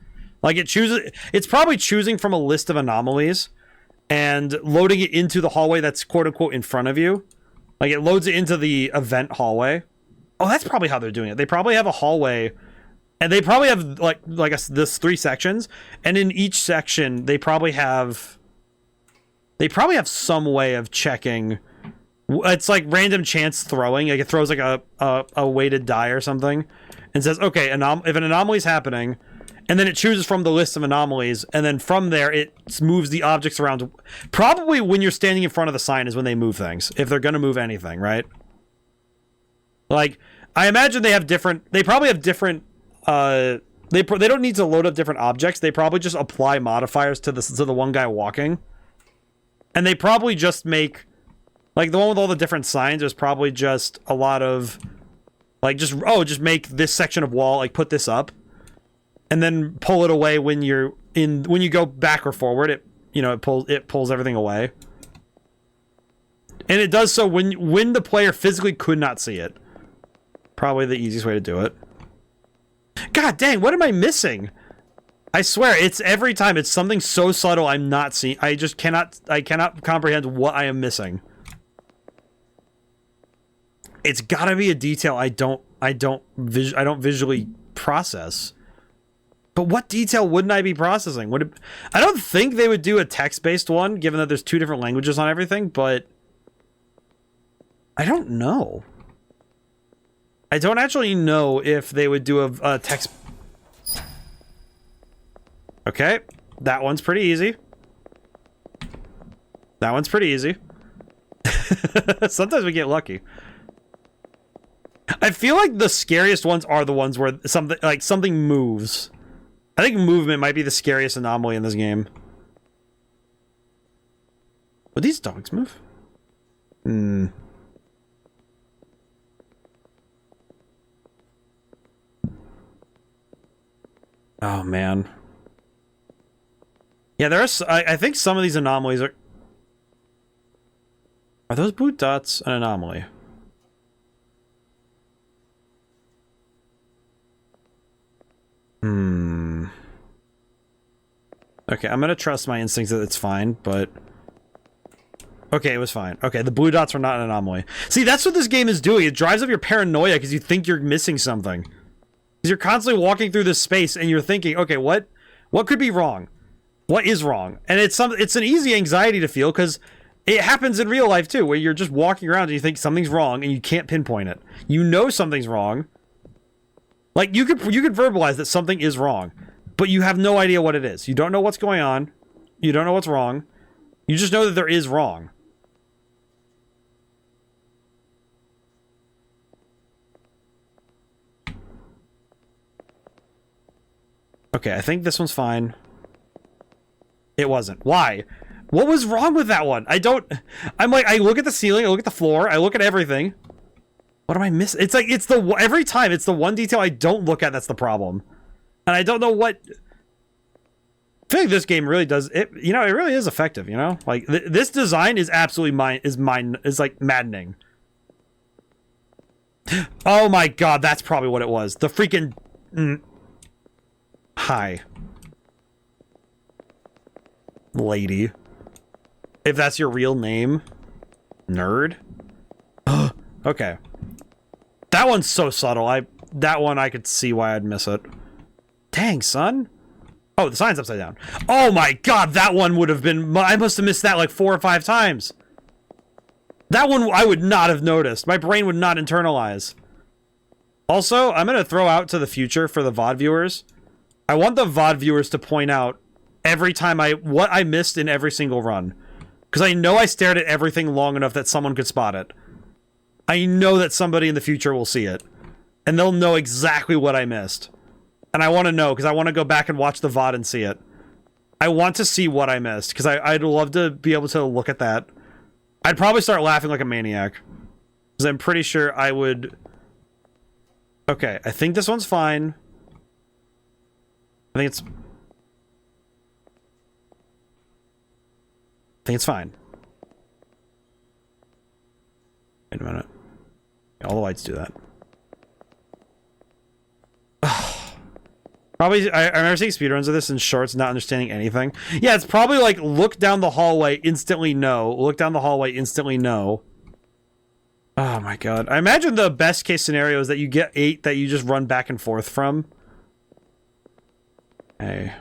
Like it's probably choosing from a list of anomalies and loading it into the hallway that's quote unquote in front of you. Like it loads it into the event hallway. Oh, that's probably how they're doing it. They probably have a hallway and they probably have this 3 sections, and in each section they probably have some way of checking. It's like random chance throwing. Like it throws like a weighted die or something and says, okay, if an anomaly is happening, and then it chooses from the list of anomalies, and then from there it moves the objects around. Probably when you're standing in front of the sign is when they move things, if they're going to move anything, right? Like, I imagine they probably have different... They don't need to load up different objects. They probably just apply modifiers to the one guy walking. And they probably just make, like, the one with all the different signs, there's probably just a lot of, like, just make this section of wall, like, put this up, and then pull it away when you go back or forward, it pulls everything away. And it does so when the player physically could not see it. Probably the easiest way to do it. God dang, what am I missing? I swear, it's every time. It's something so subtle I'm not seeing. I cannot comprehend what I am missing. It's gotta be a detail I don't visually process. But what detail wouldn't I be processing? I don't think they would do a text-based one, given that there's 2 different languages on everything, but I don't know. I don't actually know if they would do a text. Okay, that one's pretty easy. That one's pretty easy. Sometimes we get lucky. I feel like the scariest ones are the ones where something moves. I think movement might be the scariest anomaly in this game. Would these dogs move? Oh, man. Yeah, I think some of these anomalies are... Are those boot dots an anomaly? Okay, I'm gonna trust my instincts that it's fine, but... Okay, it was fine. Okay, the blue dots were not an anomaly. See, that's what this game is doing. It drives up your paranoia because you think you're missing something. Because you're constantly walking through this space and you're thinking, okay, what could be wrong? What is wrong? And it's an easy anxiety to feel because it happens in real life too, where you're just walking around and you think something's wrong and you can't pinpoint it. You know something's wrong. Like, you could verbalize that something is wrong, but you have no idea what it is. You don't know what's going on. You don't know what's wrong. You just know that there is wrong. Okay, I think this one's fine. It wasn't. Why? What was wrong with that one? I look at the ceiling, I look at the floor, I look at everything. What am I missing? It's like, every time, it's the one detail I don't look at that's the problem. And I don't know what... I feel like this game really does... It really is effective, you know? Like, this design is absolutely is like maddening. Oh my god, that's probably what it was. The freaking... Hi. Lady. If that's your real name. Nerd. Okay. That one's so subtle. That one I could see why I'd miss it. Dang, son. Oh, the sign's upside down. Oh my god, that one would have been... I must have missed that like 4 or 5 times. That one I would not have noticed. My brain would not internalize. Also, I'm going to throw out to the future for the VOD viewers. I want the VOD viewers to point out every time what I missed in every single run. Because I know I stared at everything long enough that someone could spot it. I know that somebody in the future will see it. And they'll know exactly what I missed. And I want to know, because I want to go back and watch the VOD and see it. I want to see what I missed, because I'd love to be able to look at that. I'd probably start laughing like a maniac. Because I'm pretty sure I would... Okay, I think this one's fine. I think it's fine. Wait a minute. All the lights do that. Probably, I remember seeing speedruns of this in shorts, not understanding anything. Yeah, it's probably like, look down the hallway, instantly no. Look down the hallway, instantly no. Oh my god. I imagine the best case scenario is that you get 8 that you just run back and forth from. Hey.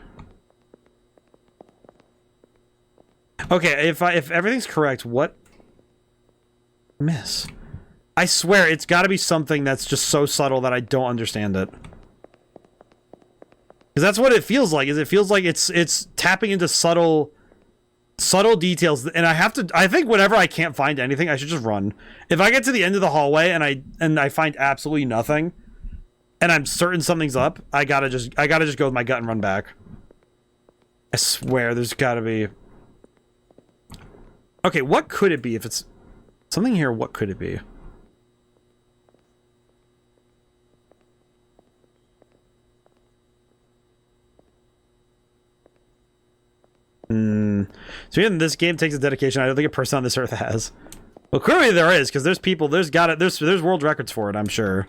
Okay, if everything's correct, what... Miss. I swear, it's gotta be something that's just so subtle that I don't understand it. Because that's what it feels like, is it feels like it's tapping into subtle details, and I think whenever I can't find anything, I should just run. If I get to the end of the hallway and I find absolutely nothing, and I'm certain something's up, I gotta just go with my gut and run back. I swear, there's gotta be... Okay, what could it be? If it's something here, what could it be? So even this game takes a dedication I don't think a person on this earth has. Well, clearly there is, because there's people, there's world records for it, I'm sure.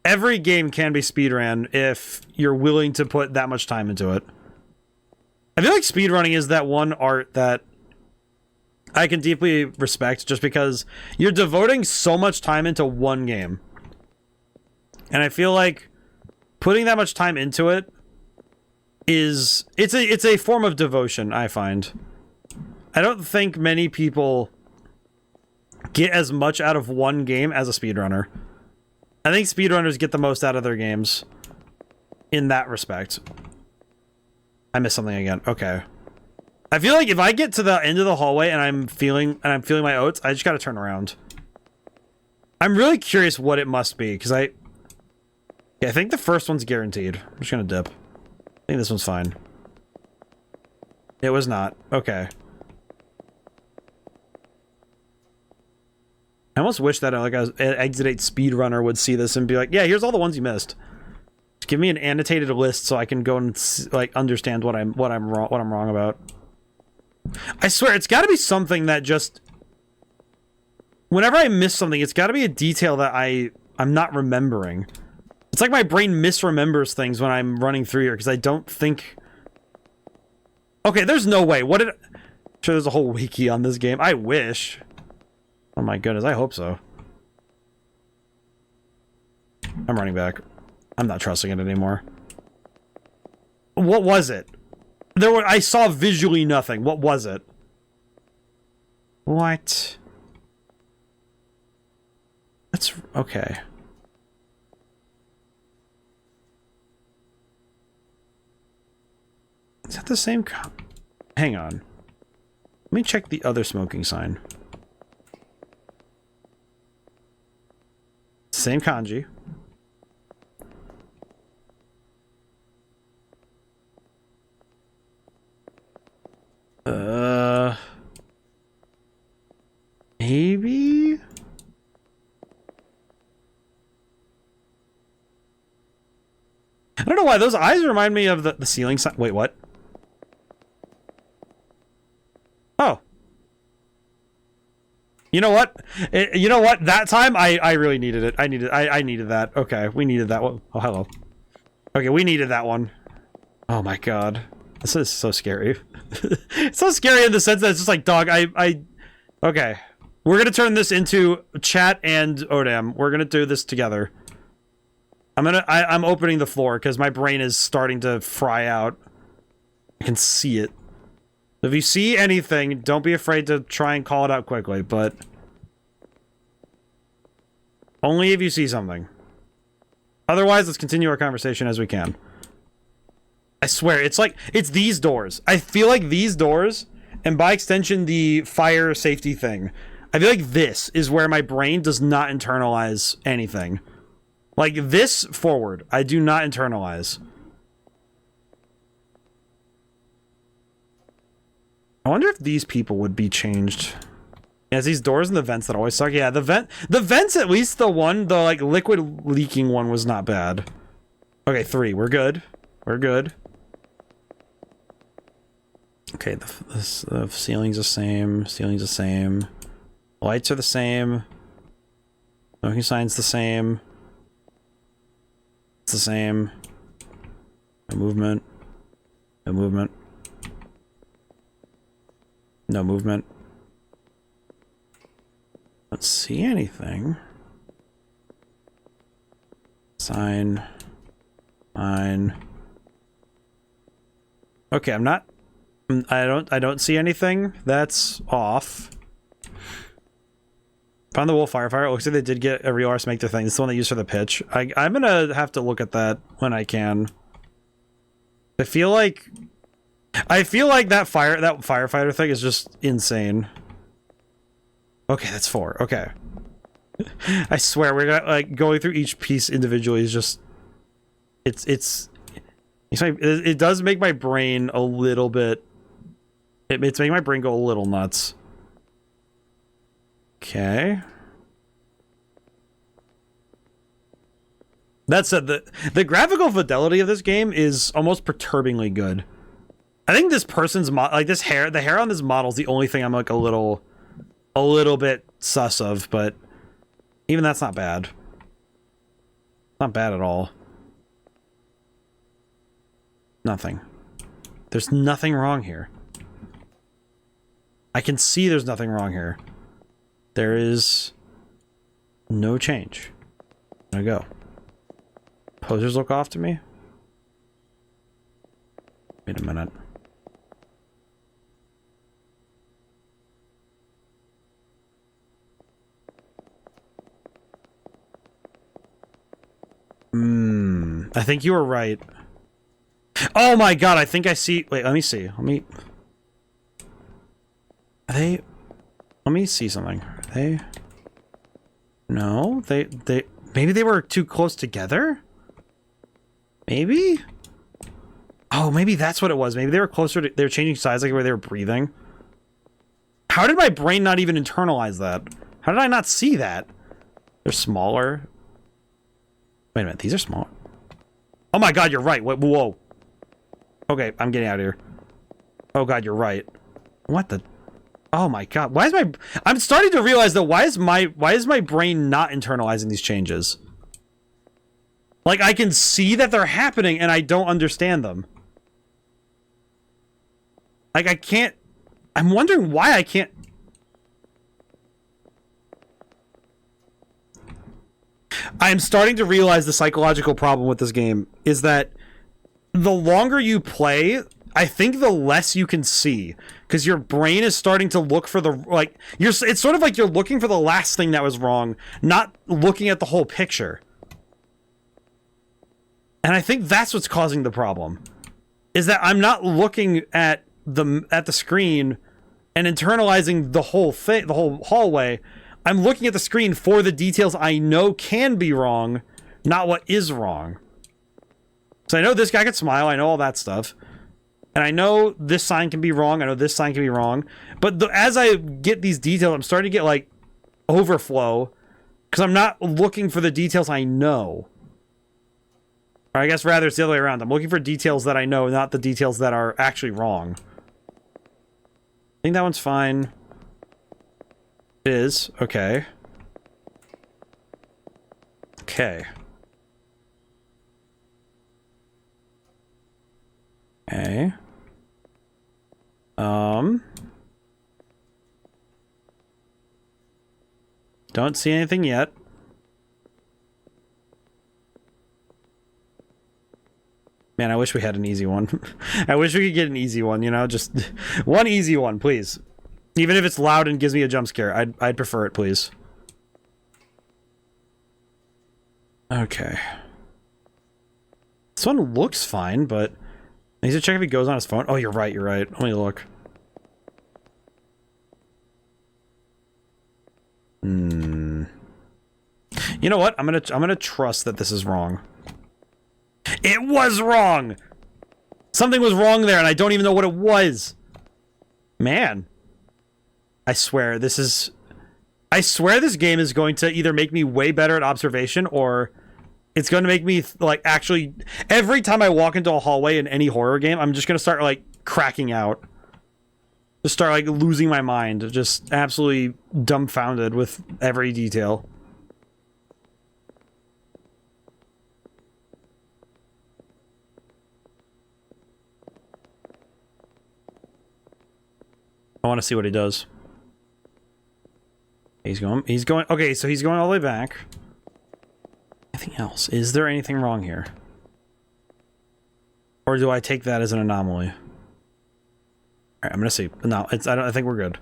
every game can be speedrun if you're willing to put that much time into it. I feel like speedrunning is that one art that I can deeply respect just because you're devoting so much time into one game. And I feel like putting that much time into it is it's a form of devotion, I find. I don't think many people get as much out of one game as a speedrunner. I think speedrunners get the most out of their games in that respect. I missed something again. Okay. I feel like if I get to the end of the hallway and I'm feeling my oats, I just gotta turn around. I'm really curious what it must be, because I think the first one's guaranteed. I'm just gonna dip. I think this one's fine. It was not. Okay. I almost wish that like an Exit 8 speedrunner would see this and be like, yeah, here's all the ones you missed. Just give me an annotated list so I can go and like understand what I'm wrong about. I swear it's got to be something that just whenever I miss something, it's got to be a detail that I'm not remembering. It's like my brain misremembers things when I'm running through here because I don't think. Okay, there's no way. What did? I'm sure, there's a whole wiki on this game. I wish. Oh my goodness, I hope so. I'm running back. I'm not trusting it anymore. What was it? I saw visually nothing. What was it? What? That's okay. Is that the same hang on. Let me check the other smoking sign. Same kanji. Maybe? I don't know why those eyes remind me of the ceiling sign. Wait, what? Oh. You know what? You know what? That time I really needed it. I needed that. Okay, we needed that one. Oh, hello. Okay, we needed that one. Oh my god. This is so scary. It's so scary in the sense that it's just like, dog, okay. We're gonna turn this into chat and ODaM. We're gonna do this together. I'm opening the floor because my brain is starting to fry out. I can see it. If you see anything, don't be afraid to try and call it out quickly, but only if you see something. Otherwise, let's continue our conversation as we can. I swear, it's these doors. I feel like these doors, and by extension, the fire safety thing. I feel like this is where my brain does not internalize anything. Like, this forward, I do not internalize. I wonder if these people would be changed. Yeah, it's these doors and the vents that always suck. Yeah, the vents, at least the like liquid leaking one was not bad. Okay, 3, we're good. We're good. Okay, the ceiling's the same. Ceiling's the same. Lights are the same. Smoking sign's the same. It's the same. No movement. No movement. No movement. Don't see anything. Sign. Sign. Okay, I'm not. I don't see anything. That's off. Found the wolf firefighter. It looks like they did get a real arse make their thing. It's the one they used for the pitch. I'm gonna have to look at that when I can. I feel like that firefighter thing is just insane. Okay, that's 4. Okay. I swear we're gonna like going through each piece individually is just it does make my brain a little bit. It's making my brain go a little nuts. Okay. That said, the graphical fidelity of this game is almost perturbingly good. I think this person's the hair on this model is the only thing I'm like a little bit sus of, but even that's not bad. Not bad at all. Nothing. There's nothing wrong here. I can see there's nothing wrong here. There is no change. There we go. Posers look off to me? Wait a minute. I think you were right. Oh my god, I think I see... Wait, let me see. Let me... Are they... Let me see something. Are they... No, they... Maybe they were too close together? Maybe? Oh, maybe that's what it was. Maybe they were closer to... They were changing size, like where they were breathing. How did my brain not even internalize that? How did I not see that? They're smaller. Wait a minute, these are smaller. Oh my god, you're right. Whoa. Okay, I'm getting out of here. Oh god, you're right. What the... Oh my god, why is my... I'm starting to realize that why is my brain not internalizing these changes? Like, I can see that they're happening and I don't understand them. Like, I can't... I'm wondering why I can't... I'm starting to realize the psychological problem with this game is that the longer you play, I think the less you can see, because your brain is starting to look for the, like, it's sort of like you're looking for the last thing that was wrong, not looking at the whole picture. And I think that's what's causing the problem, is that I'm not looking at the screen and internalizing the whole thing, the whole hallway. I'm looking at the screen for the details I know can be wrong, not what is wrong. So I know this guy can smile, I know all that stuff. And I know this sign can be wrong, I know this sign can be wrong. But as I get these details, I'm starting to get, like, overflow. Because I'm not looking for the details I know. Or I guess rather it's the other way around. I'm looking for details that I know, not the details that are actually wrong. I think that one's fine. It is. Okay. Okay. Okay. Don't see anything yet. Man, I wish we had an easy one. I wish we could get an easy one, you know? Just one easy one, please. Even if it's loud and gives me a jump scare, I'd prefer it, please. Okay. This one looks fine, but I need to check if he goes on his phone. Oh, you're right, you're right. Let me look. You know what? I'm gonna trust that this is wrong. It was wrong! Something was wrong there, and I don't even know what it was. Man. I swear this game is going to either make me way better at observation, or it's going to make me, like, actually... Every time I walk into a hallway in any horror game, I'm just going to start, like, cracking out. Just start, like, losing my mind. Just absolutely dumbfounded with every detail. I want to see what he does. He's going, okay, so he's going all the way back. Anything else? Is there anything wrong here? Or do I take that as an anomaly? Alright, I'm gonna see. No, I think we're good.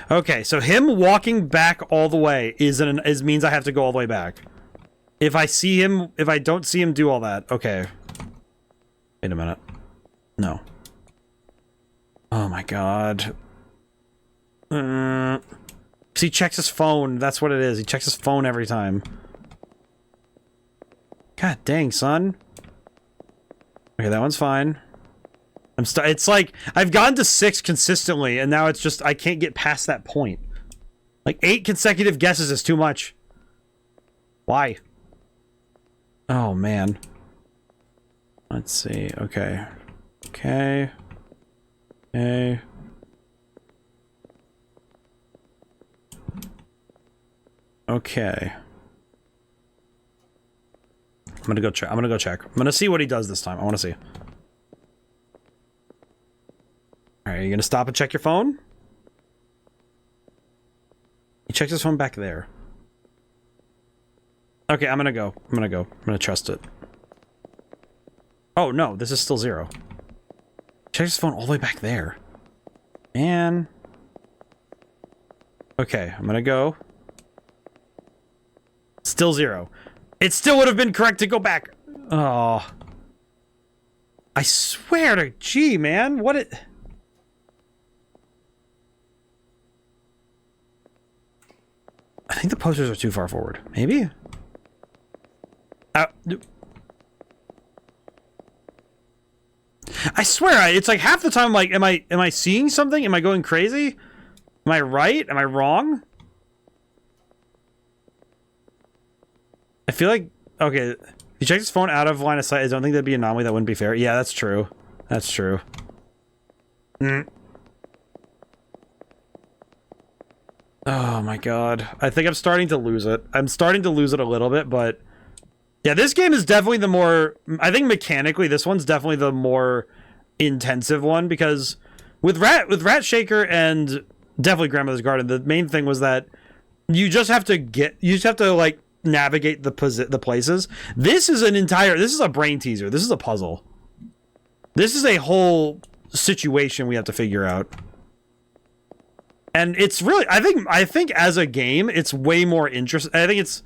Okay, so him walking back all the way means I have to go all the way back. If I don't see him do all that, okay. Wait a minute. No. Oh my god. He checks his phone. That's what it is. He checks his phone every time. God dang, son. Okay, that one's fine. It's like, I've gotten to 6 consistently, and now it's just, I can't get past that point. Like, 8 consecutive guesses is too much. Why? Oh, man. Let's see. Okay. Okay. Okay. Okay. I'm gonna go check. I'm gonna see what he does this time. I want to see. All right, are you gonna stop and check your phone? He checks his phone back there. Okay, I'm gonna go. I'm gonna trust it. Oh no, this is still 0. Checks his phone all the way back there. Man. Okay, I'm gonna go. Still 0. It still would have been correct to go back. Oh. I swear to gee, man. What it... I think the posters are too far forward. Maybe? I swear, it's like half the time I'm like, am I seeing something? Am I going crazy? Am I right? Am I wrong? I feel like, okay, he checks his phone out of line of sight. I don't think that'd be an anomaly. That wouldn't be fair. Yeah, that's true. That's true. Oh my god. I think I'm starting to lose it. I'm starting to lose it a little bit, but... Yeah, this game is definitely the more... I think mechanically, this one's definitely the more intensive one, because with Ratshaker and definitely Grandmother's Garden, the main thing was that you just have to like navigate the places. This is a brain teaser. This is a puzzle. This is a whole situation we have to figure out. And it's really, I think as a game, it's way more interesting. I think it's,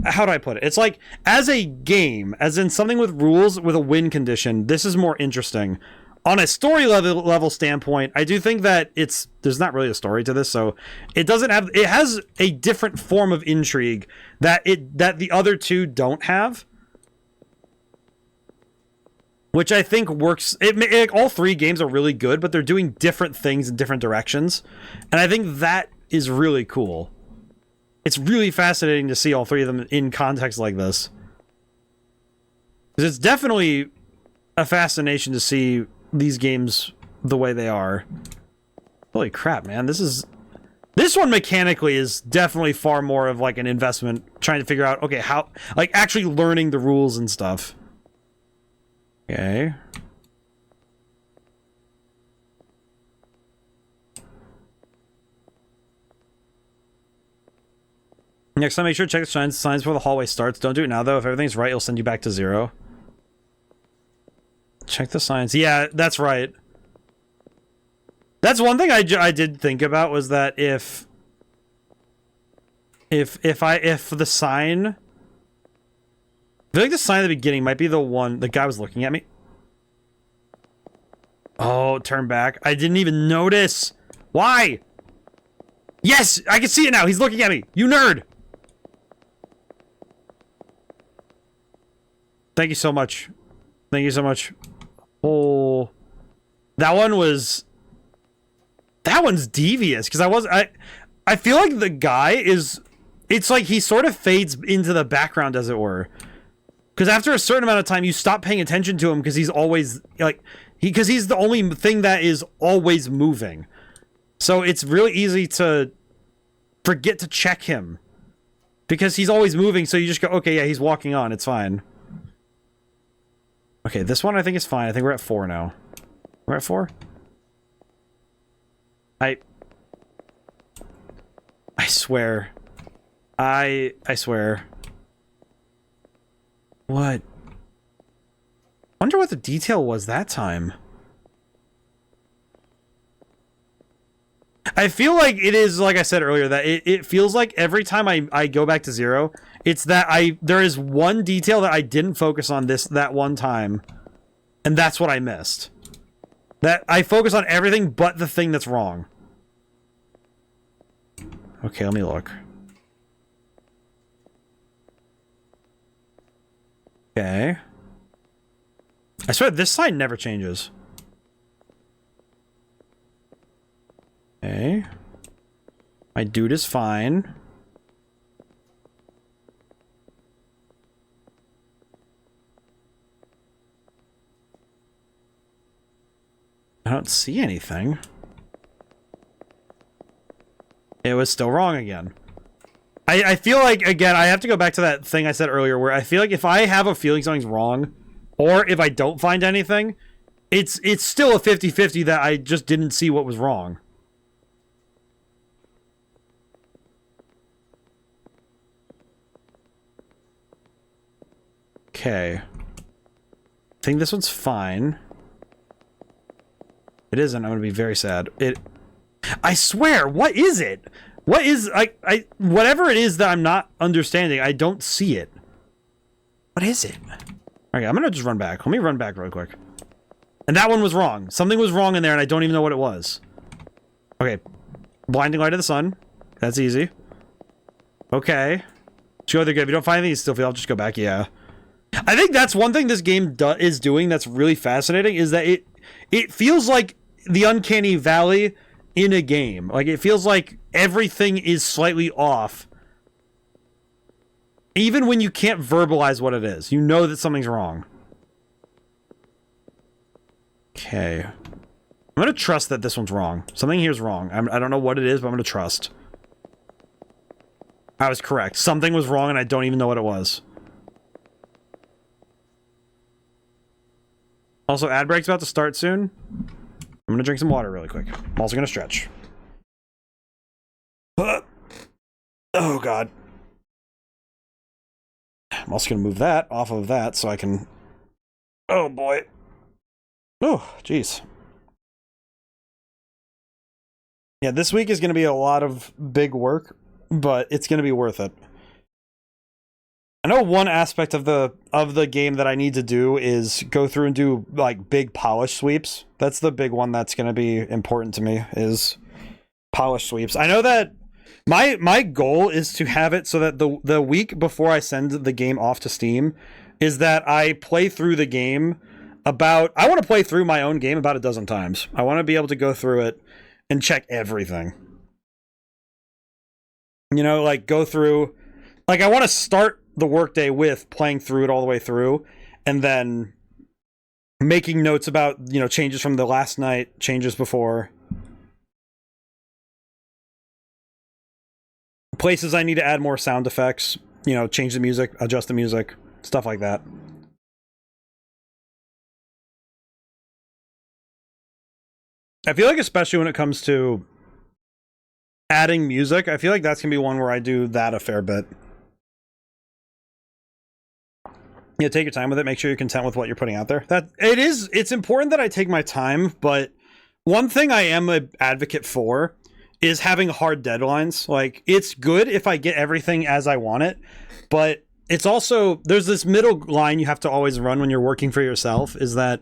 how do I put it? It's like, as a game, as in something with rules, with a win condition, this is more interesting. On a story level standpoint, I do think that there's not really a story to this, so it has a different form of intrigue that the other two don't have. Which I think works. All three games are really good, but they're doing different things in different directions. And I think that is really cool. It's really fascinating to see all three of them in context like this. Because it's definitely a fascination to see these games the way they are. Holy crap, man. This one mechanically is definitely far more of like an investment, trying to figure out, okay, how, like actually learning the rules and stuff. Okay. Next time, make sure to check the signs before the hallway starts. Don't do it now, though. If everything's right, it'll send you back to 0. Check the signs. Yeah, that's right. That's one thing I did think about, was that if the sign... I feel like the sign at the beginning might be the one... The guy was looking at me. Oh, turn back. I didn't even notice. Why? Yes! I can see it now. He's looking at me. You nerd! Thank you so much. Thank you so much. Oh... That one's devious, because I feel like the guy is... It's like he sort of fades into the background, as it were. Because after a certain amount of time, you stop paying attention to him because he's always, like, because he's the only thing that is always moving. So it's really easy to forget to check him. Because he's always moving, so you just go, okay, yeah, he's walking on, it's fine. Okay, this one I think is fine. I think we're at 4 now. We're at 4? I swear. I swear. What? Wonder what the detail was that time. I feel like it is, like I said earlier, that it feels like every time I go back to 0, it's that there is one detail that I didn't focus on that one time, and that's what I missed. That I focus on everything but the thing that's wrong. Okay, let me look. Okay. I swear this sign never changes. Okay. My dude is fine. I don't see anything. It was still wrong again. I feel like, again, I have to go back to that thing I said earlier where I feel like if I have a feeling something's wrong, or if I don't find anything, it's still a 50-50 that I just didn't see what was wrong. Okay. I think this one's fine. It isn't. I'm going to be very sad. I swear, what is it? What is, whatever it is that I'm not understanding, I don't see it. What is it? Okay, I'm going to just run back. Let me run back real quick. And that one was wrong. Something was wrong in there, and I don't even know what it was. Okay. Blinding light of the sun. That's easy. Okay. Let's go there good. If you don't find anything, you still feel, I'll just go back. Yeah. I think that's one thing this game is doing that's really fascinating, is that it feels like the uncanny valley in a game. Like, it feels like everything is slightly off. Even when you can't verbalize what it is. You know that something's wrong. Okay. I'm going to trust that this one's wrong. Something here's wrong. I don't know what it is, but I'm going to trust. I was correct. Something was wrong and I don't even know what it was. Also, ad break's about to start soon. I'm going to drink some water really quick. I'm also going to stretch. Oh, God. I'm also going to move that off of that so I can... Oh, boy. Oh, jeez. Yeah, this week is going to be a lot of big work, but it's going to be worth it. I know one aspect of the game that I need to do is go through and do like big polish sweeps. That's the big one that's going to be important to me, is polish sweeps. I know that my goal is to have it so that the week before I send the game off to Steam is that I play through the game I want to play through my own game about a dozen times. I want to be able to go through it and check everything. You know, like go through, like I want to start the workday with playing through it all the way through and then making notes about, you know, changes from the last night, changes before. Places I need to add more sound effects, you know, change the music, adjust the music, stuff like that. I feel like especially when it comes to adding music, I feel like that's going to be one where I do that a fair bit. Yeah, take your time with it. Make sure you're content with what you're putting out there. It's important that I take my time, but one thing I am an advocate for is having hard deadlines. Like, it's good if I get everything as I want it, but it's also, there's this middle line you have to always run when you're working for yourself, is that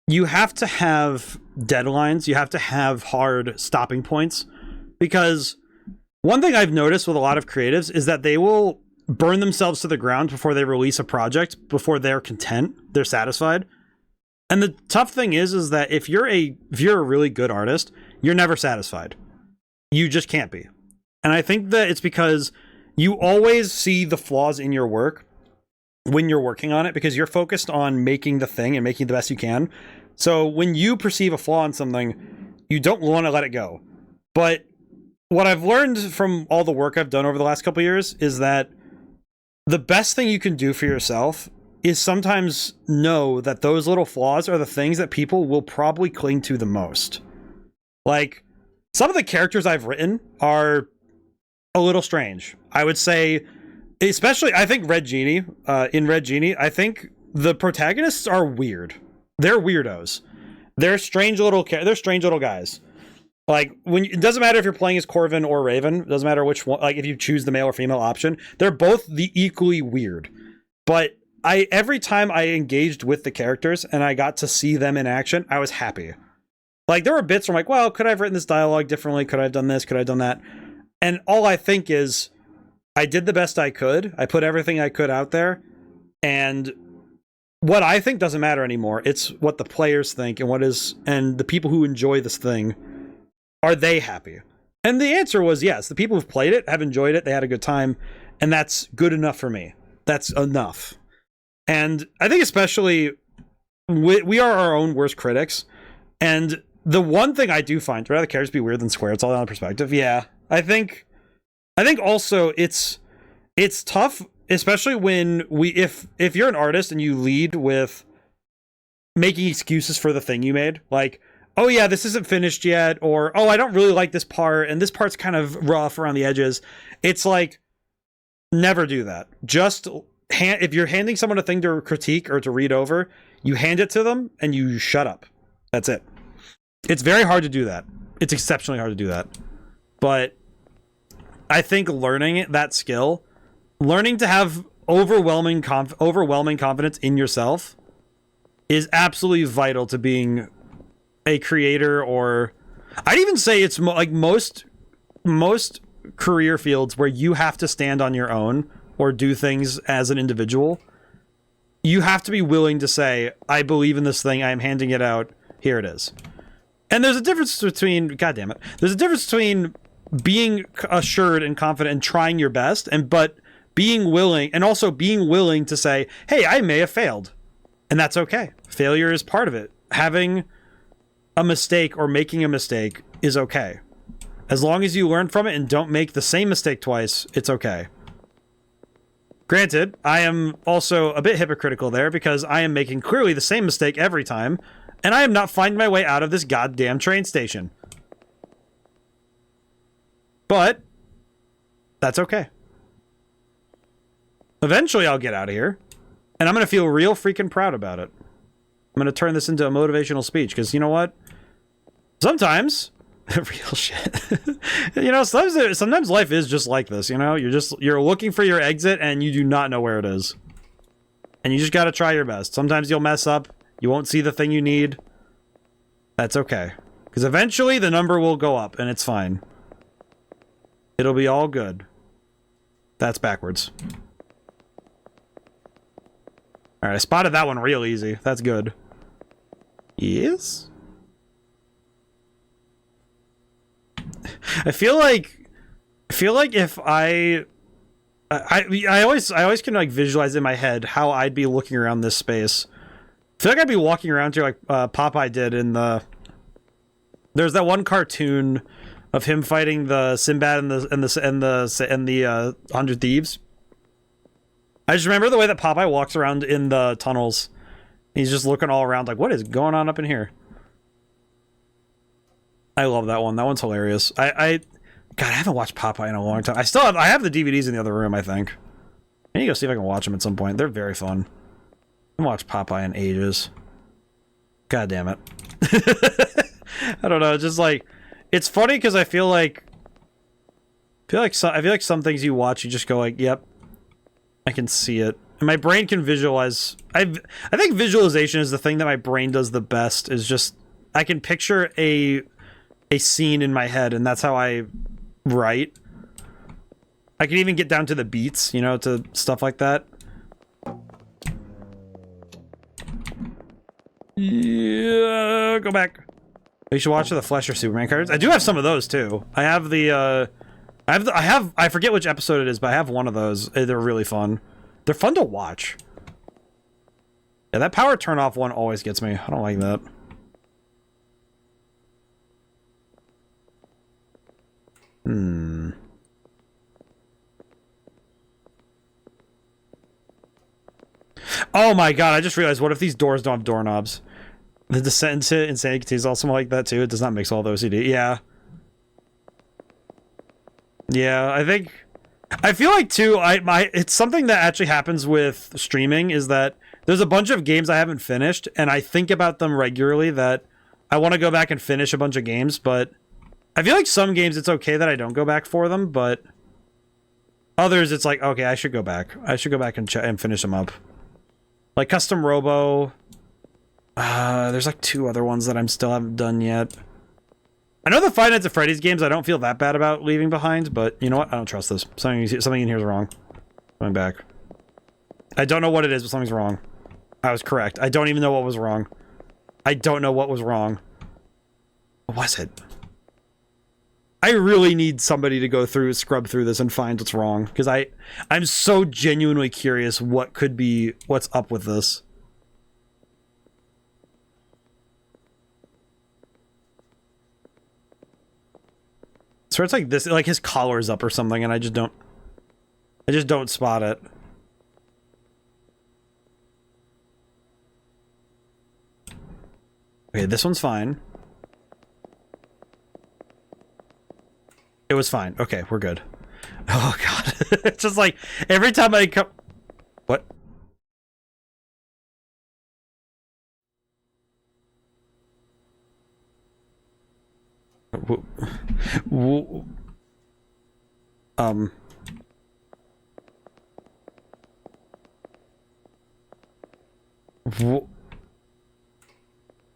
you have to have deadlines. You have to have hard stopping points, because one thing I've noticed with a lot of creatives is that they will burn themselves to the ground before they release a project, before they're content, they're satisfied. And the tough thing is that if you're a really good artist, you're never satisfied. You just can't be. And I think that it's because you always see the flaws in your work when you're working on it, because you're focused on making the thing and making the best you can. So when you perceive a flaw in something, you don't want to let it go. But what I've learned from all the work I've done over the last couple of years is that the best thing you can do for yourself is sometimes know that those little flaws are the things that people will probably cling to the most. Like, some of the characters I've written are a little strange. I would say, especially, I think Red Genie, in Red Genie, I think the protagonists are weird. They're weirdos. They're strange little guys. Like, it doesn't matter if you're playing as Corvin or Raven. It doesn't matter which one. Like, if you choose the male or female option, they're both the equally weird. But every time I engaged with the characters and I got to see them in action, I was happy. Like, there were bits where I'm like, well, could I have written this dialogue differently? Could I have done this? Could I have done that? And all I think is, I did the best I could. I put everything I could out there. And what I think doesn't matter anymore. It's what the players think and the people who enjoy this thing. Are they happy? And the answer was yes. The people who've played it have enjoyed it. They had a good time. And that's good enough for me. That's enough. And I think especially, we are our own worst critics. And the one thing I do find, I'd rather characters be weird than square. It's all down to perspective. Yeah. I think I think also it's tough, especially when if you're an artist and you lead with making excuses for the thing you made, like, oh yeah, this isn't finished yet, or oh, I don't really like this part, and this part's kind of rough around the edges. It's like, never do that. Just if you're handing someone a thing to critique or to read over, you hand it to them and you shut up. That's it. It's very hard to do that. It's exceptionally hard to do that. But I think learning that skill, learning to have overwhelming confidence in yourself is absolutely vital to being a creator, or I'd even say it's like most career fields where you have to stand on your own or do things as an individual. You have to be willing to say, I believe in this thing, I am handing it out, here it is. And there's a difference between, God damn it, there's a difference between being assured and confident and trying your best, but being willing, and also being willing to say, hey, I may have failed. And that's okay. Failure is part of it. Having a mistake or making a mistake is okay. As long as you learn from it and don't make the same mistake twice, it's okay. Granted, I am also a bit hypocritical there because I am making clearly the same mistake every time, and I am not finding my way out of this goddamn train station. But that's okay. Eventually I'll get out of here, and I'm going to feel real freaking proud about it. I'm going to turn this into a motivational speech, because you know what? Sometimes real shit. You know, sometimes life is just like this, you know? You're looking for your exit and you do not know where it is. And you just got to try your best. Sometimes you'll mess up. You won't see the thing you need. That's okay. Because eventually the number will go up and it's fine. It'll be all good. That's backwards. Alright, I spotted that one real easy. That's good. Yes? I feel like if I always can like visualize in my head how I'd be looking around this space. I feel like I'd be walking around here like Popeye did in there's that one cartoon of him fighting the Sinbad and the 100 Thieves. I just remember the way that Popeye walks around in the tunnels. He's just looking all around like, what is going on up in here? I love that one. That one's hilarious. God, I haven't watched Popeye in a long time. I have the DVDs in the other room, I think. I need to go see if I can watch them at some point. They're very fun. I haven't watched Popeye in ages. God damn it. I don't know, just like, it's funny because I feel like some things you watch, you just go like, yep, I can see it. And my brain can visualize. I think visualization is the thing that my brain does the best, is just, I can picture a scene in my head, and that's how I write. I can even get down to the beats, you know, to stuff like that. Yeah, go back. You should watch the Flesh or Superman cards. I do have some of those too. I have the I forget which episode it is, but I have one of those. They're really fun. They're fun to watch. Yeah, that power turn off one always gets me. I don't like that. Oh my god, I just realized, what if these doors don't have doorknobs? The Descent into Insanity is also like that too. It does not mix all the OCD. Yeah. Yeah, I feel like too, it's something that actually happens with streaming, is that there's a bunch of games I haven't finished, and I think about them regularly, that I want to go back and finish a bunch of games, but I feel like some games it's okay that I don't go back for them, but others it's like, okay, I should go back. I should go back and finish them up. Like Custom Robo. There's like 2 other ones that I still haven't done yet. I know the Five Nights at Freddy's games I don't feel that bad about leaving behind, but you know what? I don't trust this. Something in here is wrong. Going back. I don't know what it is, but something's wrong. I was correct. I don't even know what was wrong. I don't know what was wrong. What was it? I really need somebody to go through, scrub through this and find what's wrong, because I'm so genuinely curious what's up with this. It's swear it's like this, like his collar's up or something, and I just don't spot it. Okay, this one's fine. It was fine. Okay, we're good. Oh god. It's just like every time I come. What?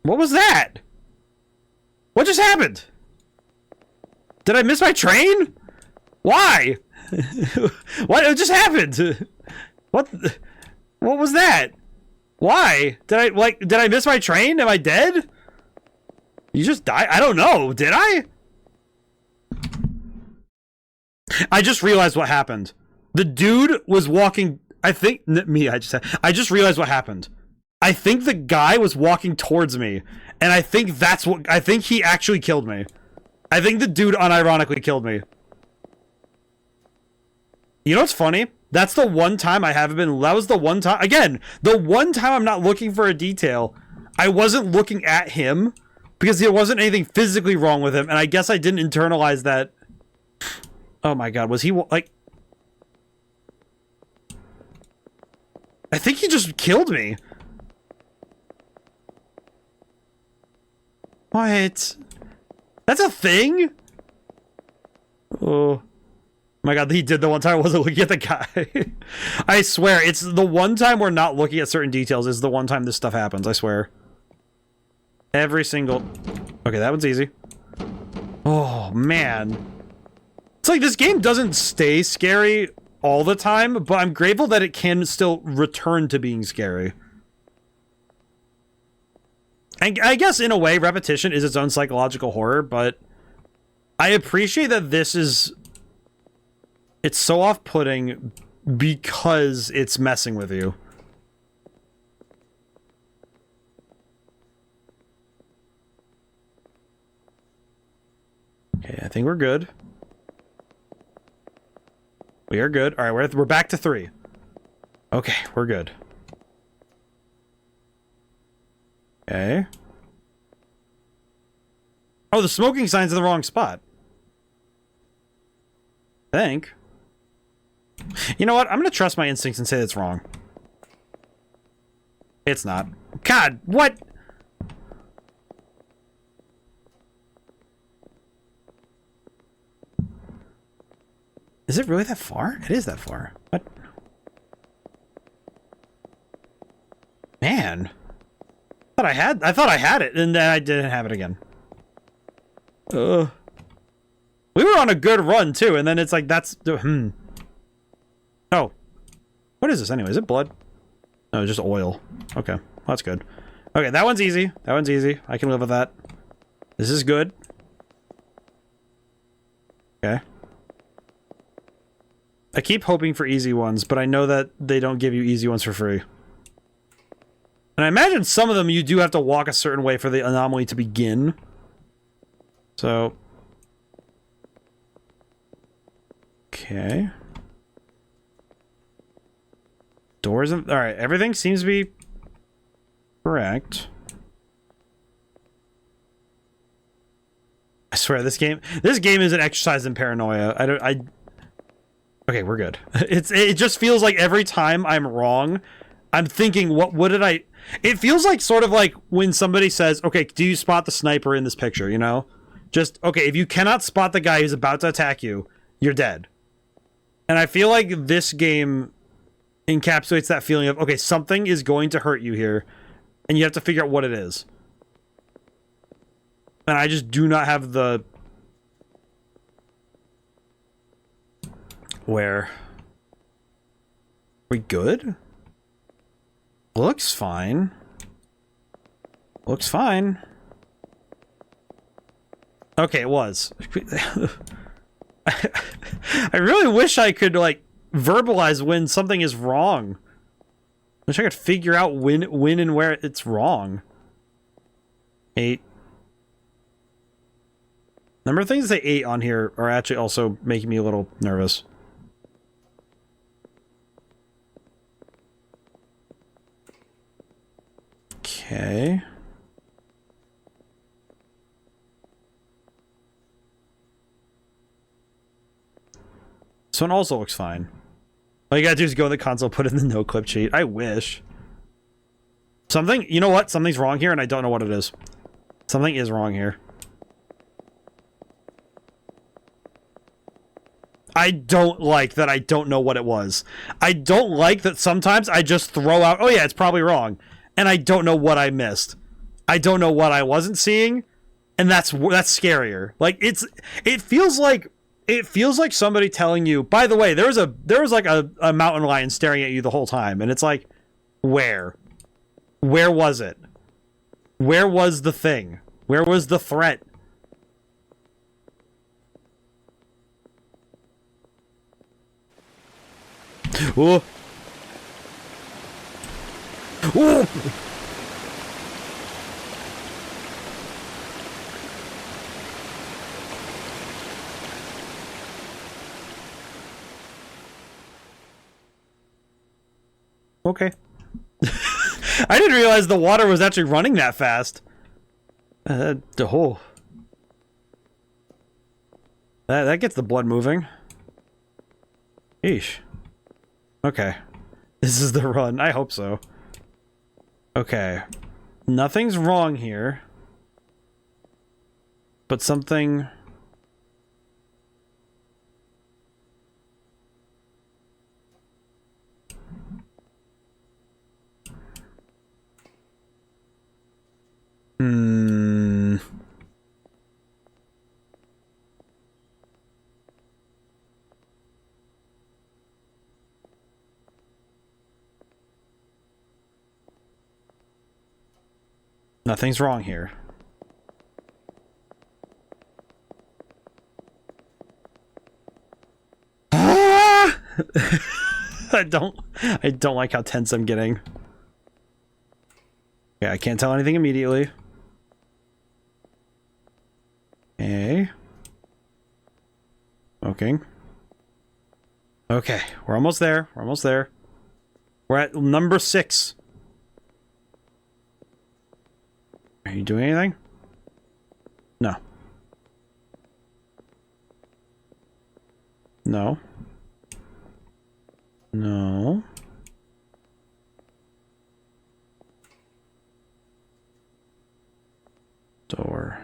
What was that? What just happened? Did I miss my train? Why? What just happened? What was that? Why? Did I miss my train? Am I dead? You just died? I don't know. Did I? I just realized what happened. The dude was walking. I just realized what happened. I think the guy was walking towards me, and I think he actually killed me. I think the dude unironically killed me. You know what's funny? That's the one time I haven't been. That was the one time. Again, the one time I'm not looking for a detail. I wasn't looking at him because there wasn't anything physically wrong with him, and I guess I didn't internalize that. Oh my god, was he like? I think he just killed me. What? That's a thing? Oh my god, he did the one time I wasn't looking at the guy. I swear, it's the one time we're not looking at certain details is the one time this stuff happens, I swear. Every single... Okay, that one's easy. Oh, man. It's like this game doesn't stay scary all the time, but I'm grateful that it can still return to being scary. And I guess, in a way, repetition is its own psychological horror, but I appreciate that this is... It's so off-putting because it's messing with you. Okay, I think we're good. We are good. All right, we're back to 3. Okay, we're good. Okay. Oh, the smoking sign's in the wrong spot. I think. You know what? I'm gonna trust my instincts and say it's wrong. It's not. God, what? Is it really that far? It is that far. What? Man. I thought I had it, and then I didn't have it again. We were on a good run, too, and then it's like, that's... Oh. What is this, anyway? Is it blood? No, it's just oil. Okay. Well, that's good. Okay, that one's easy. That one's easy. I can live with that. This is good. Okay. I keep hoping for easy ones, but I know that they don't give you easy ones for free. And I imagine some of them you do have to walk a certain way for the anomaly to begin. So... Okay. Doors and... Alright, everything seems to be correct. I swear, this game is an exercise in paranoia. Okay, we're good. It just feels like every time I'm wrong, I'm thinking, what did I... It feels like sort of like when somebody says, okay, do you spot the sniper in this picture, you know? Just, okay, if you cannot spot the guy who's about to attack you, you're dead. And I feel like this game encapsulates that feeling of, okay, something is going to hurt you here, and you have to figure out what it is. And I just do not have the... Where? We good? Looks fine. Looks fine. Okay, it was. I really wish I could, like, verbalize when something is wrong. Wish I could figure out when and where it's wrong. 8. Number of things they ate on here are actually also making me a little nervous. Okay. This one also looks fine. All you gotta do is go in the console, put in the no clip cheat. I wish. Something, you know what? Something's wrong here, and I don't know what it is. Something is wrong here. I don't like that I don't know what it was. I don't like that sometimes I just throw out, oh yeah, it's probably wrong. And I don't know what I missed. I don't know what I wasn't seeing. And that's scarier. Like, it feels like somebody telling you, by the way, there was like a mountain lion staring at you the whole time. And it's like, where? Where was it? Where was the thing? Where was the threat? Oh. Oh. Okay. I didn't realize the water was actually running that fast. That gets the blood moving. Eesh. Okay. This is the run. I hope so. Okay. Nothing's wrong here. But something... Nothing's wrong here. Ah! I don't like how tense I'm getting. Okay, I can't tell anything immediately. Okay. Smoking. Okay, we're almost there. We're almost there. We're at number 6. Are you doing anything? No. No. No. Door.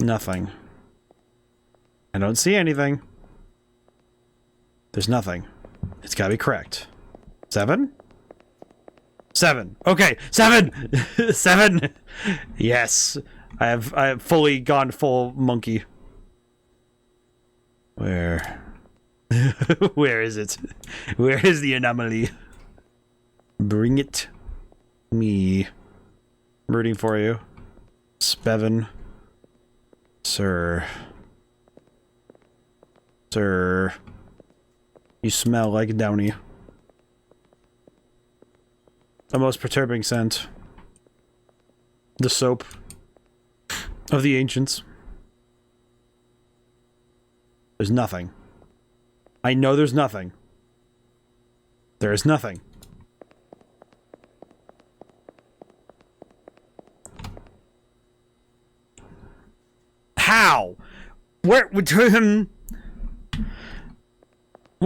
Nothing. I don't see anything. There's nothing. It's gotta be correct. 7? 7. Okay, 7. 7. Yes, I have fully gone full monkey. Where? Where is it? Where is the anomaly? Bring it me. I'm rooting for you, Spevin. Sir. Sir. You smell like Downy. A most perturbing scent. The soap of the ancients. There's nothing. I know there's nothing. There is nothing. How? Where? What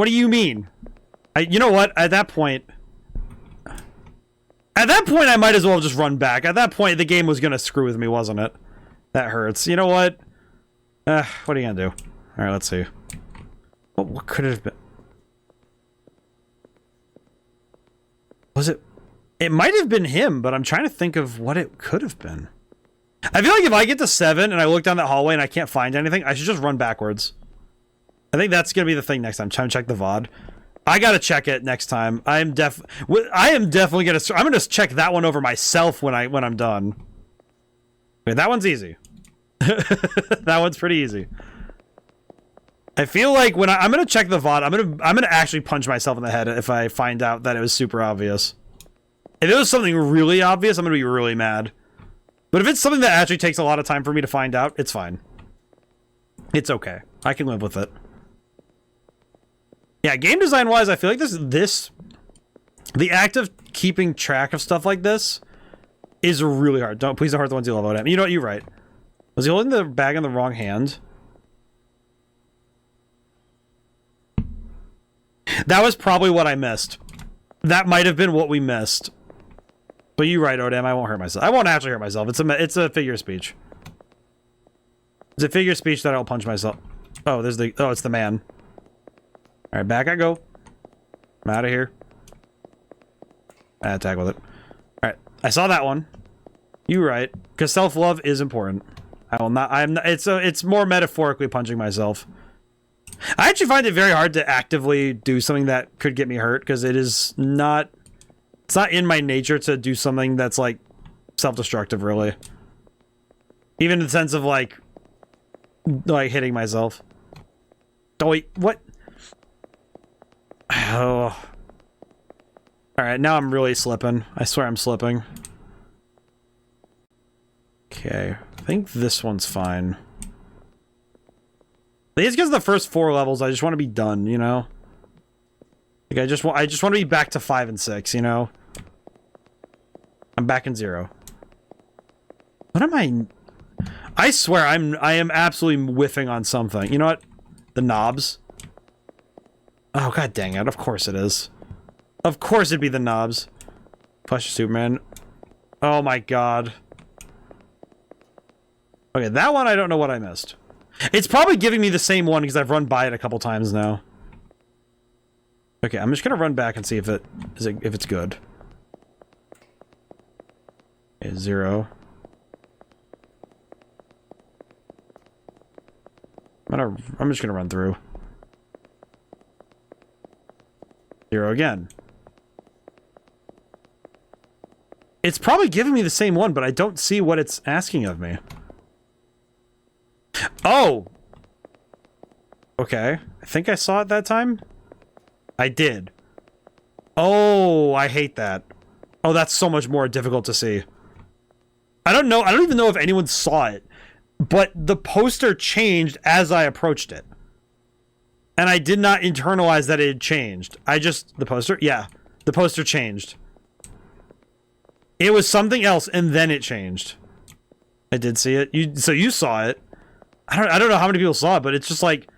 do you mean? You know what? At that point, I might as well just run back. At that point, the game was gonna screw with me, wasn't it? That hurts. You know what? What are you gonna do? All right, let's see. What could it have been? Was it? It might have been him, but I'm trying to think of what it could have been. I feel like if I get to 7 and I look down that hallway and I can't find anything, I should just run backwards. I think that's gonna be the thing next time. Trying to check the VOD. I gotta check it next time. I am definitely gonna. I'm gonna check that one over myself when I'm done. Okay, that one's easy. That one's pretty easy. I feel like when I'm gonna check the VOD, I'm gonna actually punch myself in the head if I find out that it was super obvious. If it was something really obvious, I'm gonna be really mad. But if it's something that actually takes a lot of time for me to find out, it's fine. It's okay. I can live with it. Yeah, game design wise, I feel like the act of keeping track of stuff like this is really hard. Please don't hurt the ones you love ODaM. You know what? You're right. Was he holding the bag in the wrong hand? That was probably what I missed. That might have been what we missed. But you're right, ODaM. I won't hurt myself. I won't actually hurt myself. It's a figure of speech. It's a figure of speech that I'll punch myself. Oh, it's the man. All right, back I go. I'm out of here. I attack with it. All right, I saw that one. You're right, because self-love is important. I will not. It's more metaphorically punching myself. I actually find it very hard to actively do something that could get me hurt because it's not in my nature to do something that's like self-destructive, really. Even in the sense of like hitting myself. Oh wait, what? Oh. Alright, now I'm really slipping. I swear I'm slipping. Okay, I think this one's fine. I think it's because of the first 4 levels, I just want to be done, you know? Like, I just want to be back to 5 and 6, you know? I'm back in 0. What am I swear, I am absolutely whiffing on something. You know what? The knobs. Oh, god dang it. Of course it is. Of course it'd be the knobs. Flash of Superman. Oh my god. Okay, that one I don't know what I missed. It's probably giving me the same one because I've run by it a couple times now. Okay, I'm just gonna run back and see if it's good. Okay, 0. I'm just gonna run through. 0 again. It's probably giving me the same one, but I don't see what it's asking of me. Oh! Okay. I think I saw it that time? I did. Oh, I hate that. Oh, that's so much more difficult to see. I don't know. I don't even know if anyone saw it. But the poster changed as I approached it. And I did not internalize that it had changed. The poster? Yeah. The poster changed. It was something else, and then it changed. I did see it. So you saw it. I don't know how many people saw it, but it's just like...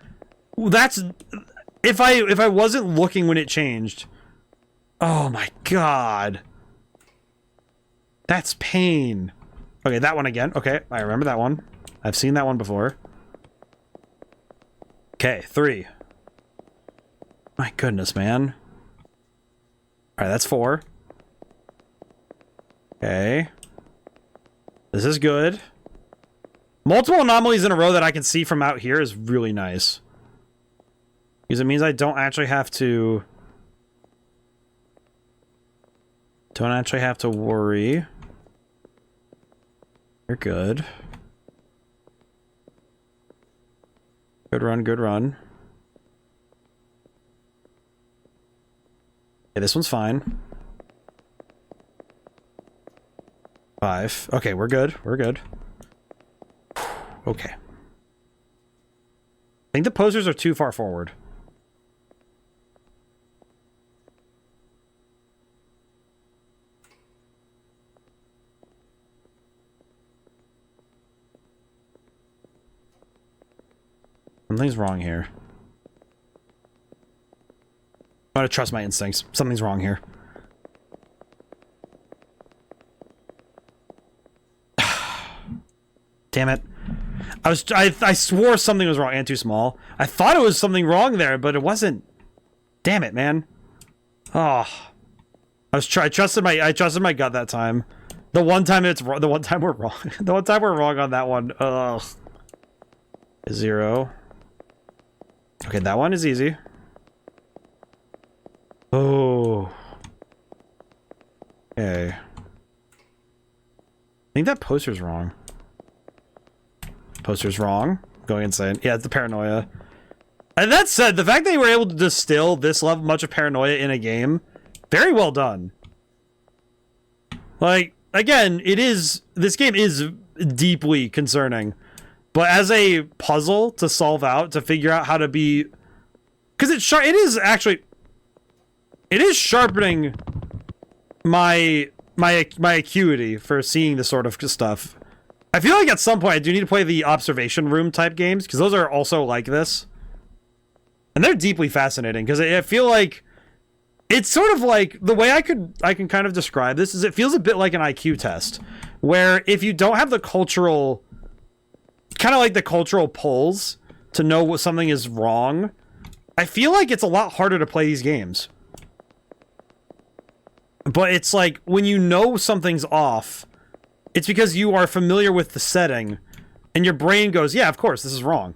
That's... If I wasn't looking when it changed... Oh my god. That's pain. Okay, that one again. Okay, I remember that one. I've seen that one before. Okay, 3. My goodness, man. Alright, that's 4. Okay. This is good. Multiple anomalies in a row that I can see from out here is really nice. Because it means I don't actually have to... worry. You're good. Good run, good run. Okay, this one's fine. 5. Okay, we're good. We're good. Okay. I think the posters are too far forward. Something's wrong here. I'm gonna trust my instincts. Something's wrong here. Damn it. I swore something was wrong and too small. I thought it was something wrong there, but it wasn't. Damn it, man. Oh. I trusted my gut that time. The one time it's wrong, the one time we're wrong. The one time we're wrong on that one. Ugh. 0. Okay, that one is easy. Oh. Okay. I think that poster's wrong. Poster's wrong. Going insane. Yeah, it's the paranoia. And that said, the fact that you were able to distill this level much of paranoia in a game, very well done. Like, again, this game is deeply concerning. But as a puzzle to solve out, to figure out how to be, because it is sharpening my acuity for seeing this sort of stuff. I feel like at some point I do need to play the observation room type games, because those are also like this. And they're deeply fascinating, because I feel like it's sort of like, the way I can kind of describe this is it feels a bit like an IQ test, where if you don't have the cultural, kind of like the cultural pulls to know what something is wrong, I feel like it's a lot harder to play these games. But it's like, when you know something's off, it's because you are familiar with the setting, and your brain goes, yeah, of course, this is wrong.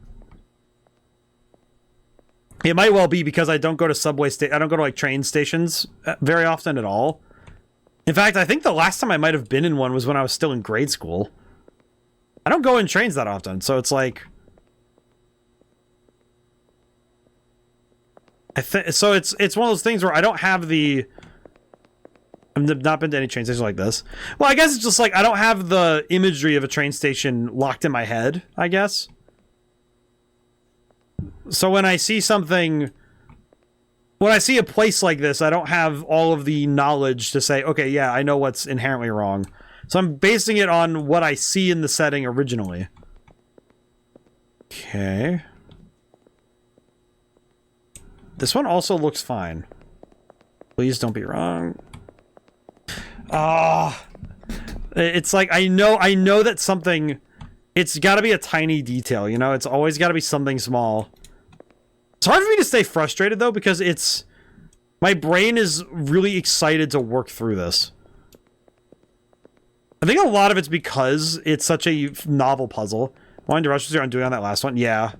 It might well be because I don't go to I don't go to, like, train stations very often at all. In fact, I think the last time I might have been in one was when I was still in grade school. I don't go in trains that often, so it's like... So it's one of those things where I don't have the... I've not been to any train stations like this. Well, I guess it's just like I don't have the imagery of a train station locked in my head, I guess. So when I see something... When I see a place like this, I don't have all of the knowledge to say, okay, yeah, I know what's inherently wrong. So I'm basing it on what I see in the setting originally. Okay. This one also looks fine. Please don't be wrong. It's like, I know that something, it's got to be a tiny detail, you know? It's always got to be something small. It's hard for me to stay frustrated, though, because my brain is really excited to work through this. I think a lot of it's because it's such a novel puzzle. Wanting to rush on doing on that last one? Yeah.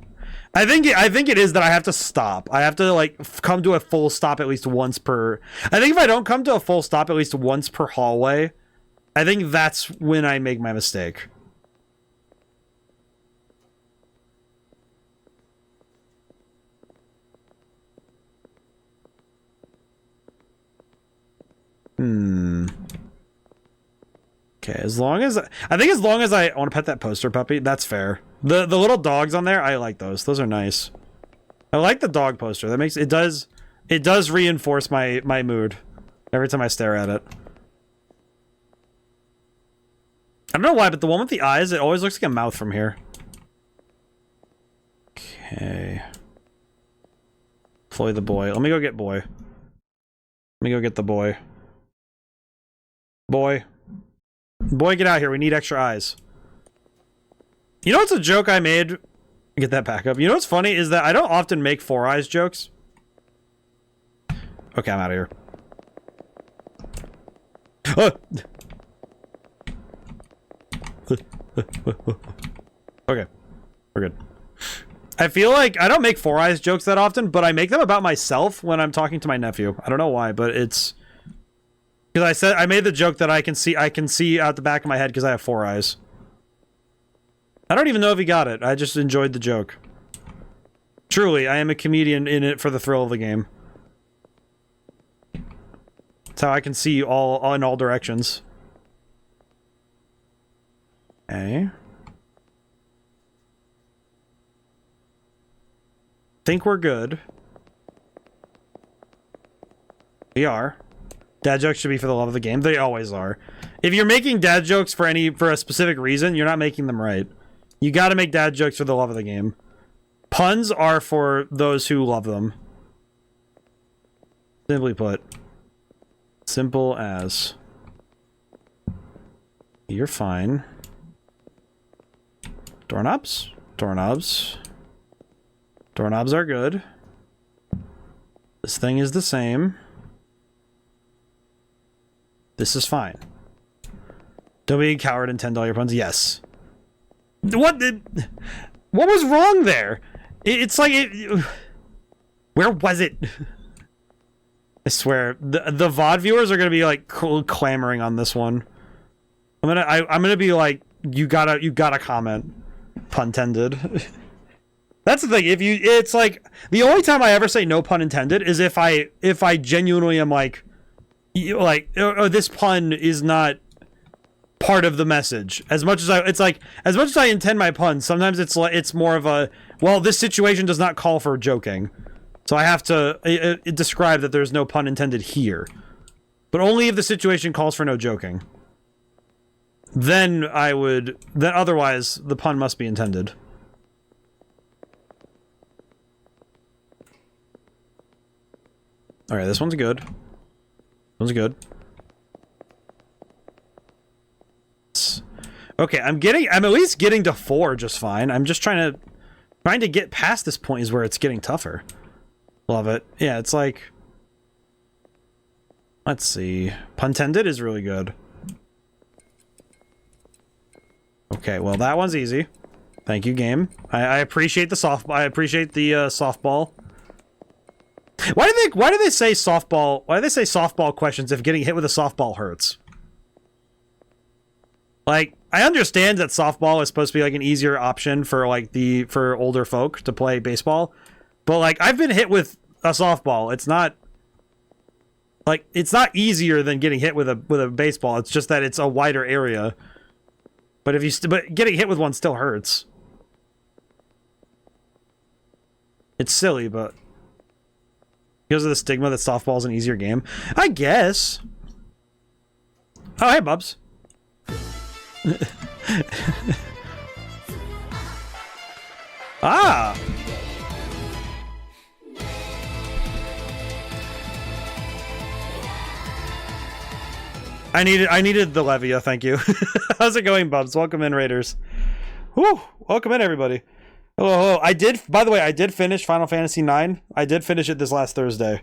I think it is that I have to stop. I have to, like, come to a full stop at least once per... I think if I don't come to a full stop at least once per hallway, I think that's when I make my mistake. Okay, as long as I want to pet that poster puppy, that's fair. The little dogs on there, I like those. Those are nice. I like the dog poster. That makes it does reinforce my mood every time I stare at it. I don't know why, but the one with the eyes, it always looks like a mouth from here. Okay. Floy the boy. Let me go get boy. Let me go get the boy. Boy. Boy, get out here. We need extra eyes. You know what's a joke I made? Get that back up. You know what's funny is that I don't often make 4 eyes jokes. Okay, I'm out of here. Okay, we're good. I feel like I don't make 4 eyes jokes that often, but I make them about myself when I'm talking to my nephew. I don't know why, but it's because I made the joke that I can see out the back of my head because I have 4 eyes. I don't even know if he got it. I just enjoyed the joke. Truly, I am a comedian in it for the thrill of the game. That's how I can see all in all directions. Okay. Think we're good. We are. Dad jokes should be for the love of the game. They always are. If you're making dad jokes for a specific reason, you're not making them right. You gotta make dad jokes for the love of the game. Puns are for those who love them. Simply put. Simple as. You're fine. Doorknobs? Doorknobs. Doorknobs are good. This thing is the same. This is fine. Don't be a coward and $10 puns. Yes. What was wrong there? It's like where was it? I swear the VOD viewers are gonna be like clamoring on this one. I'm gonna be like, you gotta comment. Pun intended. That's the thing. It's like the only time I ever say no pun intended is if I genuinely am like, oh, this pun is not part of the message. As much as I intend my puns, sometimes it's more of a, well, this situation does not call for joking, so I have to describe that there's no pun intended here. But only if the situation calls for no joking. Then otherwise the pun must be intended. Alright, this one's good. This one's good. Okay, I'm at least getting to 4 just fine. I'm just trying to get past this point is where it's getting tougher. Love it. Yeah, it's like, let's see. Puntended is really good. Okay, well that one's easy. Thank you, game. I appreciate the softball. I appreciate the softball. Why do they say softball? Why do they say softball questions if getting hit with a softball hurts? Like, I understand that softball is supposed to be like an easier option for like for older folk to play baseball, but like I've been hit with a softball. It's not easier than getting hit with a baseball. It's just that it's a wider area. But but getting hit with one still hurts. It's silly, but because of the stigma that softball is an easier game, I guess. Oh, hey, Bubs. Ah. I needed the Levia, thank you. How's it going, Bubs? Welcome in, Raiders. Whew, welcome in, everybody. Hello. By the way, I did finish Final Fantasy IX. I did finish it this last Thursday.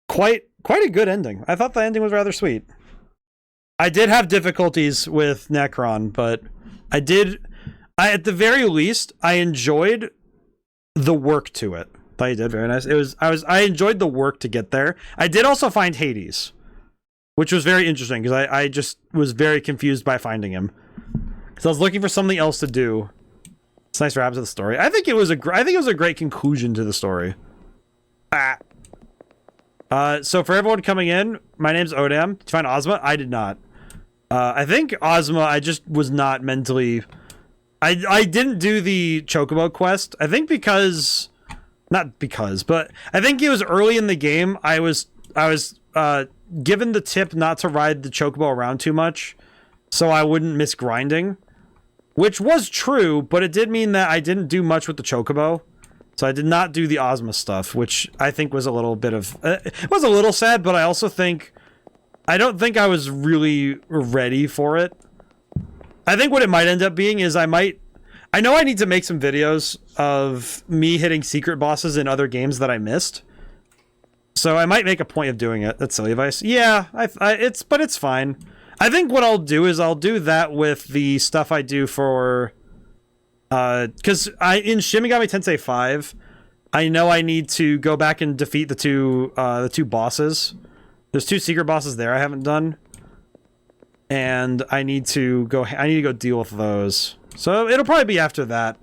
Quite a good ending. I thought the ending was rather sweet. I did have difficulties with Necron, but at the very least, I enjoyed the work to it. Thought you did very nice. I enjoyed the work to get there. I did also find Hades, which was very interesting because I just was very confused by finding him because I was looking for something else to do. It's nice wrap to the story. I think it was a great conclusion to the story. So for everyone coming in, my name's ODaM. Did you find Ozma? I did not. I think Ozma, I just was not mentally... I didn't do the Chocobo quest. I think but I think it was early in the game. I was given the tip not to ride the Chocobo around too much, so I wouldn't miss grinding. Which was true, but it did mean that I didn't do much with the Chocobo. So I did not do the Ozma stuff, which I think was a little bit of... it was a little sad, but I also think... I don't think I was really ready for it. I think what it might end up being is I know I need to make some videos of me hitting secret bosses in other games that I missed. So I might make a point of doing it. That's silly advice. Yeah, but it's fine. I think what I'll do is I'll do that with the stuff I do for... because in Shin Megami Tensei 5, I know I need to go back and defeat the two bosses. There's 2 secret bosses there I haven't done. And I need to go deal with those. So it'll probably be after that.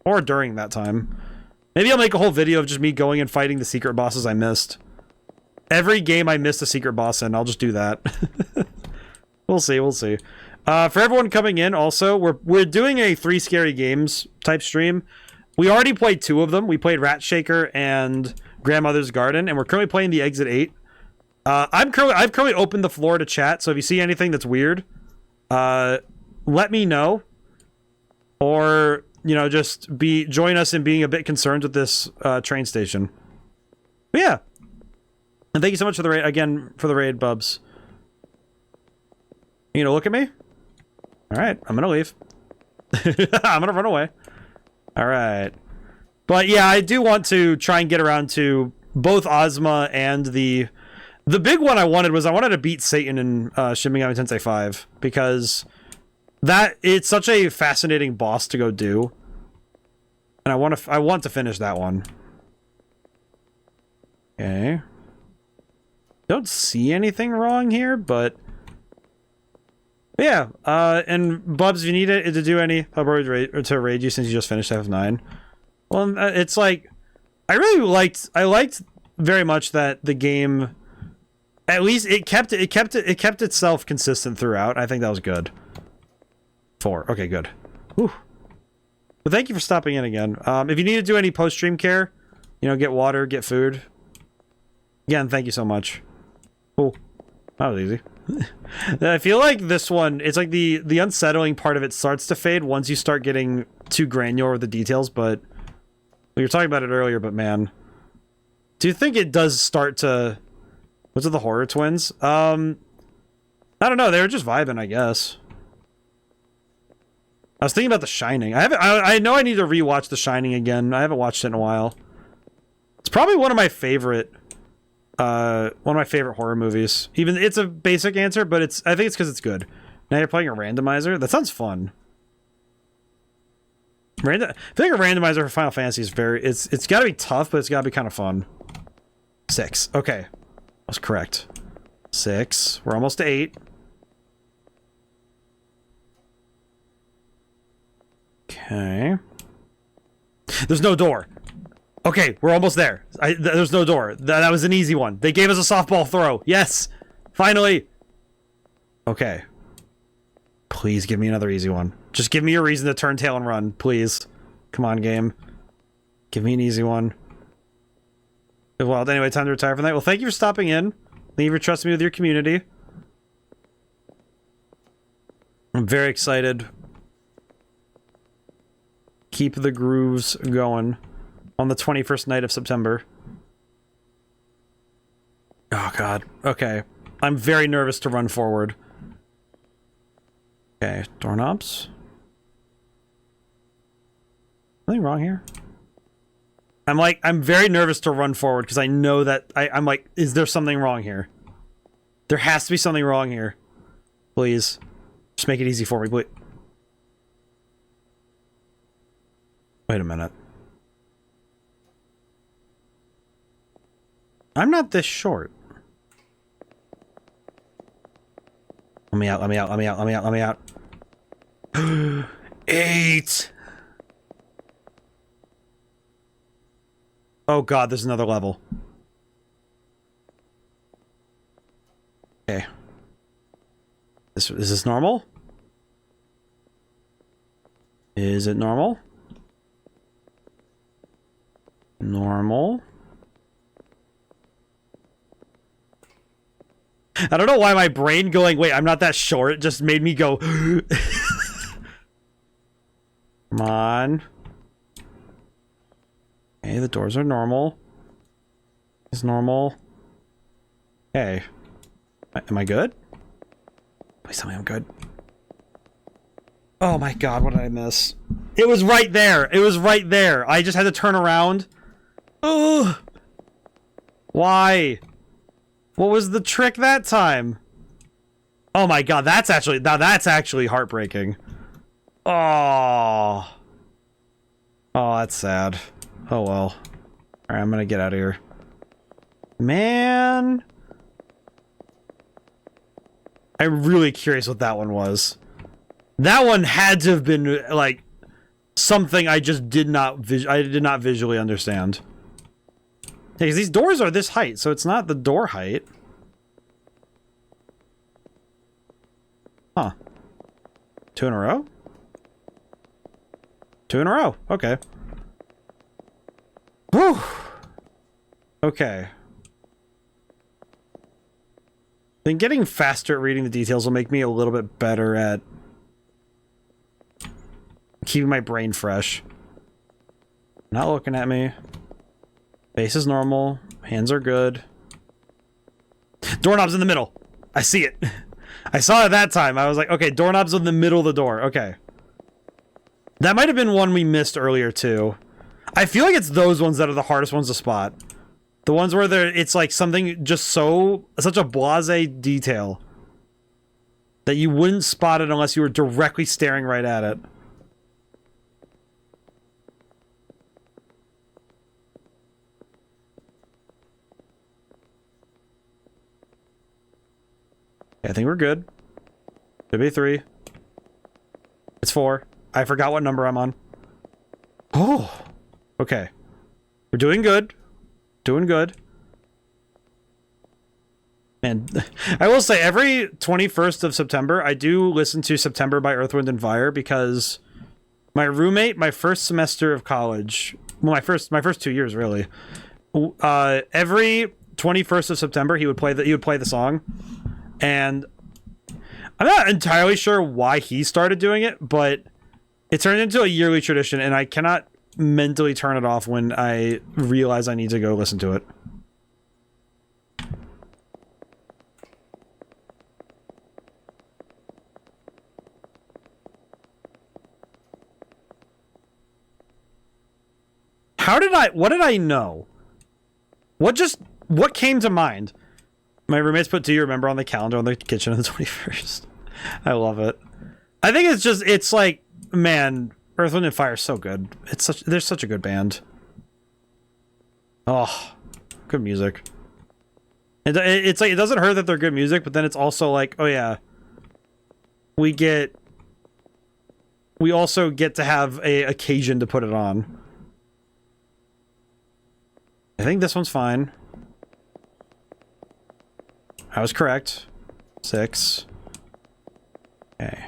Or during that time. Maybe I'll make a whole video of just me going and fighting the secret bosses I missed. Every game I missed a secret boss in, I'll just do that. We'll see. For everyone coming in, also, we're doing a 3 scary games type stream. We already played 2 of them. We played Ratshaker and Grandmother's Garden, and we're currently playing the Exit 8. I've currently opened the floor to chat, so if you see anything that's weird, let me know. Or, just join us in being a bit concerned with this train station. But yeah. And thank you so much for the raid, again, for the raid, Bubs. You look at me? Alright, I'm gonna leave. I'm gonna run away. Alright. But yeah, I do want to try and get around to both Ozma and the big one I wanted to beat Satan in Shin Megami Tensei 5, because it's such a fascinating boss to go do. And I want to finish that one. Okay. Don't see anything wrong here, but yeah, and Bubs, if you need it to do any, I'll probably to raid you since you just finished FF9. Well, it's like, I liked very much that the game, At least it kept itself consistent throughout. I think that was good. 4. Okay, good. Whew. Well, thank you for stopping in again. If you need to do any post-stream care, you know, get water, get food. Again, thank you so much. Cool. That was easy. I feel like this one, it's like the unsettling part of it starts to fade once you start getting too granular with the details, but we were talking about it earlier, but man. Do you think it does start to... Was it the horror twins? I don't know, they were just vibing, I guess. I was thinking about The Shining. I know I need to rewatch The Shining again. I haven't watched it in a while. It's probably one of my favorite horror movies. Even it's a basic answer, but I think it's because it's good. Now you're playing a randomizer? That sounds fun. I feel like a randomizer for Final Fantasy is it's gotta be tough, but it's gotta be kind of fun. 6. Okay. I was correct. 6. We're almost to 8. Okay. There's no door. Okay, we're almost there. There's no door. That was an easy one. They gave us a softball throw. Yes! Finally! Okay. Please give me another easy one. Just give me a reason to turn tail and run, please. Come on, game. Give me an easy one. Well, anyway, time to retire for the night. Well, thank you for stopping in. Thank you for trusting me with your community. I'm very excited. Keep the grooves going on the 21st night of September. Oh, God. Okay. I'm very nervous to run forward. Okay, doorknobs. Anything wrong here? I'm very nervous to run forward because I know that I'm like, is there something wrong here? There has to be something wrong here. Please. Just make it easy for me, please. Wait a minute. I'm not this short. Let me out, let me out, let me out, let me out, let me out. 8! Oh god, there's another level. Okay. Is this normal? Is it normal? Normal? I don't know why my brain going, wait, I'm not that short, just made me go. Come on. Okay, the doors are normal. It's normal. Okay. Am I good? Please tell me I'm good. Oh my god, what did I miss? It was right there! It was right there! I just had to turn around. Ugh! Why? What was the trick that time? Oh my god, that's actually heartbreaking. Oh. Oh, that's sad. Oh well. Alright, I'm gonna get out of here. Man. I'm really curious what that one was. That one had to have been, like, something I just did not visually understand. Yeah, 'cause these doors are this height, so it's not the door height. Huh. 2 in a row? 2 in a row. Okay. Whew. Okay. Then getting faster at reading the details will make me a little bit better at keeping my brain fresh. Not looking at me. Face is normal. Hands are good. Doorknob's in the middle. I see it. I saw it that time. I was like, okay, doorknob's in the middle of the door. Okay. That might have been one we missed earlier, too. I feel like it's those ones that are the hardest ones to spot. The ones where it's like something just such a blasé detail that you wouldn't spot it unless you were directly staring right at it. I think we're good. Could be 3. It's 4. I forgot what number I'm on. Oh! Okay. We're doing good. Doing good. Man, I will say every 21st of September, I do listen to September by Earth, Wind, and Fire because my roommate, my first semester of college, well, my first 2 years really, every 21st of September he would play the song, and I'm not entirely sure why he started doing it, but it turned into a yearly tradition, and I cannot mentally turn it off when I realize I need to go listen to it. What did I know? What came to mind? My roommates put "Do you remember" on the calendar on the kitchen on the 21st. I love it. I think it's like, man, Earth, Wind, and Fire is so good. They're such a good band. Oh, good music. It's like, it doesn't hurt that they're good music, but then it's also like, oh yeah, we also get to have a occasion to put it on. I think this one's fine. I was correct. 6. Okay.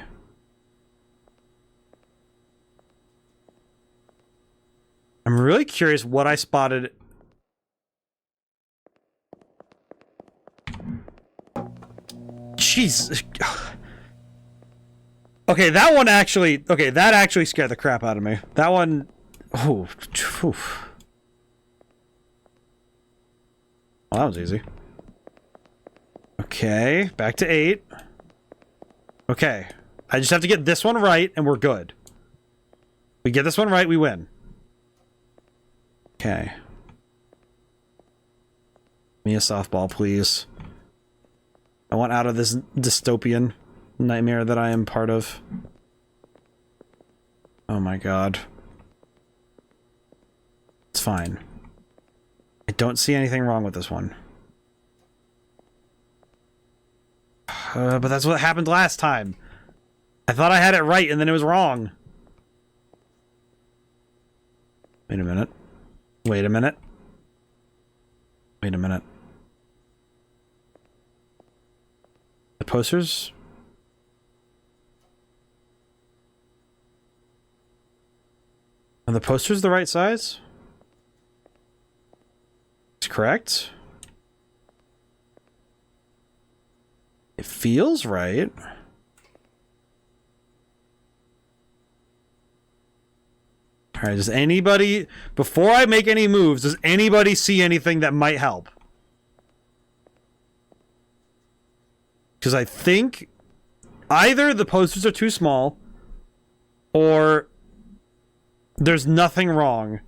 I'm really curious what I spotted. Jeez. Okay, that actually scared the crap out of me. That one. Oh. Oof. Well, that was easy. Okay, back to 8. Okay, I just have to get this one right, and we're good. We get this one right, we win. Okay. Give me a softball, please. I want out of this dystopian nightmare that I am part of. Oh my god. It's fine. I don't see anything wrong with this one. But that's what happened last time. I thought I had it right and then it was wrong. Wait a minute. Wait a minute. Wait a minute. The posters? Are the posters the right size? It's correct. It feels right. Alright, does anybody, before I make any moves, does anybody see anything that might help? Because I think either the posters are too small, or there's nothing wrong,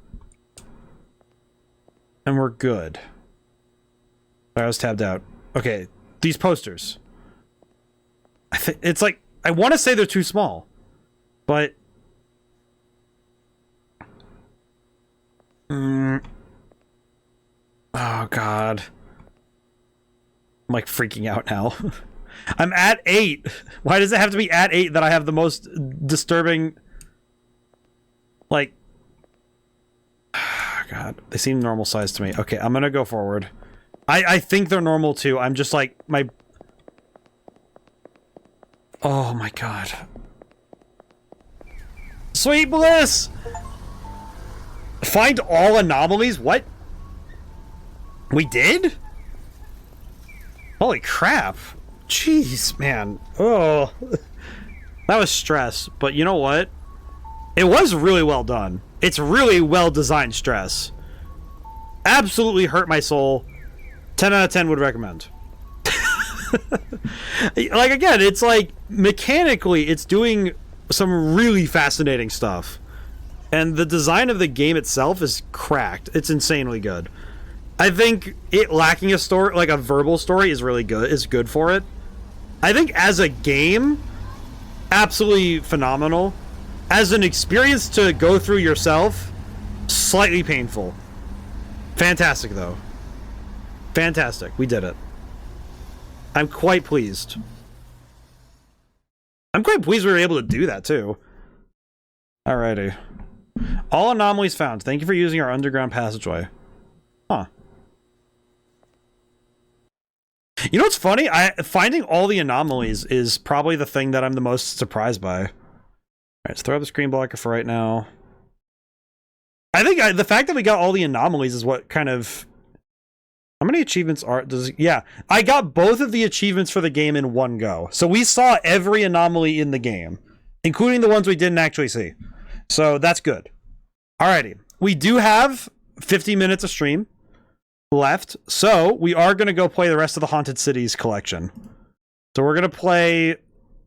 and we're good. I was tabbed out. Okay, these posters. I think it's like, I want to say they're too small, but oh god, I'm like freaking out now. I'm at 8. Why does it have to be at 8 that I have the most disturbing, like, god, they seem normal size to me. Okay, I'm gonna go forward. I think they're normal too. I'm just like, my, oh my god. Sweet bliss! Find all anomalies? What? We did? Holy crap. Jeez, man. Oh. That was stress, but you know what? It was really well done. It's really well designed stress. Absolutely hurt my soul. 10 out of 10 would recommend. Like, again, it's like, mechanically, it's doing some really fascinating stuff. And the design of the game itself is cracked. It's insanely good. I think it lacking a story, like a verbal story, is really good. Is good for it. I think as a game, absolutely phenomenal. As an experience to go through yourself, slightly painful. Fantastic, though. Fantastic. We did it. I'm quite pleased. I'm quite pleased we were able to do that, too. Alrighty. All anomalies found. Thank you for using our underground passageway. Huh. You know what's funny? Finding all the anomalies is probably the thing that I'm the most surprised by. All right, let's throw up the screen blocker for right now. I think the fact that we got all the anomalies is what kind of... How many achievements are... Yeah, I got both of the achievements for the game in one go. So we saw every anomaly in the game, including the ones we didn't actually see. So that's good. Alrighty. We do have 50 minutes of stream left, so we are going to go play the rest of the Haunted Cities collection. So we're going to play...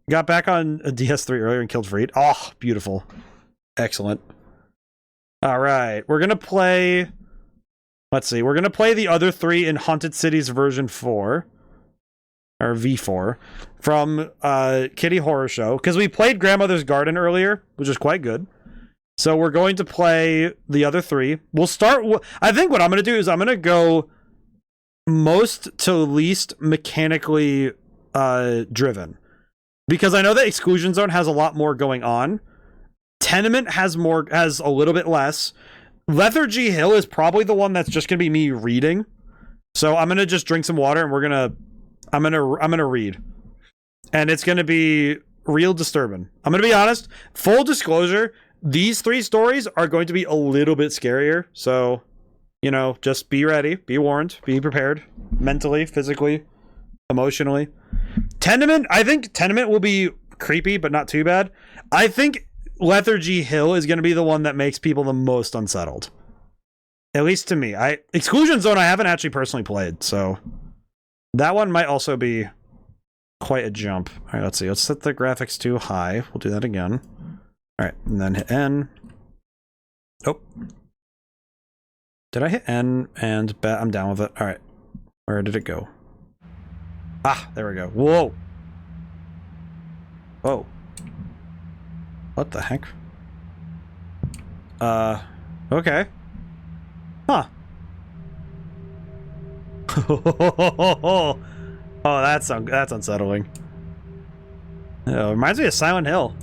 Got back on a DS3 earlier and killed Freed. Oh, beautiful. Excellent. Alright, we're going to play... Let's see, we're going to play the other 3 in Haunted Cities version 4. Or V4. From Kitty Horror Show. Because we played Grandmother's Garden earlier, which is quite good. So we're going to play the other 3. We'll start... I think what I'm going to do is I'm going to go most to least mechanically driven. Because I know that Exclusion Zone has a lot more going on. Tenement has a little bit less. Lethargy Hill is probably the one that's just going to be me reading. So I'm going to just drink some water and I'm going to read. And it's going to be real disturbing. I'm going to be honest. Full disclosure... These 3 stories are going to be a little bit scarier, so, you know, just be ready, be warned, be prepared, mentally, physically, emotionally. Tenement, I think Tenement will be creepy, but not too bad. I think Lethargy Hill is going to be the one that makes people the most unsettled. At least to me. Exclusion Zone I haven't actually personally played, so that one might also be quite a jump. All right, let's see. Let's set the graphics to high. We'll do that again. Alright, and then hit N. Oh. Did I hit N and I'm down with it. Alright. Where did it go? Ah, there we go. Whoa. Whoa. What the heck? Okay. Huh. Oh, that's unsettling. Oh, reminds me of Silent Hill.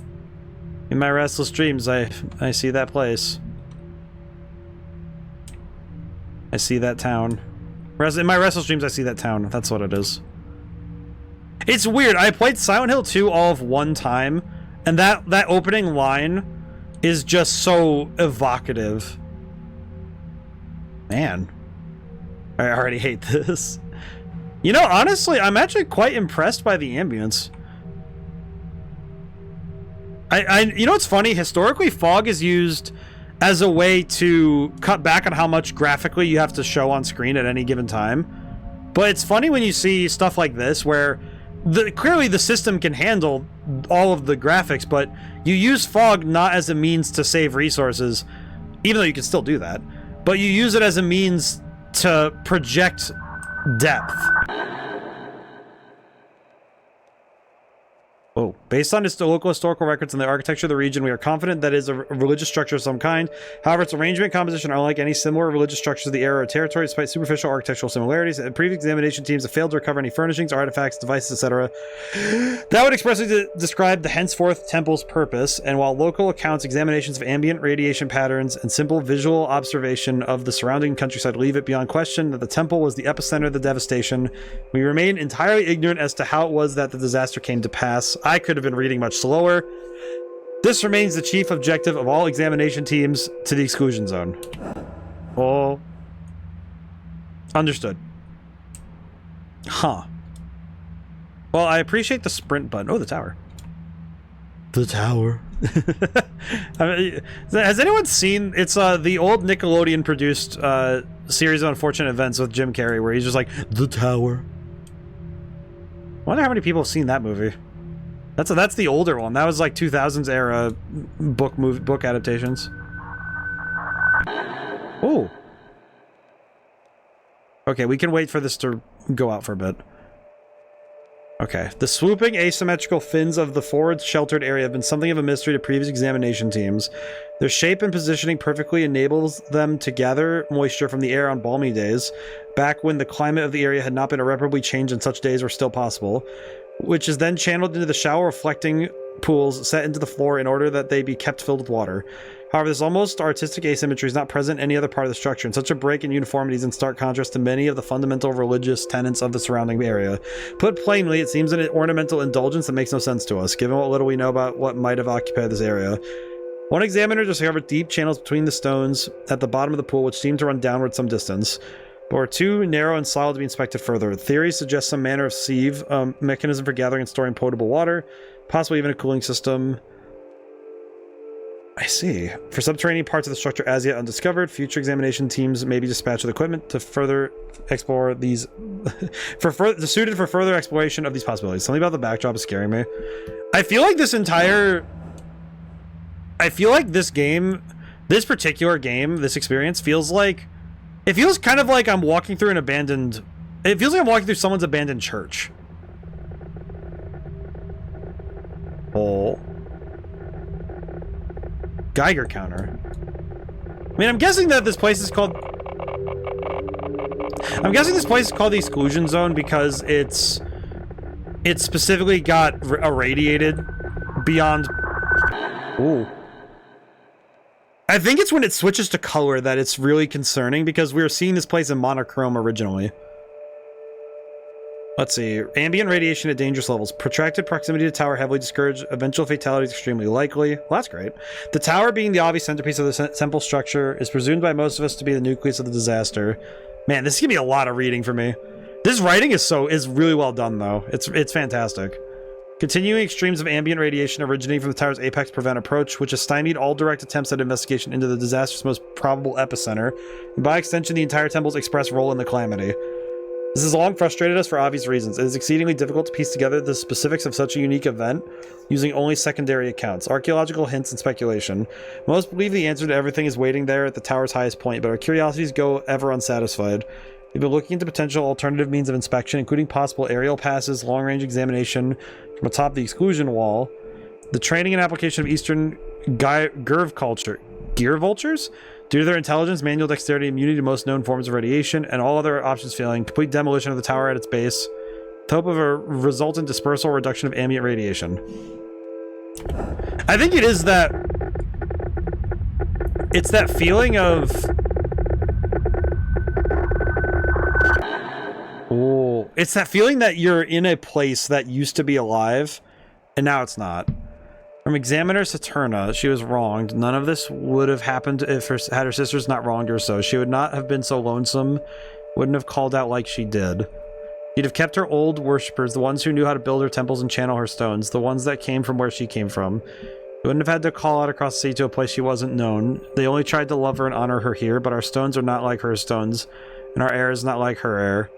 In my restless dreams, I see that place. I see that town. In my restless dreams, I see that town. That's what it is. It's weird. I played Silent Hill 2 all of one time, and that opening line is just so evocative. Man. I already hate this. You know, honestly, I'm actually quite impressed by the ambience. You know what's funny? Historically, fog is used as a way to cut back on how much graphically you have to show on screen at any given time. But it's funny when you see stuff like this, where clearly the system can handle all of the graphics, but you use fog not as a means to save resources, even though you can still do that, but you use it as a means to project depth. Oh, based on its local historical records and the architecture of the region, we are confident that it is a religious structure of some kind. However, its arrangement and composition are unlike any similar religious structures of the era or territory, despite superficial architectural similarities. And previous examination teams have failed to recover any furnishings, artifacts, devices, etc. that would expressly describe the henceforth temple's purpose. And while local accounts, examinations of ambient radiation patterns, and simple visual observation of the surrounding countryside leave it beyond question that the temple was the epicenter of the devastation, we remain entirely ignorant as to how it was that the disaster came to pass. I could have been reading much slower. This remains the chief objective of all examination teams to the exclusion zone. Oh. Understood. Huh. Well, I appreciate the sprint button. Oh, the tower. The tower. I mean, has anyone seen... It's the old Nickelodeon produced series of unfortunate events with Jim Carrey, where he's just like, the tower. I wonder how many people have seen that movie. That's the older one. That was like 2000s era book adaptations. Oh. Okay, we can wait for this to go out for a bit. Okay. The swooping asymmetrical fins of the forward sheltered area have been something of a mystery to previous examination teams. Their shape and positioning perfectly enables them to gather moisture from the air on balmy days, back when the climate of the area had not been irreparably changed and such days were still possible, which is then channeled into the shower reflecting pools set into the floor in order that they be kept filled with water. However, this almost artistic asymmetry is not present in any other part of the structure, and such a break in uniformity is in stark contrast to many of the fundamental religious tenets of the surrounding area. Put plainly, it seems an ornamental indulgence that makes no sense to us, given what little we know about what might have occupied this area. One examiner discovered deep channels between the stones at the bottom of the pool, which seemed to run downward some distance, but were too narrow and solid to be inspected further. Theories suggest some manner of sieve, mechanism for gathering and storing potable water, possibly even a cooling system. I see. For subterranean parts of the structure as yet undiscovered, future examination teams may be dispatched with equipment to further explore these suited for further exploration of these possibilities. Something about the backdrop is scaring me. I feel like this game, this particular game, this experience feels like, it feels kind of like I'm walking through it feels like I'm walking through someone's abandoned church. Oh. Geiger counter. I mean, I'm guessing that this place is called the exclusion zone because it's specifically got irradiated beyond. Ooh. I think it's when it switches to color that it's really concerning because we were seeing this place in monochrome originally. Let's see. Ambient radiation at dangerous levels. Protracted proximity to tower heavily discouraged. Eventual fatality is extremely likely. Well, that's great. The tower, being the obvious centerpiece of the temple structure, is presumed by most of us to be the nucleus of the disaster. Man, this is gonna be a lot of reading for me. This writing is really well done, though. It's fantastic. Continuing extremes of ambient radiation originating from the tower's apex prevent approach, which has stymied all direct attempts at investigation into the disaster's most probable epicenter, and by extension, the entire temple's express role in the calamity. This has long frustrated us for obvious reasons. It is exceedingly difficult to piece together the specifics of such a unique event using only secondary accounts, archaeological hints, and speculation. Most believe the answer to everything is waiting there at the tower's highest point, but our curiosities go ever unsatisfied. We've been looking into potential alternative means of inspection, including possible aerial passes, long-range examination from atop the exclusion wall, the training and application of Eastern gear vultures? Due to their intelligence, manual dexterity, immunity to most known forms of radiation, and all other options failing, complete demolition of the tower at its base, with hope of a resultant dispersal or reduction of ambient radiation. I think it is that... It's that feeling of... Oh, it's that feeling that you're in a place that used to be alive, and now it's not. From Examiner Saturna, she was wronged. None of this would have happened if had her sisters not wronged her so. She would not have been so lonesome, wouldn't have called out like she did. She'd have kept her old worshippers, the ones who knew how to build her temples and channel her stones, the ones that came from where she came from. She wouldn't have had to call out across the sea to a place she wasn't known. They only tried to love her and honor her here, but our stones are not like her stones, and our air is not like her air.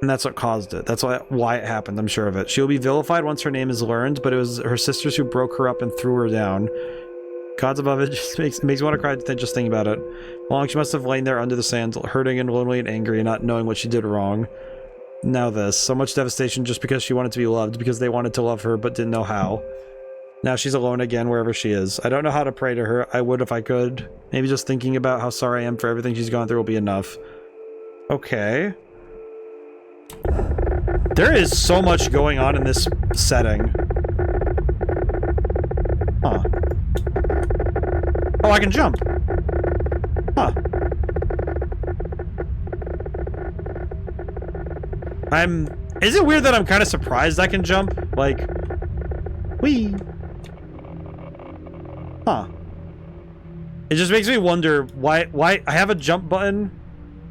And that's what caused it. That's why it happened, I'm sure of it. She will be vilified once her name is learned, but it was her sisters who broke her up and threw her down. Gods above, it just makes me want to cry just thinking about it. How long she must have lain there under the sand, hurting and lonely and angry and not knowing what she did wrong. Now this. So much devastation just because she wanted to be loved, because they wanted to love her but didn't know how. Now she's alone again wherever she is. I don't know how to pray to her. I would if I could. Maybe just thinking about how sorry I am for everything she's gone through will be enough. Okay. There is so much going on in this setting. Huh. Oh, I can jump. Huh. Is it weird that I'm kind of surprised I can jump? Like, whee. Huh. It just makes me wonder why I have a jump button,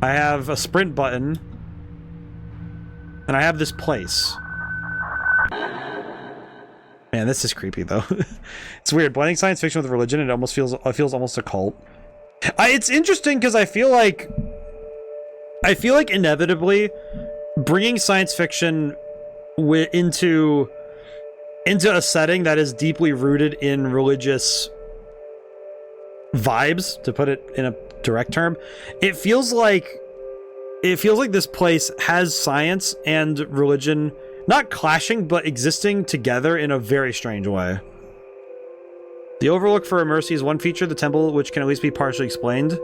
I have a sprint button, and I have this place. Man, this is creepy though. It's weird. Blending science fiction with religion, it feels almost occult. It's interesting because I feel like inevitably bringing science fiction into a setting that is deeply rooted in religious vibes, to put it in a direct term, it feels like this place has science and religion not clashing, but existing together in a very strange way. The overlook for Mercy is one feature of the temple which can at least be partially explained.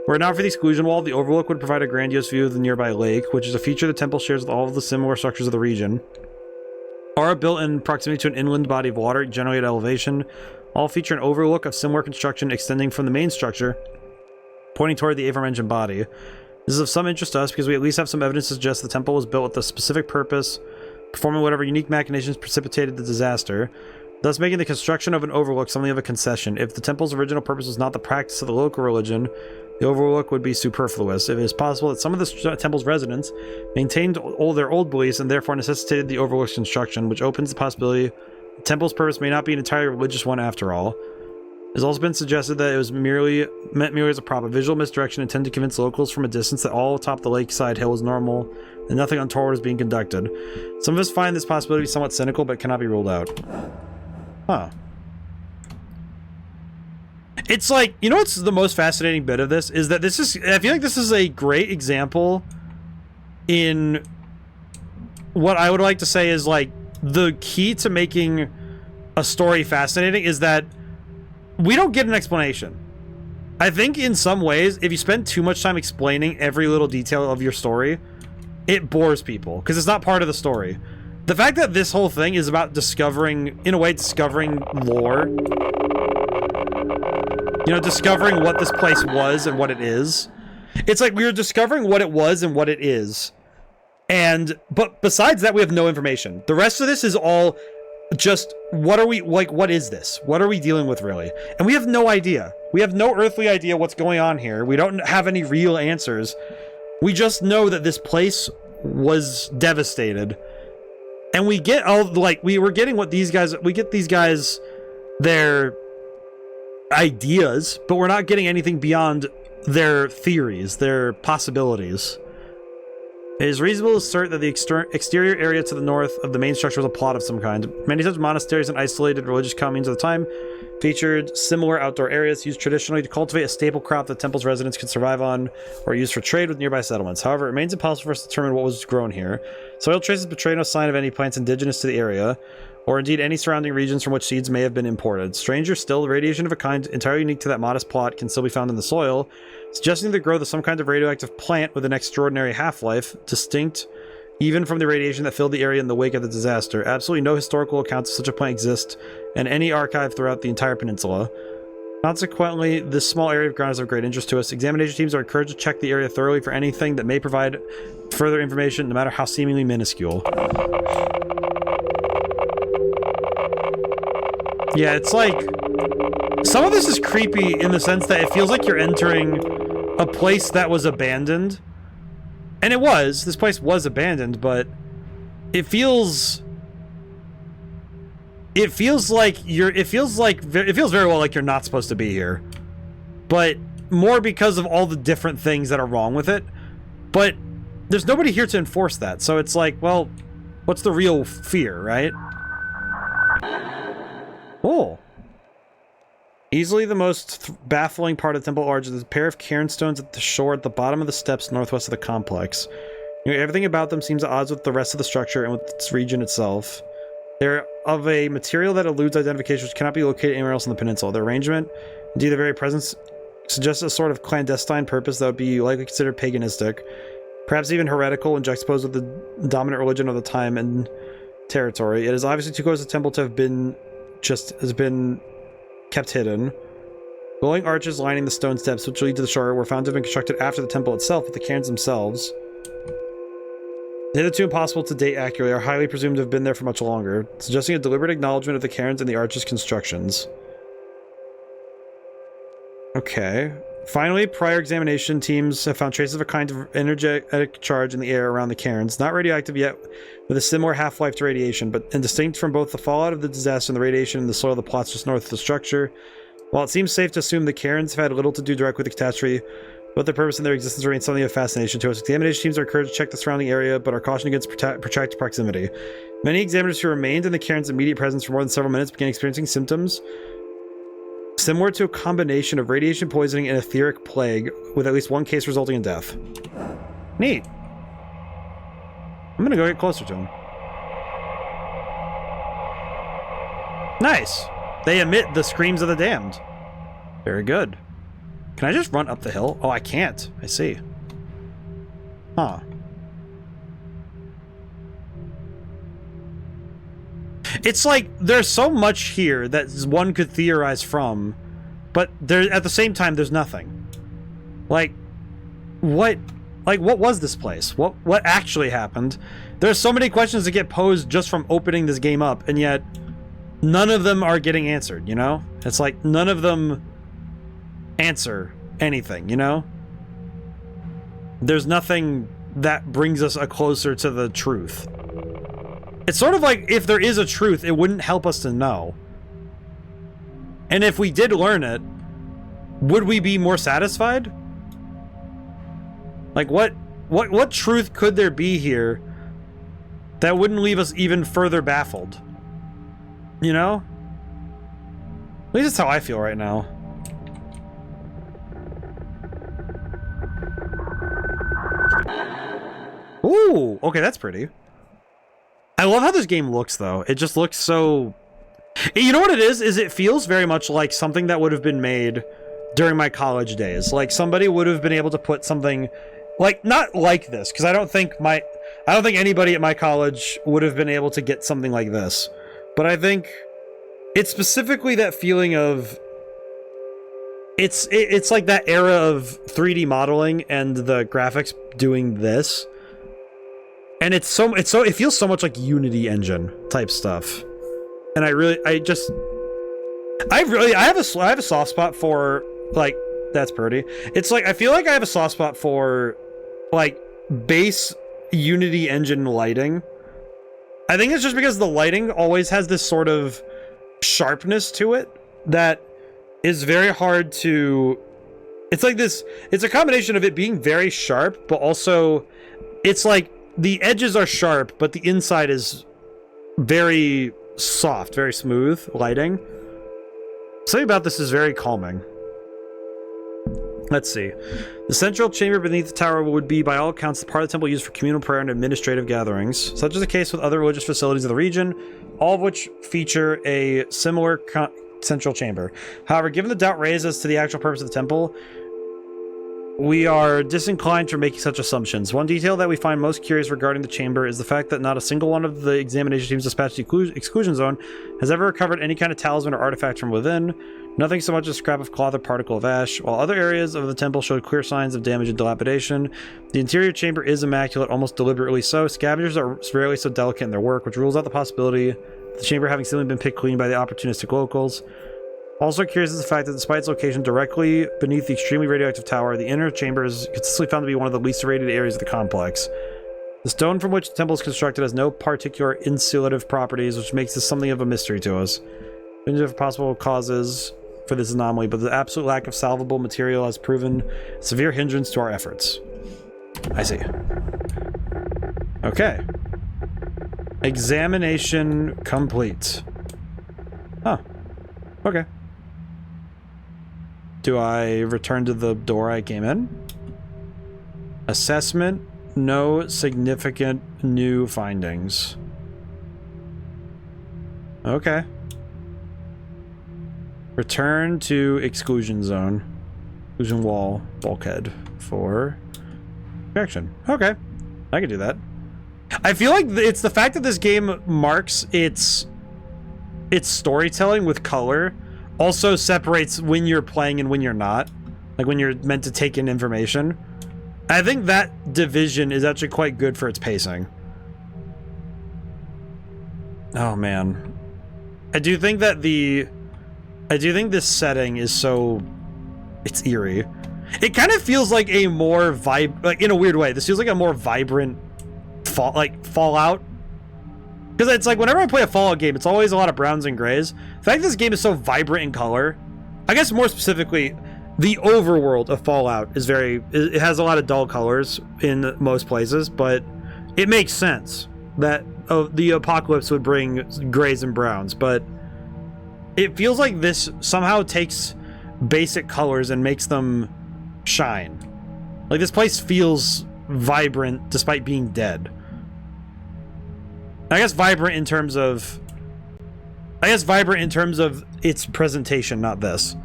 Were it not for the exclusion wall, the overlook would provide a grandiose view of the nearby lake, which is a feature the temple shares with all of the similar structures of the region. Are built in proximity to an inland body of water, generally at elevation. All feature an overlook of similar construction extending from the main structure, pointing toward the aforementioned body. This is of some interest to us because we at least have some evidence to suggest the temple was built with a specific purpose, performing whatever unique machinations precipitated the disaster, thus making the construction of an overlook something of a concession. If the temple's original purpose was not the practice of the local religion, the overlook would be superfluous. If it is possible that some of the temple's residents maintained all their old beliefs and therefore necessitated the overlook's construction, which opens the possibility the temple's purpose may not be an entirely religious one after all. It has also been suggested that it was meant merely as a prop, a visual misdirection intended to convince locals from a distance that all atop the lakeside hill was normal and nothing untoward was being conducted. Some of us find this possibility somewhat cynical, but cannot be ruled out. Huh. It's like, you know what's the most fascinating bit of this? Is that this is, I feel like this is a great example in what I would like to say is like the key to making a story fascinating is that we don't get an explanation. I think in some ways, if you spend too much time explaining every little detail of your story, it bores people because it's not part of the story. The fact that this whole thing is about discovering, in a way, discovering lore. You know, discovering what this place was and what it is. It's like we were discovering what it was and what it is. But besides that, we have no information. The rest of this is all just, what are we, like, what is this? What are we dealing with, really? And we have no idea. We have no earthly idea what's going on here. We don't have any real answers. We just know that this place was devastated. And we get all, like, we were getting what these guys, we get these guys, their ideas, but we're not getting anything beyond their theories, their possibilities. It is reasonable to assert that the exterior area to the north of the main structure was a plot of some kind. Many such monasteries and isolated religious communes of the time featured similar outdoor areas used traditionally to cultivate a staple crop that temple's residents could survive on or used for trade with nearby settlements. However, it remains impossible for us to determine what was grown here. Soil traces betray no sign of any plants indigenous to the area, or indeed any surrounding regions from which seeds may have been imported. Stranger still, radiation of a kind entirely unique to that modest plot can still be found in the soil, suggesting the growth of some kind of radioactive plant with an extraordinary half-life, distinct even from the radiation that filled the area in the wake of the disaster. Absolutely no historical accounts of such a plant exist in any archive throughout the entire peninsula. Consequently, this small area of ground is of great interest to us. Examination teams are encouraged to check the area thoroughly for anything that may provide further information, no matter how seemingly minuscule. Yeah, it's like, some of this is creepy in the sense that it feels like you're entering a place that was abandoned. And it was. This place was abandoned, but it feels like it feels very well like you're not supposed to be here. But more because of all the different things that are wrong with it. But there's nobody here to enforce that. So it's like, well, what's the real fear, right? Oh. Easily the most baffling part of the temple origin is a pair of cairnstones at the shore at the bottom of the steps northwest of the complex. You know, everything about them seems at odds with the rest of the structure and with its region itself. They're of a material that eludes identification, which cannot be located anywhere else on the peninsula. Their arrangement, indeed their very presence, suggests a sort of clandestine purpose that would be likely considered paganistic, perhaps even heretical and juxtaposed with the dominant religion of the time and territory. It is obviously too close to the temple to have been kept hidden. Glowing arches lining the stone steps which lead to the shore were found to have been constructed after the temple itself, but the cairns themselves, hitherto impossible to date accurately, are highly presumed to have been there for much longer, suggesting a deliberate acknowledgement of the cairns and the arches' constructions. Okay. Finally, prior examination teams have found traces of a kind of energetic charge in the air around the cairns, not radioactive yet, with a similar half-life to radiation, but distinct from both the fallout of the disaster and the radiation in the soil of the plots just north of the structure. While it seems safe to assume the cairns have had little to do directly with the catastrophe, both their purpose and their existence remain something of fascination to us. Examination teams are encouraged to check the surrounding area, but are cautioned against protracted proximity. Many examiners who remained in the cairns' immediate presence for more than several minutes began experiencing symptoms similar to a combination of radiation poisoning and etheric plague, with at least one case resulting in death. Neat. I'm gonna go get closer to him. Nice. They emit the screams of the damned. Very good. Can I just run up the hill? Oh, I can't. I see. Huh. It's like there's so much here that one could theorize from, but there at the same time there's nothing. Like what was this place? What actually happened? There's so many questions that get posed just from opening this game up, and yet none of them are getting answered, you know? It's like none of them answer anything, you know? There's nothing that brings us closer to the truth. It's sort of like if there is a truth, it wouldn't help us to know. And if we did learn it, would we be more satisfied? Like what truth could there be here that wouldn't leave us even further baffled? You know? At least that's how I feel right now. Ooh, okay, that's pretty. I love how this game looks, though. It just looks so... You know what it is? It feels very much like something that would have been made during my college days. Like, somebody would have been able to put something... Like, not like this, because I don't think anybody at my college would have been able to get something like this. But I think it's specifically that feeling of... It's like that era of 3D modeling and the graphics doing this. And it feels so much like Unity engine type stuff. And I have a soft spot for, like, that's pretty. It's like, I feel like I have a soft spot for, like, base Unity engine lighting. I think it's just because the lighting always has this sort of sharpness to it that is very hard to... It's like this... It's a combination of it being very sharp, but also it's like the edges are sharp, but the inside is very soft, very smooth lighting. Something about this is very calming. Let's see. The central chamber beneath the tower would be, by all accounts, the part of the temple used for communal prayer and administrative gatherings. Such is the case with other religious facilities of the region, all of which feature a similar central chamber. However, given the doubt raised as to the actual purpose of the temple, we are disinclined from making such assumptions. One detail that we find most curious regarding the chamber is the fact that not a single one of the examination teams dispatched to the exclusion zone has ever recovered any kind of talisman or artifact from within. Nothing so much as a scrap of cloth or particle of ash. While other areas of the temple showed clear signs of damage and dilapidation, the interior chamber is immaculate, almost deliberately so. Scavengers are rarely so delicate in their work, which rules out the possibility of the chamber having simply been picked clean by the opportunistic locals. Also curious is the fact that despite its location directly beneath the extremely radioactive tower, the inner chamber is consistently found to be one of the least irradiated areas of the complex. The stone from which the temple is constructed has no particular insulative properties, which makes this something of a mystery to us. We have possible causes for this anomaly, but the absolute lack of salvable material has proven a severe hindrance to our efforts. I see. Okay. Examination complete. Huh. Okay. Do I return to the door I came in? Assessment. No significant new findings. Okay. Return to exclusion zone. Exclusion wall. Bulkhead. For correction. Okay. I can do that. I feel like it's the fact that this game marks its storytelling with color also separates when you're playing and when you're not. Like when you're meant to take in information. I think that division is actually quite good for its pacing. Oh man. I do think this setting is so... It's eerie. It kind of feels like a more like in a weird way, this feels like a more vibrant Fallout. Because it's like, whenever I play a Fallout game, it's always a lot of browns and grays. The fact that this game is so vibrant in color, I guess more specifically, the overworld of Fallout is it has a lot of dull colors in most places, but it makes sense that the apocalypse would bring grays and browns, but it feels like this somehow takes basic colors and makes them shine. Like, this place feels vibrant despite being dead. I guess vibrant in terms of its presentation, not this.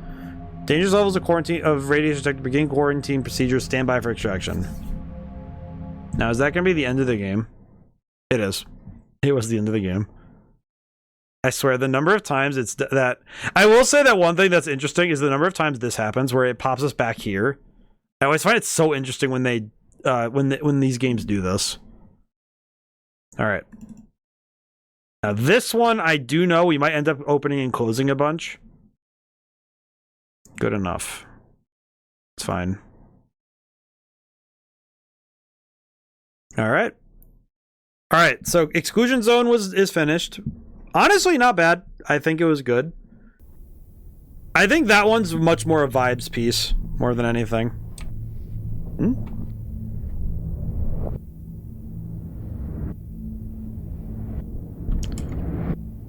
Dangerous levels of quarantine of radiation detected. Begin quarantine procedures. Stand by for extraction. Now, is that going to be the end of the game? It is. It was the end of the game. I swear, the number of times it's that... I will say that one thing that's interesting is the number of times this happens where it pops us back here. I always find it so interesting when they... when these games do this. Alright. Now this one, I do know we might end up opening and closing a bunch. Good enough. It's fine. Alright. Alright, so Exclusion Zone is finished. Honestly, not bad. I think it was good. I think that one's much more a vibes piece, more than anything.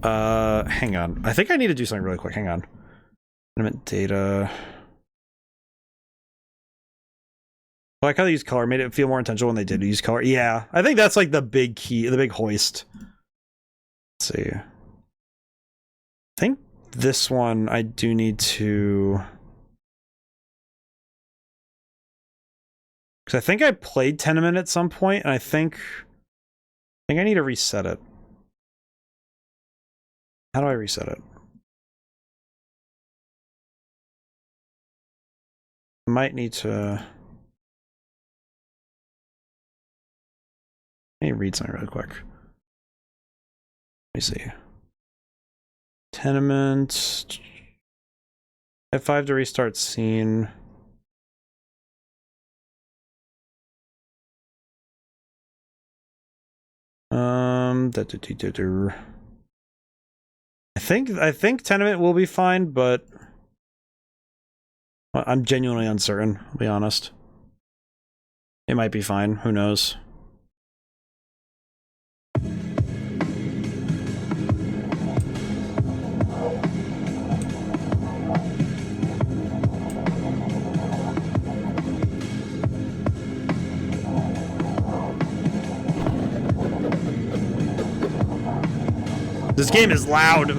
Hang on. I think I need to do something really quick. Hang on. Element data. Well, I kind of used color. Made it feel more intentional when they did use color. Yeah, I think that's like the big key, the big hoist. Let's see. I think this one I do need to... Because I think I played Tenement at some point, and I think I need to reset it. How do I reset it? I might need to... Let me read something really quick. Let me see. Tenement. F5 to restart scene. I think Tenement will be fine, but I'm genuinely uncertain, I'll be honest. It might be fine, who knows? This game is loud.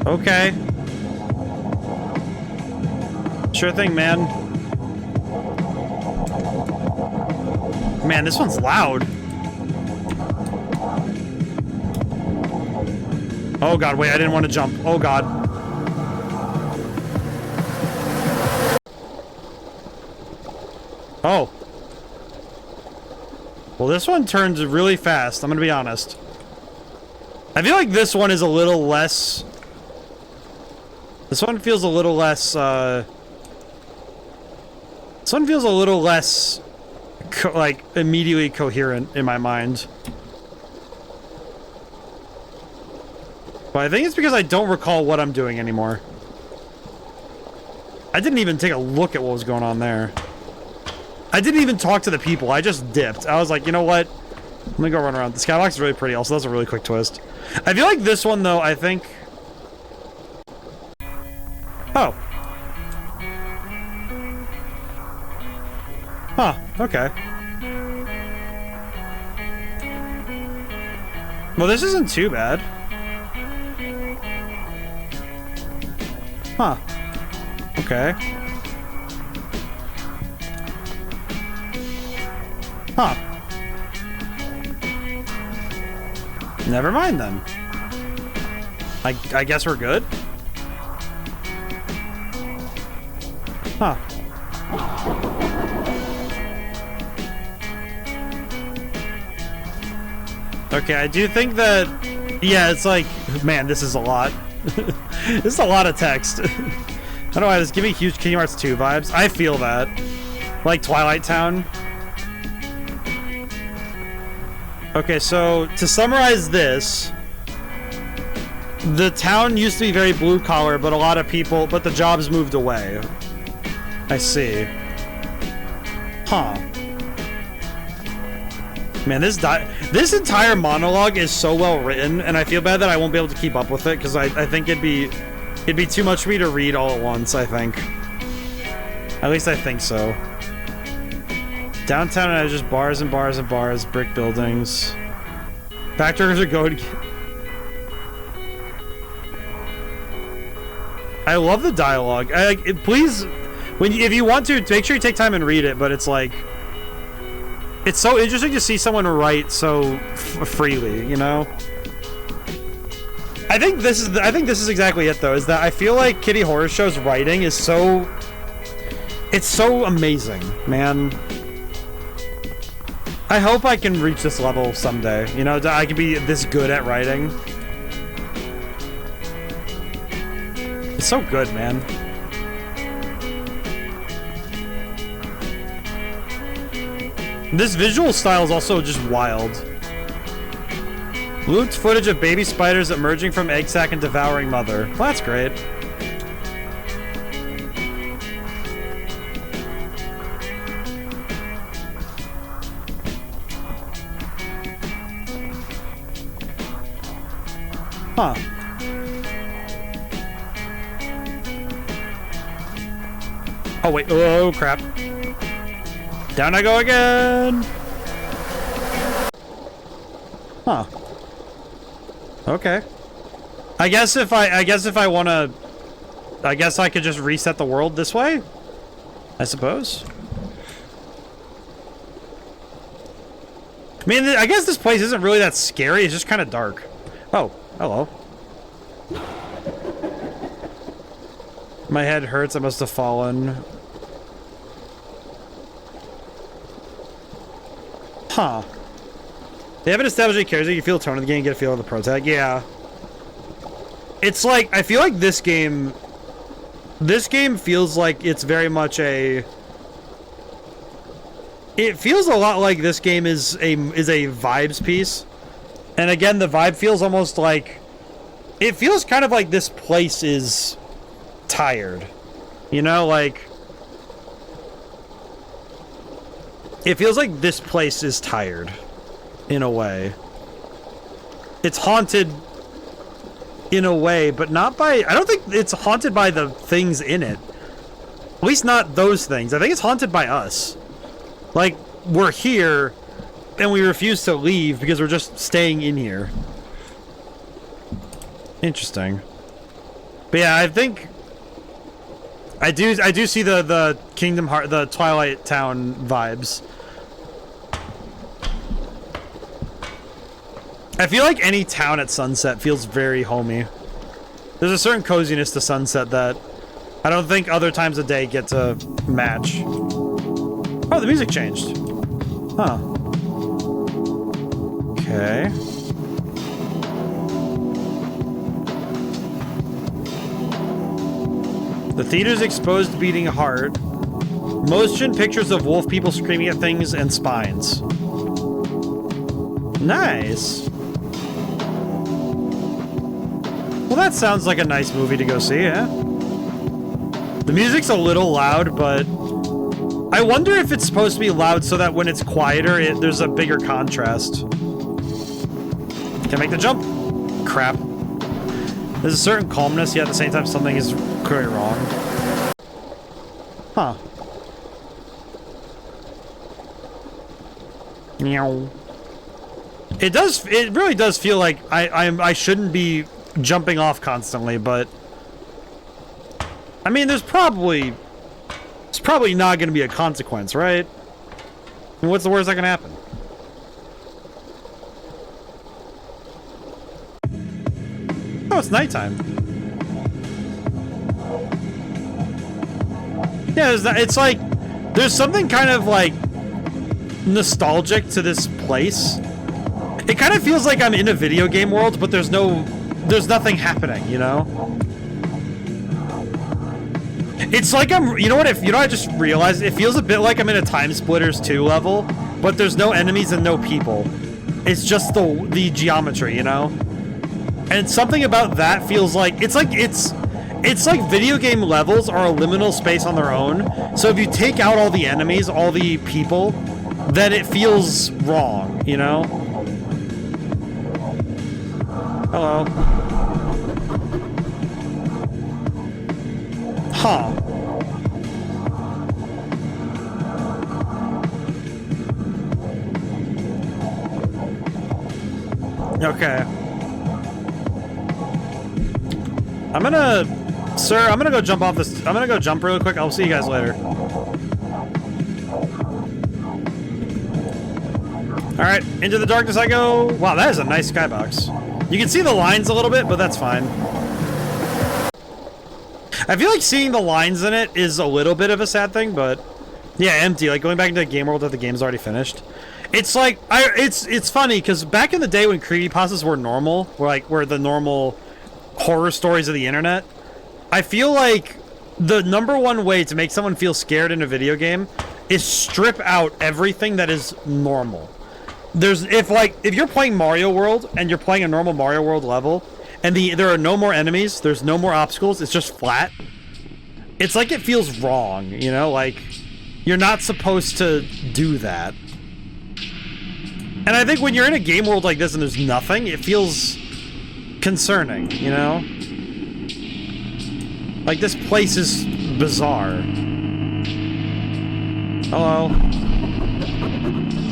Okay. Sure thing, man. Man, this one's loud. Oh god, wait, I didn't want to jump. Oh god. Oh. Well, this one turns really fast, I'm gonna be honest. I feel like this one is a little less... This one feels a little less, This one feels a little less, like, immediately coherent in my mind. But I think it's because I don't recall what I'm doing anymore. I didn't even take a look at what was going on there. I didn't even talk to the people, I just dipped. I was like, you know what? Let me go run around. The skybox is really pretty, also that's a really quick twist. I feel like this one, though, I think... Oh. Huh, okay. Well, this isn't too bad. Huh. Okay. Huh. Never mind, then. I guess we're good? Huh. Okay, I do think that... Yeah, it's like... Man, this is a lot. This is a lot of text. I don't know why, this giving huge Kingdom Hearts 2 vibes. I feel that. Like Twilight Town. Okay, so to summarize this... The town used to be very blue-collar, but a lot of people... But the jobs moved away. I see. Huh. Man, this entire monologue is so well written, and I feel bad that I won't be able to keep up with it, because I think it'd be too much for me to read all at once, I think. At least I think so. Downtown has just bars and bars and bars, brick buildings. Backtrackers are going... I love the dialogue. Please, if you want to, make sure you take time and read it. But it's like, it's so interesting to see someone write so freely, you know. I think this is exactly it, though. Is that I feel like Kitty Horror Show's writing is so, it's so amazing, man. I hope I can reach this level someday. You know, I can be this good at writing. It's so good, man. This visual style is also just wild. Loot footage of baby spiders emerging from egg sac and devouring mother. Well, that's great. Huh. Oh, wait. Oh, crap. Down I go again. Huh. Okay. I guess if I want to, I guess I could just reset the world this way? I suppose. I mean, I guess this place isn't really that scary. It's just kind of dark. Oh, hello. My head hurts. I must have fallen. Huh. They haven't established any characters. You feel the tone of the game, get a feel of the pro tag. Yeah. It's like, I feel like this game feels like it's very much a... It feels a lot like this game is a vibes piece. And again, the vibe feels almost like... It feels kind of like this place is tired. You know, like... It feels like this place is tired. In a way. It's haunted in a way, but not by... I don't think it's haunted by the things in it. At least not those things. I think it's haunted by us. Like, we're here, and we refuse to leave because we're just staying in here. Interesting. But yeah, I think... I do see the Kingdom Heart, the Twilight Town vibes. I feel like any town at sunset feels very homey. There's a certain coziness to sunset that I don't think other times of day get to match. Oh, the music changed. Huh. Okay. The theater's exposed beating heart. Motion pictures of wolf people screaming at things and spines. Nice. Well, that sounds like a nice movie to go see, yeah? The music's a little loud, but I wonder if it's supposed to be loud so that when it's quieter, there's a bigger contrast. Can't make the jump. Crap. There's a certain calmness, yet at the same time something is clearly wrong. Huh. Meow. It really does feel like I shouldn't be jumping off constantly, but I mean, it's probably not going to be a consequence, right? I mean, what's the worst that can happen? Oh, it's nighttime. Yeah, it's like there's something kind of like nostalgic to this place. It kind of feels like I'm in a video game world, but there's nothing happening, you know? It's like you know what I just realized? It feels a bit like I'm in a Time Splitters 2 level, but there's no enemies and no people. It's just the geometry, you know? And something about that feels like it's like video game levels are a liminal space on their own. So if you take out all the enemies, all the people, then it feels wrong, you know? Hello. Huh. Okay. I'm gonna Sir, I'm gonna go jump off this. I'm gonna go jump really quick. I'll see you guys later. Alright, into the darkness I go. Wow, that is a nice skybox. You can see the lines a little bit, but that's fine. I feel like seeing the lines in it is a little bit of a sad thing, but yeah, empty. Like going back into the game world that the game's already finished. It's like it's funny because back in the day when creepypastas were normal, were the normal horror stories of the internet, I feel like the #1 way to make someone feel scared in a video game is strip out everything that is normal. If you're playing Mario World and you're playing a normal Mario World level and there are no more enemies, there's no more obstacles, it's just flat. It's like it feels wrong, you know, like you're not supposed to do that. And I think when you're in a game world like this and there's nothing, it feels concerning, you know? Like, this place is bizarre. Hello?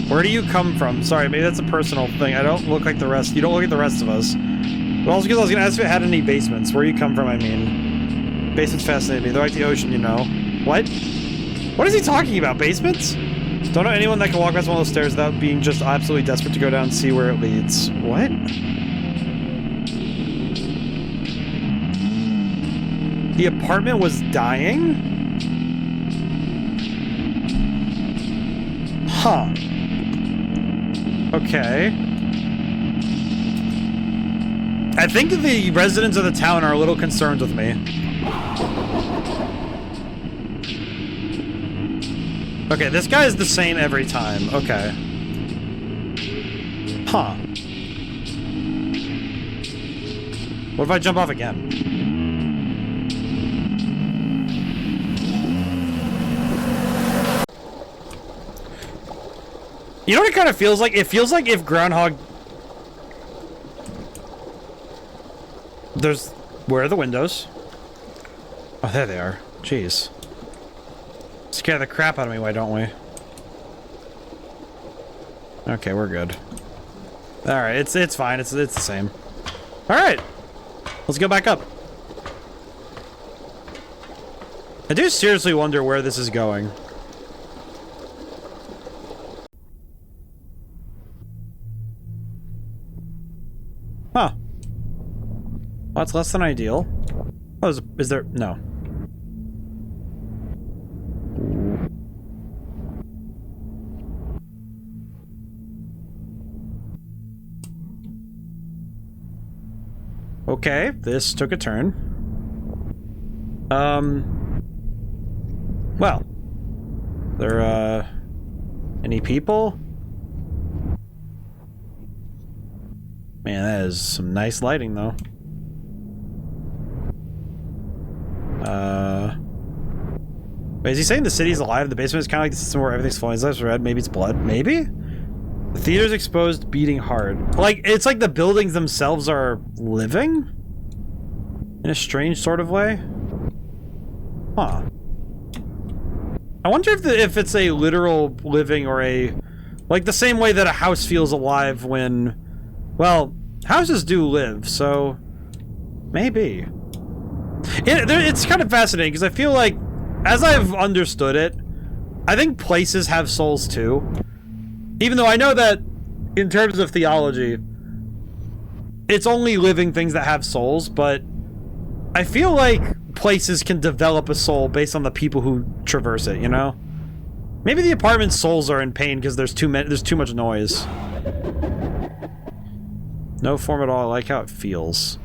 Where do you come from? Sorry, maybe that's a personal thing. I don't look like the rest. You don't look like the rest of us. But also because I was going to ask if it had any basements. Where you come from, I mean. Basements fascinate me. They're like the ocean, you know. What? What is he talking about? Basements? Don't know anyone that can walk past one of those stairs without being just absolutely desperate to go down and see where it leads. What? The apartment was dying? Huh. Okay. I think the residents of the town are a little concerned with me. Okay, this guy is the same every time. Okay. Huh. What if I jump off again? You know what it kind of feels like? It feels like if Groundhog... Where are the windows? Oh, there they are. Jeez. Scare the crap out of me, why don't we? Okay, we're good. Alright, it's fine. It's the same. Alright. Let's go back up. I do seriously wonder where this is going. Huh. Well, that's less than ideal. Oh, is there... No. Okay, this took a turn. Well. There, any people? Man, that is some nice lighting, though. Wait, is he saying the city's alive? The basement is kind of like the system where everything's flowing. Is that red? Maybe it's blood? Maybe? The theater's exposed, beating hard. Like, it's like the buildings themselves are living? In a strange sort of way? Huh. I wonder if it's a literal living or a... Like, the same way that a house feels alive when... Well, houses do live, so... Maybe. It's kind of fascinating, because I feel like, as I've understood it, I think places have souls too. Even though I know that, in terms of theology, it's only living things that have souls, but I feel like places can develop a soul based on the people who traverse it, you know? Maybe the apartment's souls are in pain because there's too much noise. No form at all. I like how it feels.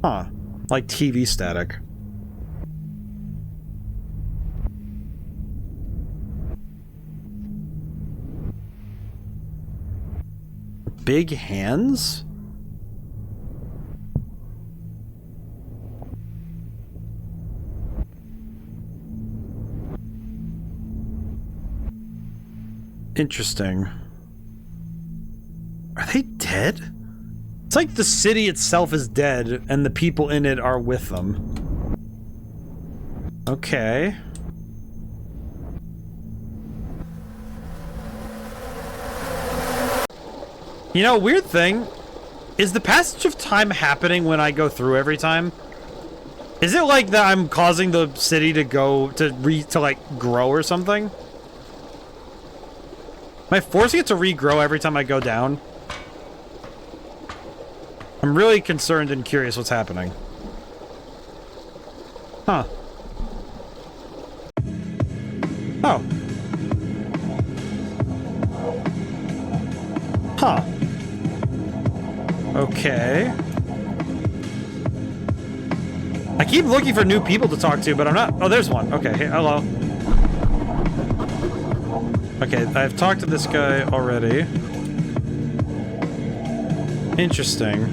Huh. Like TV static. Big hands? Interesting. Are they dead? It's like the city itself is dead, and the people in it are with them. Okay. You know, weird thing, is the passage of time happening when I go through every time? Is it like that I'm causing the city to go to like grow or something? Am I forcing it to regrow every time I go down? I'm really concerned and curious what's happening. Huh. Oh. Huh. Okay. I keep looking for new people to talk to, but I'm not... Oh, there's one. Okay, hey, hello. Okay, I've talked to this guy already. Interesting.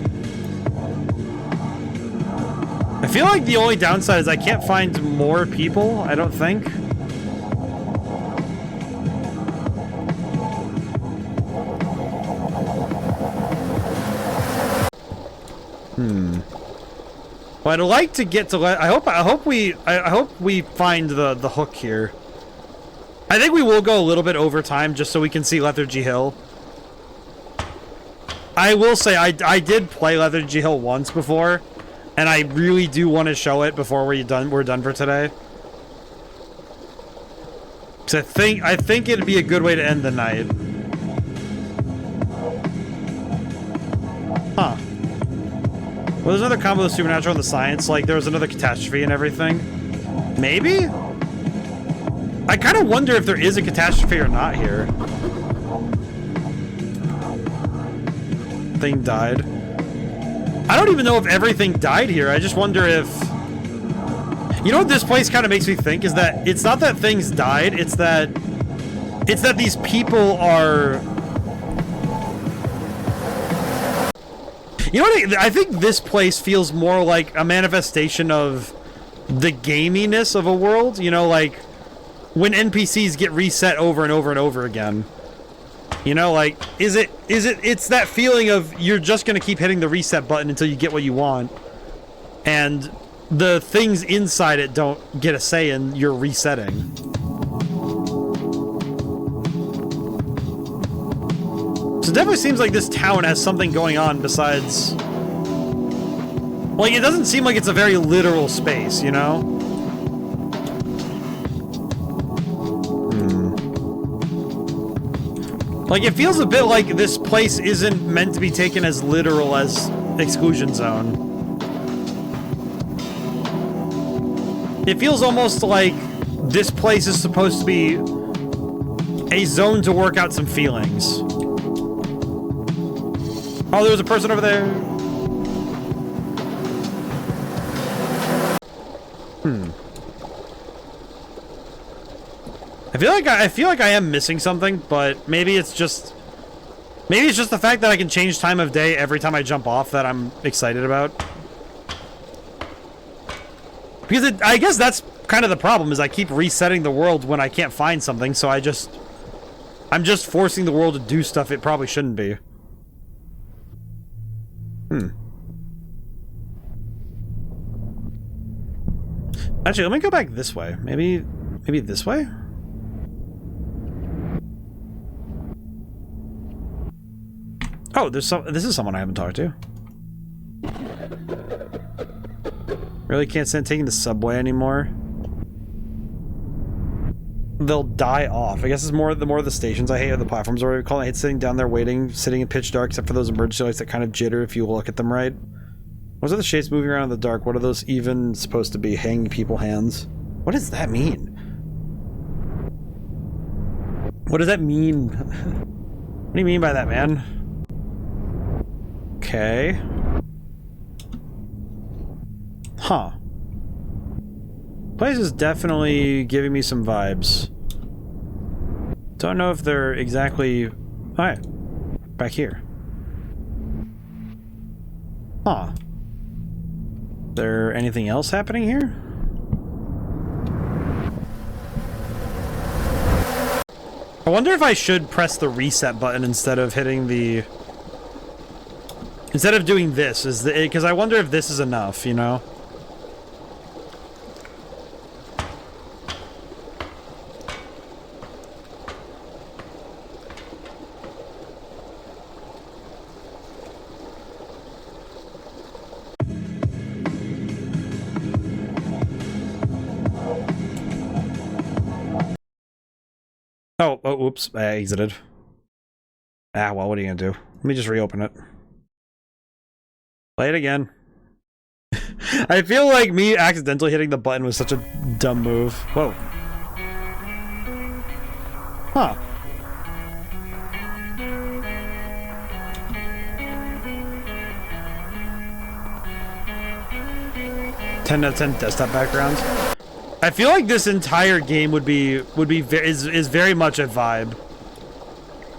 I feel like the only downside is I can't find more people, I don't think. Well, I'd like to get to I hope we find the hook here. I think we will go a little bit over time just so we can see Lethargy Hill. I will say I did play Lethargy Hill once before, and I really do want to show it before we're done for today. So I think it'd be a good way to end the night. Huh. Well, there's another combo of the supernatural and the science. Like, there was another catastrophe and everything. Maybe? I kind of wonder if there is a catastrophe or not here. Thing died. I don't even know if everything died here. I just wonder if... You know what this place kind of makes me think is that it's not that things died, it's that these people are... You know what? I think this place feels more like a manifestation of the gaminess of a world. You know, like when NPCs get reset over and over and over again. You know, like it's that feeling of you're just gonna keep hitting the reset button until you get what you want, and the things inside it don't get a say in your resetting. So it definitely seems like this town has something going on besides... Like, it doesn't seem like it's a very literal space, you know? Like, it feels a bit like this place isn't meant to be taken as literal as Exclusion Zone. It feels almost like this place is supposed to be a zone to work out some feelings. Oh, there was a person over there. I feel like I am missing something, but maybe it's just the fact that I can change time of day every time I jump off that I'm excited about. Because I guess that's kind of the problem, is I keep resetting the world when I can't find something, so I'm just forcing the world to do stuff it probably shouldn't be. Actually, let me go back this way. Maybe this way? Oh, this is someone I haven't talked to. Really can't stand taking the subway anymore. They'll die off. I guess it's more of the stations I hate, or the platforms, or I hate sitting down there waiting, sitting in pitch dark, except for those emergency lights that kind of jitter if you look at them right. What are the shapes moving around in the dark? What are those even supposed to be? Hanging people hands? What does that mean? What does that mean? What do you mean by that, man? Okay. Huh. Place is definitely giving me some vibes. Don't know if they're exactly... Alright. Back here. Huh. There anything else happening here? I wonder if I should press the reset button instead of hitting the... Instead of doing this, because I wonder if this is enough, you know? oh, oops. I exited. Ah, well, what are you gonna do? Let me just reopen it. Play it again. I feel like me accidentally hitting the button was such a dumb move. Whoa. Huh. Ten out of 10 desktop backgrounds. I feel like this entire game is very much a vibe.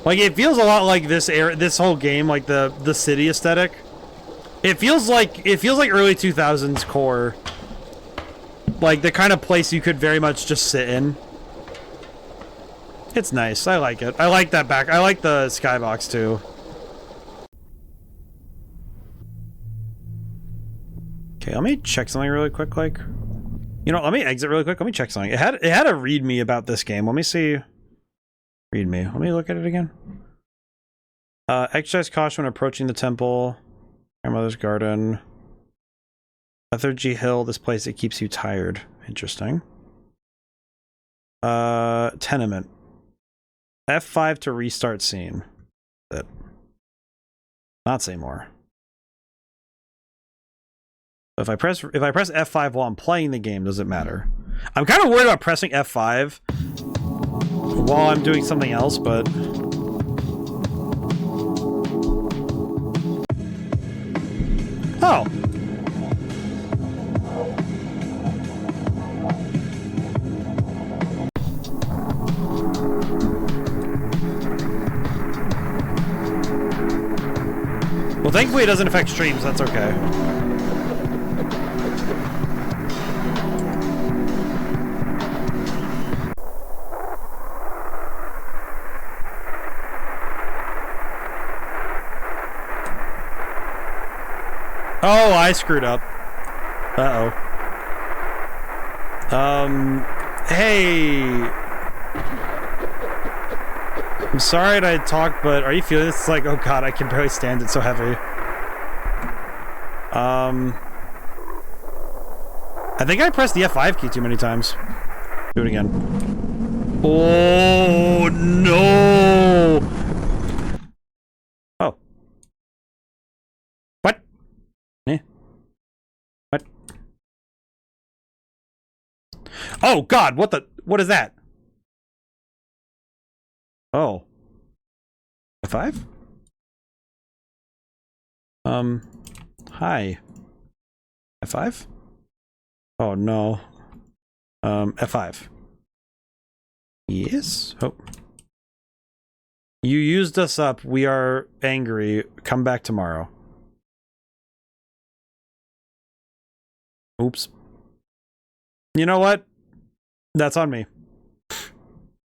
Like it feels a lot like this whole game, like the city aesthetic. It feels like early 2000s core. Like the kind of place you could very much just sit in. It's nice. I like it. I like that back. I like the skybox too. Okay, let me check something really quick. Like, you know, let me exit really quick. Let me check something. It had a readme about this game. Let me see. Readme. Let me look at it again. Exercise caution when approaching the temple. Grandmother's garden. Lethargy Hill. This place that keeps you tired. Interesting. Tenement. F5 to restart scene. That. Not say more. If I press F5 while I'm playing the game, does it matter? I'm kind of worried about pressing F5 while I'm doing something else, but oh. Well, thankfully it doesn't affect streams, that's okay. Oh, I screwed up. Uh-oh. Hey. I'm sorry that I talked, but are you feeling this? It's like, oh god, I can barely stand it, so heavy. I think I pressed the F5 key too many times. Do it again. Oh, no! Oh. What? Eh? What? Oh god, what is that? Oh. F5? Hi. F5? Oh no. F5. Yes? Oh. You used us up. We are angry. Come back tomorrow. Oops. You know what? That's on me.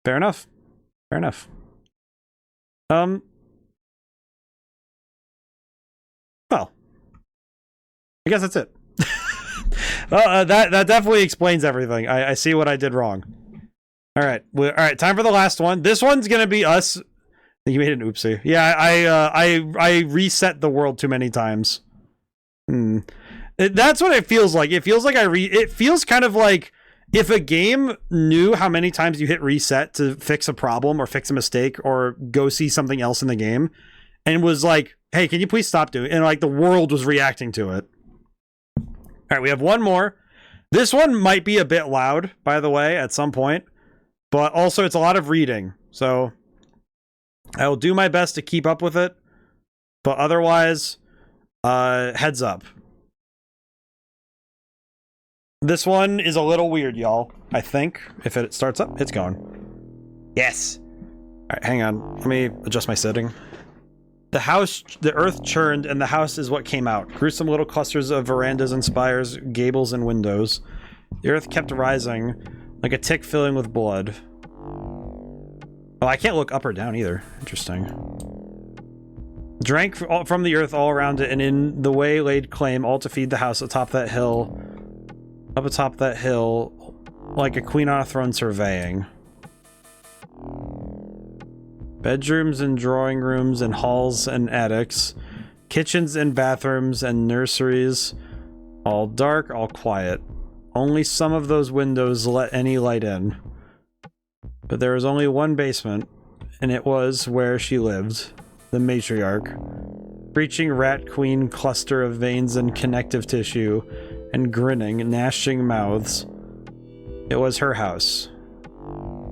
Fair enough. Fair enough. Well, I guess that's it. Well, that definitely explains everything. I see what I did wrong. All right, all right. Time for the last one. This one's gonna be us. You made an oopsie. Yeah, I reset the world too many times. That's what it feels like. It feels like it feels kind of like if a game knew how many times you hit reset to fix a problem or fix a mistake or go see something else in the game, and was like, "Hey, can you please stop doing?" And like the world was reacting to it. All right, we have one more. This one might be a bit loud, by the way, at some point, but also it's a lot of reading, so I will do my best to keep up with it. But otherwise, heads up. This one is a little weird, y'all. I think if it starts up, it's going. Yes. All right, hang on. Let me adjust my setting. The earth churned, and the house is what came out. Gruesome little clusters of verandas and spires, gables and windows. The earth kept rising, like a tick filling with blood. Oh, I can't look up or down either. Interesting. Drank from the earth all around it, and in the way laid claim, all to feed the house atop that hill. Up atop that hill, like a queen on a throne surveying. Bedrooms and drawing rooms and halls and attics. Kitchens and bathrooms and nurseries. All dark, all quiet. Only some of those windows let any light in. But there was only one basement, and it was where she lived, the matriarch. Breaching rat queen cluster of veins and connective tissue, and grinning, gnashing mouths. It was her house.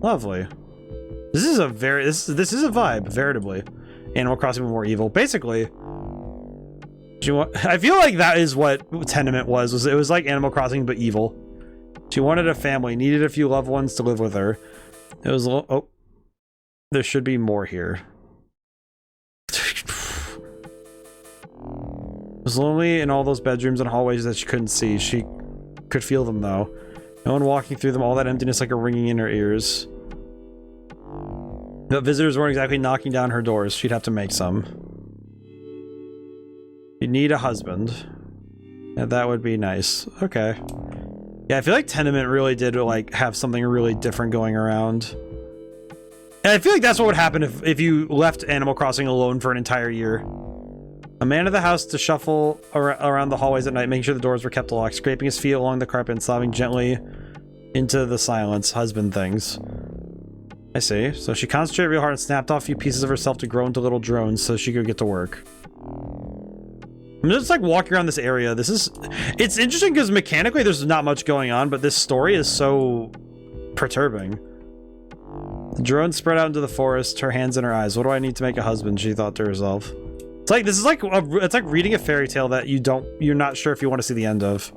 Lovely. This is a vibe, veritably. Animal Crossing more evil. Basically, I feel like that is what Tenement was it was like Animal Crossing but evil. She wanted a family, needed a few loved ones to live with her. It was oh, there should be more here. It was lonely in all those bedrooms and hallways that she couldn't see. She could feel them though. No one walking through them, all that emptiness like a ringing in her ears. The visitors weren't exactly knocking down her doors. She'd have to make some. You'd need a husband. Yeah, that would be nice. Okay. Yeah, I feel like Tenement really did like have something really different going around. And I feel like that's what would happen if you left Animal Crossing alone for an entire year. A man of the house to shuffle around the hallways at night, making sure the doors were kept locked, scraping his feet along the carpet and sobbing gently into the silence. Husband things. I see. So she concentrated real hard and snapped off a few pieces of herself to grow into little drones so she could get to work. I'm just like walking around this area. It's interesting because mechanically there's not much going on, but this story is so perturbing. The drone spread out into the forest, her hands in her eyes. What do I need to make a husband? She thought to herself. It's like it's like reading a fairy tale that you're not sure if you want to see the end of.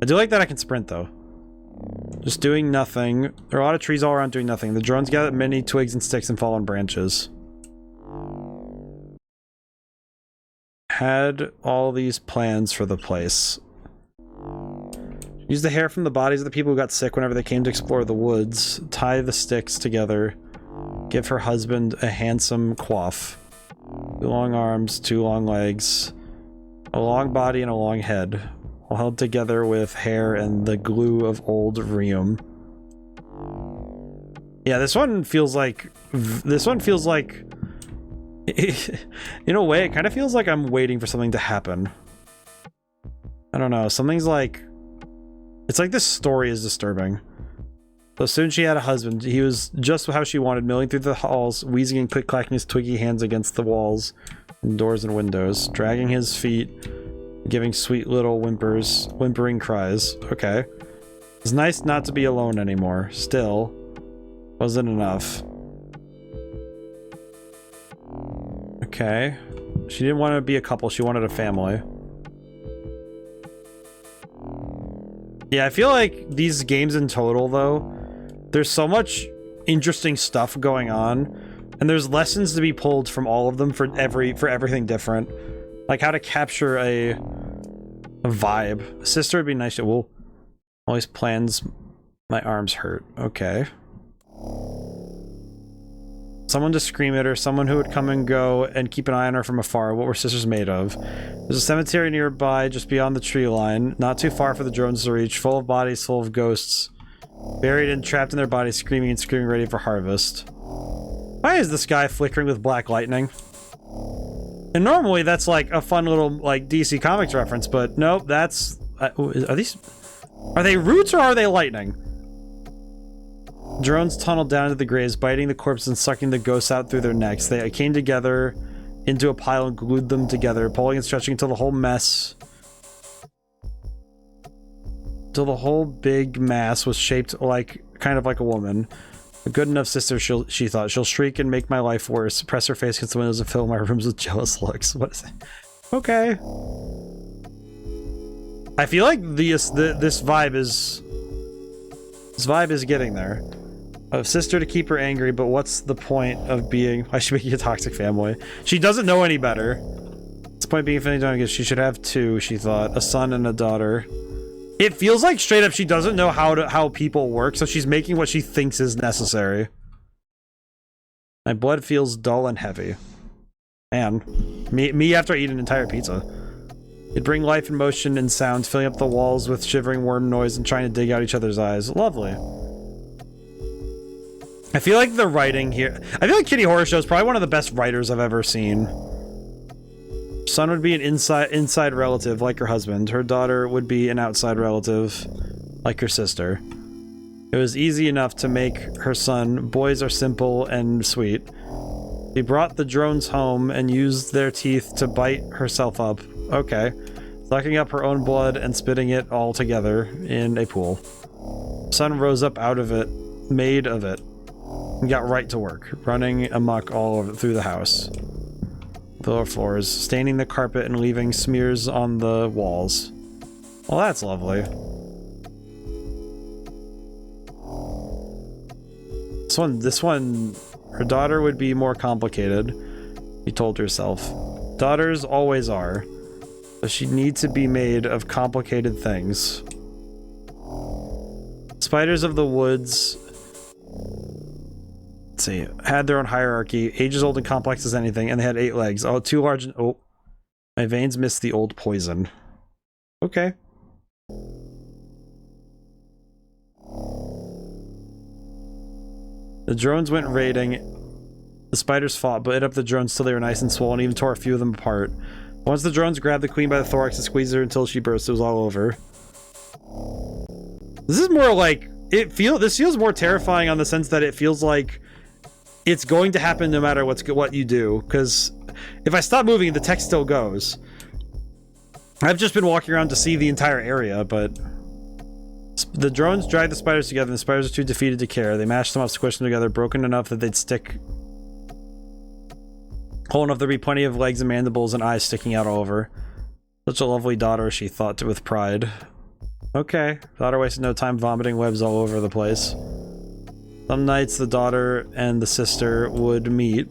I do like that I can sprint though. Just doing nothing. There are a lot of trees all around doing nothing. The drones gather many twigs and sticks and fall on branches. Had all these plans for the place. Use the hair from the bodies of the people who got sick whenever they came to explore the woods. Tie the sticks together. Give her husband a handsome coif. 2 long arms, 2 long legs. A long body and a long head. All held together with hair and the glue of old rheum. Yeah, this one feels like... in a way, it kind of feels like I'm waiting for something to happen. I don't know, something's like... It's like this story is disturbing. So soon she had a husband. He was just how she wanted, milling through the halls, wheezing and click-clacking his twiggy hands against the walls, and doors and windows, dragging his feet, giving sweet little whimpering cries. Okay. It's nice not to be alone anymore. Still, wasn't enough. Okay. She didn't want to be a couple, she wanted a family. Yeah, I feel like these games in total, though, there's so much interesting stuff going on, and there's lessons to be pulled from all of them for everything different. Like how to capture a vibe. A sister would be nice. Well, all these plans, my arms hurt. Okay. Someone to scream at her, someone who would come and go and keep an eye on her from afar. What were sisters made of? There's a cemetery nearby, just beyond the tree line, not too far for the drones to reach, full of bodies, full of ghosts, buried and trapped in their bodies, screaming and screaming, ready for harvest. Why is the sky flickering with black lightning? And normally that's like a fun little like DC Comics reference, but nope, that's... Are they roots or are they lightning? Drones tunneled down into the graves, biting the corpses and sucking the ghosts out through their necks. They came together into a pile and glued them together, pulling and stretching until the whole mess... Until the whole big mass was shaped like, kind of like a woman. A good enough sister, she thought. She'll shriek and make my life worse. Press her face against the windows and fill my rooms with jealous looks. What is it? Okay. I feel like this vibe is... This vibe is getting there. A sister to keep her angry, but what's the point of being... I should make you a toxic family. She doesn't know any better. What's the point of being infinitely done? Because she should have 2, she thought. A son and a daughter. It feels like straight up she doesn't know how people work, so she's making what she thinks is necessary. My blood feels dull and heavy. And me after I eat an entire pizza. It'd bring life and motion and sound, filling up the walls with shivering worm noise and trying to dig out each other's eyes. Lovely. I feel like the writing here... I feel like Kitty Horror Show is probably one of the best writers I've ever seen. Son would be an inside relative, like her husband. Her daughter would be an outside relative, like her sister. It was easy enough to make her son. Boys are simple and sweet. She brought the drones home and used their teeth to bite herself up. Okay. Sucking up her own blood and spitting it all together in a pool. Son rose up out of it, made of it, and got right to work, running amok all over through the house. The lower floors, staining the carpet and leaving smears on the walls. Well, that's lovely. This one, her daughter would be more complicated, she told herself. Daughters always are, but she'd need to be made of complicated things. Spiders of the woods, let's see, had their own hierarchy, ages old and complex as anything, and they had 8 legs. Oh, too large and... Oh, my veins missed the old poison. Okay. The drones went raiding. The spiders fought, but ate up the drones till they were nice and swollen, even tore a few of them apart. Once the drones grabbed the queen by the thorax and squeezed her until she burst, it was all over. This is more like... This feels more terrifying on the sense that it feels like it's going to happen no matter what you do, because if I stop moving, the text still goes. I've just been walking around to see the entire area, but... The drones dragged the spiders together, and the spiders were too defeated to care. They mashed them up, squished them together, broken enough that they'd stick... Whole enough there'd be plenty of legs and mandibles and eyes sticking out all over. Such a lovely daughter, she thought with pride. Okay. Daughter wasted no time vomiting webs all over the place. Some nights the daughter and the sister would meet,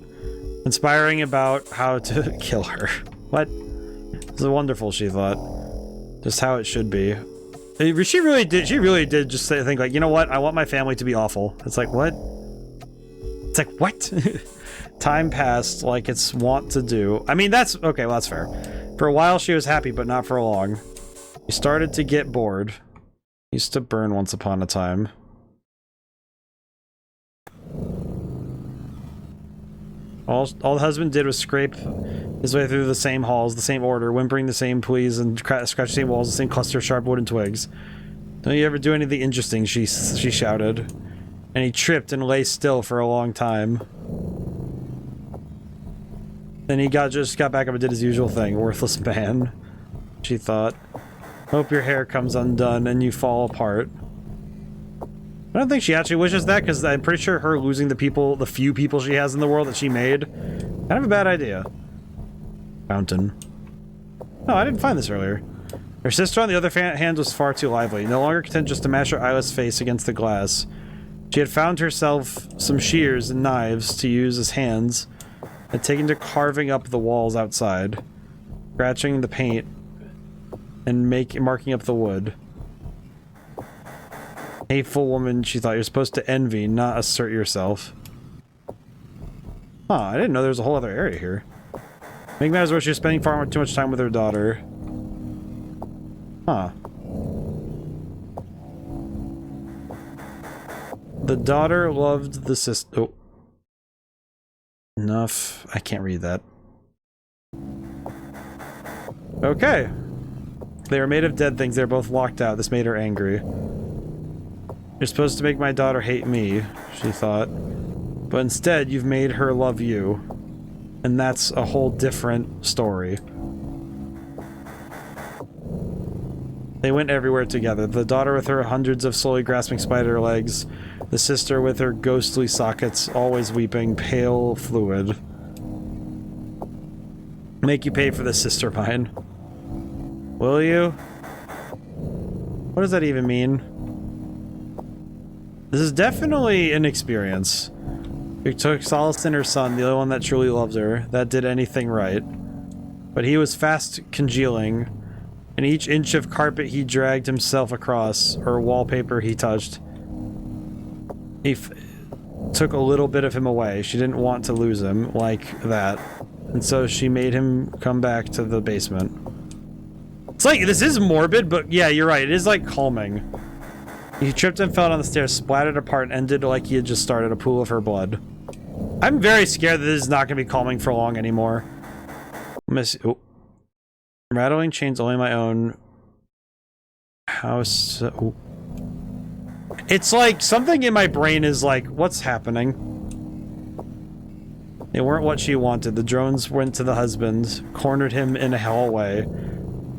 inspiring about how to kill her. What? This is wonderful, she thought. Just how it should be. She really did just think like, you know what? I want my family to be awful. It's like, what? It's like, what? Time passed like it's wont to do. I mean, that's... Okay, well, that's fair. For a while, she was happy, but not for long. She started to get bored. Used to burn once upon a time. All the husband did was scrape his way through the same halls, the same order, whimpering the same pleas and scratch the same walls, the same cluster of sharp wooden twigs. Don't you ever do anything interesting, she shouted. And he tripped and lay still for a long time. Then he just got back up and did his usual thing. Worthless man, she thought. Hope your hair comes undone and you fall apart. I don't think she actually wishes that, because I'm pretty sure her losing the few people she has in the world that she made, kind of a bad idea. Fountain. No, I didn't find this earlier. Her sister, on the other hand, was far too lively, no longer content just to mash her eyeless face against the glass. She had found herself some shears and knives to use as hands, and taken to carving up the walls outside, scratching the paint, and marking up the wood. Hateful woman, she thought. You're supposed to envy, not assert yourself. Huh, I didn't know there was a whole other area here. Make matters worse, she was spending far too much time with her daughter. Huh. The daughter loved the sister. Oh. Enough. I can't read that. Okay. They were made of dead things. They were both locked out. This made her angry. You're supposed to make my daughter hate me, she thought. But instead, you've made her love you. And that's a whole different story. They went everywhere together. The daughter with her hundreds of slowly grasping spider legs. The sister with her ghostly sockets, always weeping, pale fluid. Make you pay for this, sister mine. Will you? What does that even mean? This is definitely an experience. She took solace in her son, the only one that truly loves her, that did anything right. But he was fast congealing, and each inch of carpet he dragged himself across, or wallpaper he touched, he took a little bit of him away. She didn't want to lose him like that, and so she made him come back to the basement. It's like, this is morbid, but yeah, you're right, it is like calming. He tripped and fell down the stairs, splattered apart, and ended like he had just started a pool of her blood. I'm very scared that this is not going to be calming for long anymore. Oh. Rattling chains only my own house. Oh. It's like something in my brain is like, what's happening? They weren't what she wanted. The drones went to the husband, cornered him in a hallway,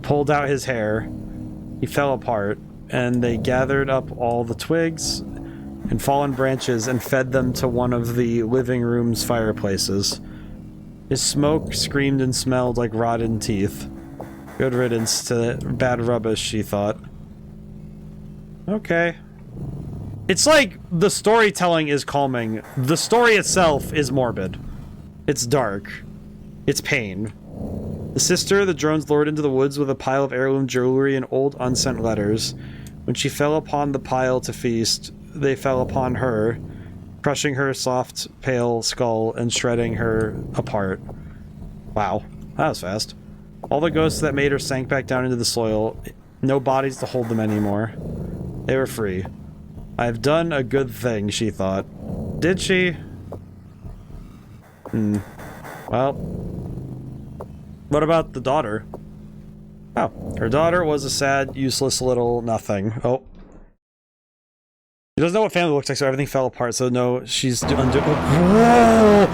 pulled out his hair. He fell apart, and they gathered up all the twigs and fallen branches and fed them to one of the living room's fireplaces. His smoke screamed and smelled like rotten teeth. Good riddance to bad rubbish, she thought. Okay. It's like the storytelling is calming. The story itself is morbid. It's dark. It's pain. The sister, the drones lured into the woods with a pile of heirloom jewelry and old unsent letters. When she fell upon the pile to feast, they fell upon her, crushing her soft, pale skull and shredding her apart. Wow, that was fast. All the ghosts that made her sank back down into the soil. No bodies to hold them anymore. They were free. I've done a good thing, she thought. Did she? Well, what about the daughter? Oh, her daughter was a sad, useless little nothing. Oh. She doesn't know what family looks like, so everything fell apart, so no, she's Whoa!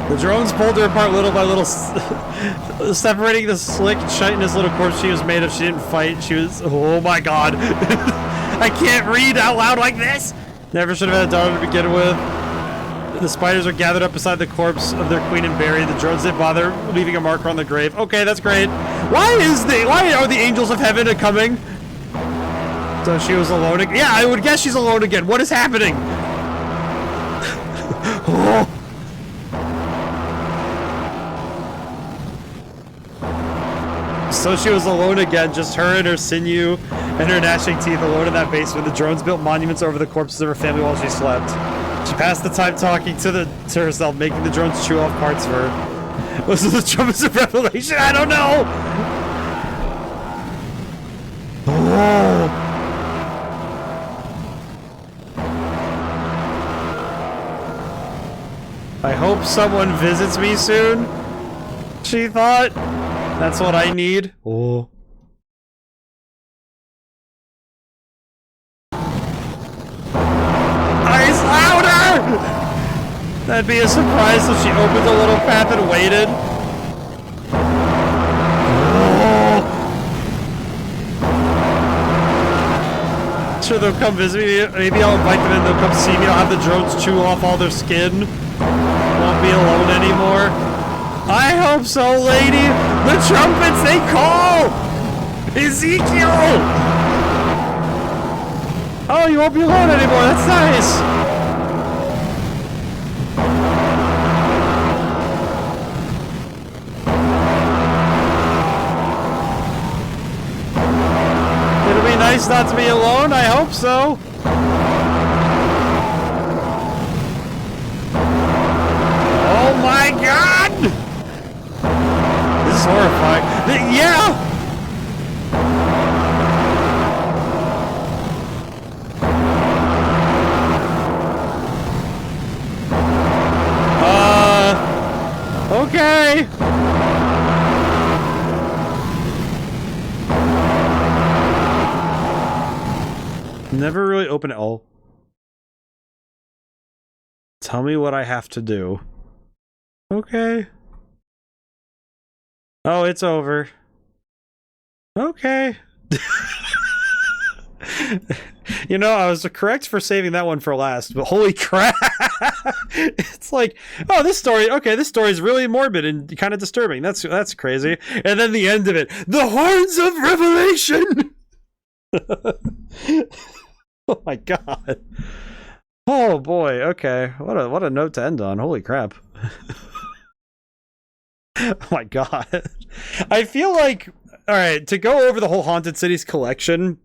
The drones pulled her apart little by little, separating the slick, chitinous little corpse she was made of. She didn't fight. She was... Oh my god. I can't read out loud like this! Never should have had a daughter to begin with. The spiders are gathered up beside the corpse of their queen and buried. The drones didn't bother leaving a marker on the grave. Okay, that's great. Why are the angels of heaven coming? So she was alone again? Yeah, I would guess she's alone again. What is happening? Oh. So she was alone again, just her and her sinew and her gnashing teeth alone in that basement. The drones built monuments over the corpses of her family while she slept. She passed the time talking to herself, making the drones chew off parts of her. Was this the trumpets of revelation? I don't know! Oh. I hope someone visits me soon, she thought. That's what I need. Oh. Eyes louder! That'd be a surprise if she opened the little path and waited. Oh. Sure, they'll come visit me. Maybe I'll invite them in. They'll come see me. I'll have the drones chew off all their skin. Won't be alone anymore. I hope so, lady! The trumpets, they call! Ezekiel! Oh, you won't be alone anymore, that's nice! It'll be nice not to be alone, I hope so! Oh my god! This is horrifying. Yeah! Okay. Never really open it all. Tell me what I have to do. Okay. Oh, it's over. Okay. You know, I was correct for saving that one for last, but holy crap! It's like, oh, this story, okay, this story is really morbid and kind of disturbing. That's crazy. And then the end of it, the horns of revelation! Oh my god. Oh boy, okay. What a note to end on. Holy crap. Oh my god. I feel like, alright, to go over the whole Haunted Cities collection,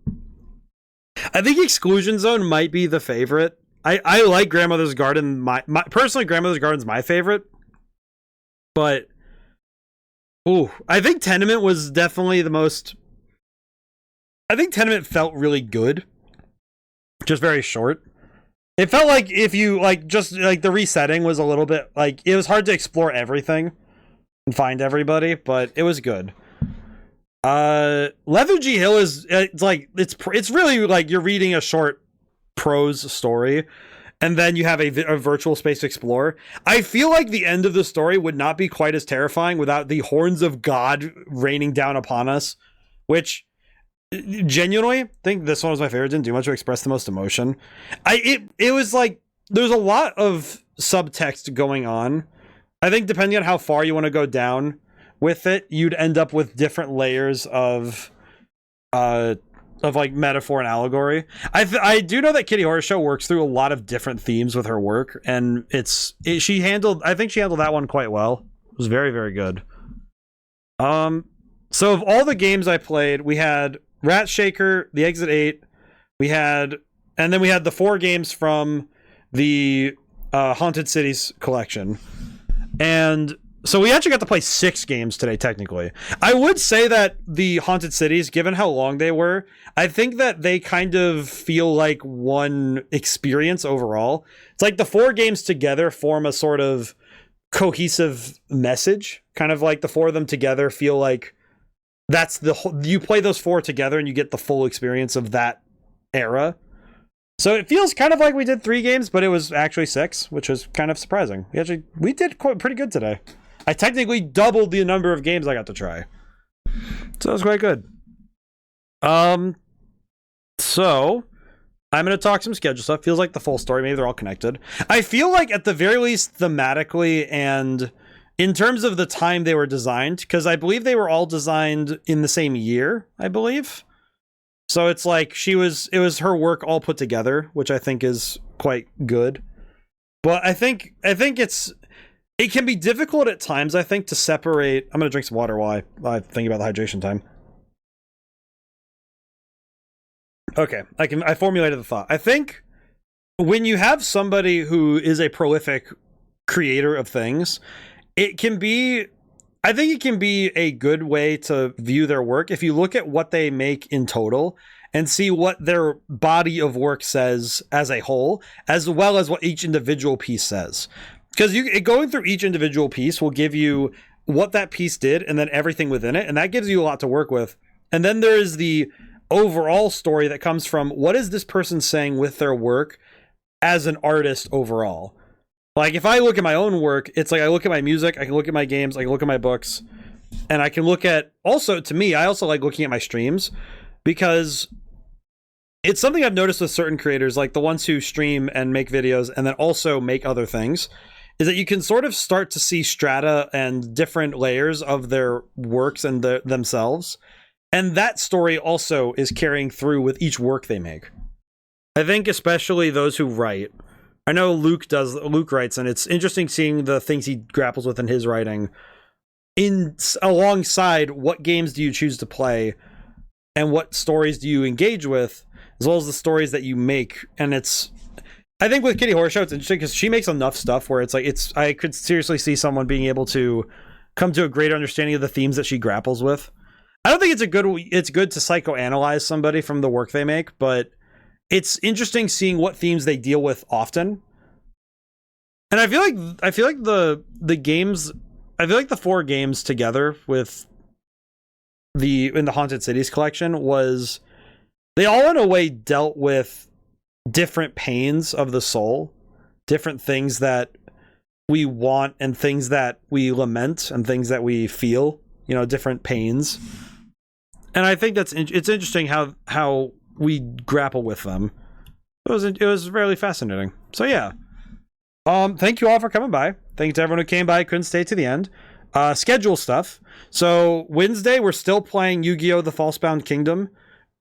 I think Exclusion Zone might be the favorite. I like Grandmother's Garden. Personally, Grandmother's Garden's my favorite. But, ooh, I think Tenement was definitely the most... I think Tenement felt really good. Just very short. It felt like if you, like, just, like, the resetting was a little bit, like, it was hard to explore everything. and find everybody, but it was good. Lethargy Hill is it's really like you're reading a short prose story, and then you have a virtual space explorer. I feel like the end of the story would not be quite as terrifying without the horns of God raining down upon us, which genuinely think this one was my favorite. Didn't do much to express the most emotion. It was like there's a lot of subtext going on. I think depending on how far you want to go down with it, you'd end up with different layers of like metaphor and allegory. I do know that Kitty Horror Show works through a lot of different themes with her work, and I think she handled that one quite well. It was very, very good. So of all the games I played, we had Ratshaker, the Exit 8, and then we had the 4 games from the Haunted Cities collection. And so we actually got to play 6 games today, technically. I would say that the Haunted Cities, given how long they were, I think that they kind of feel like one experience overall. It's like the 4 games together form a sort of cohesive message. Kind of like the 4 of them together feel like that's the whole, you play those 4 together and you get the full experience of that era. So it feels kind of like we did 3 games, but it was actually 6, which was kind of surprising. We did pretty good today. I technically doubled the number of games I got to try. So that was quite good. So I'm going to talk some schedule stuff. Feels like the full story. Maybe they're all connected. I feel like at the very least thematically and in terms of the time they were designed, because I believe they were all designed in the same year, I believe. So it's like it was her work all put together, which I think is quite good. But I think it can be difficult at times, I think, to separate. I'm going to drink some water while I think about the hydration time. Okay, I formulated the thought. I think when you have somebody who is a prolific creator of things, it can be a good way to view their work if you look at what they make in total and see what their body of work says as a whole, as well as what each individual piece says. Because going through each individual piece will give you what that piece did and then everything within it, and that gives you a lot to work with. And then there is the overall story that comes from what is this person saying with their work as an artist overall. Like, if I look at my own work, it's like I look at my music, I can look at my games, I can look at my books, and I can look at... Also, to me, I also like looking at my streams, because it's something I've noticed with certain creators, like the ones who stream and make videos and then also make other things, is that you can sort of start to see strata and different layers of their works and themselves. And that story also is carrying through with each work they make. I think especially those who write. I know Luke writes, and it's interesting seeing the things he grapples with in his writing alongside what games do you choose to play and what stories do you engage with, as well as the stories that you make. And I think with Kitty Horror Show, it's interesting because she makes enough stuff where I could seriously see someone being able to come to a greater understanding of the themes that she grapples with. I don't think it's good to psychoanalyze somebody from the work they make, but it's interesting seeing what themes they deal with often. And I feel like the games, I feel like the 4 games together with in the Haunted Cities collection they all in a way dealt with different pains of the soul, different things that we want and things that we lament and things that we feel, different pains. And I think it's interesting how we grapple with them. It was really fascinating. So yeah. Thank you all for coming by. Thank you to everyone who came by, couldn't stay to the end. Schedule stuff. So Wednesday, we're still playing Yu-Gi-Oh! The Falsebound Kingdom,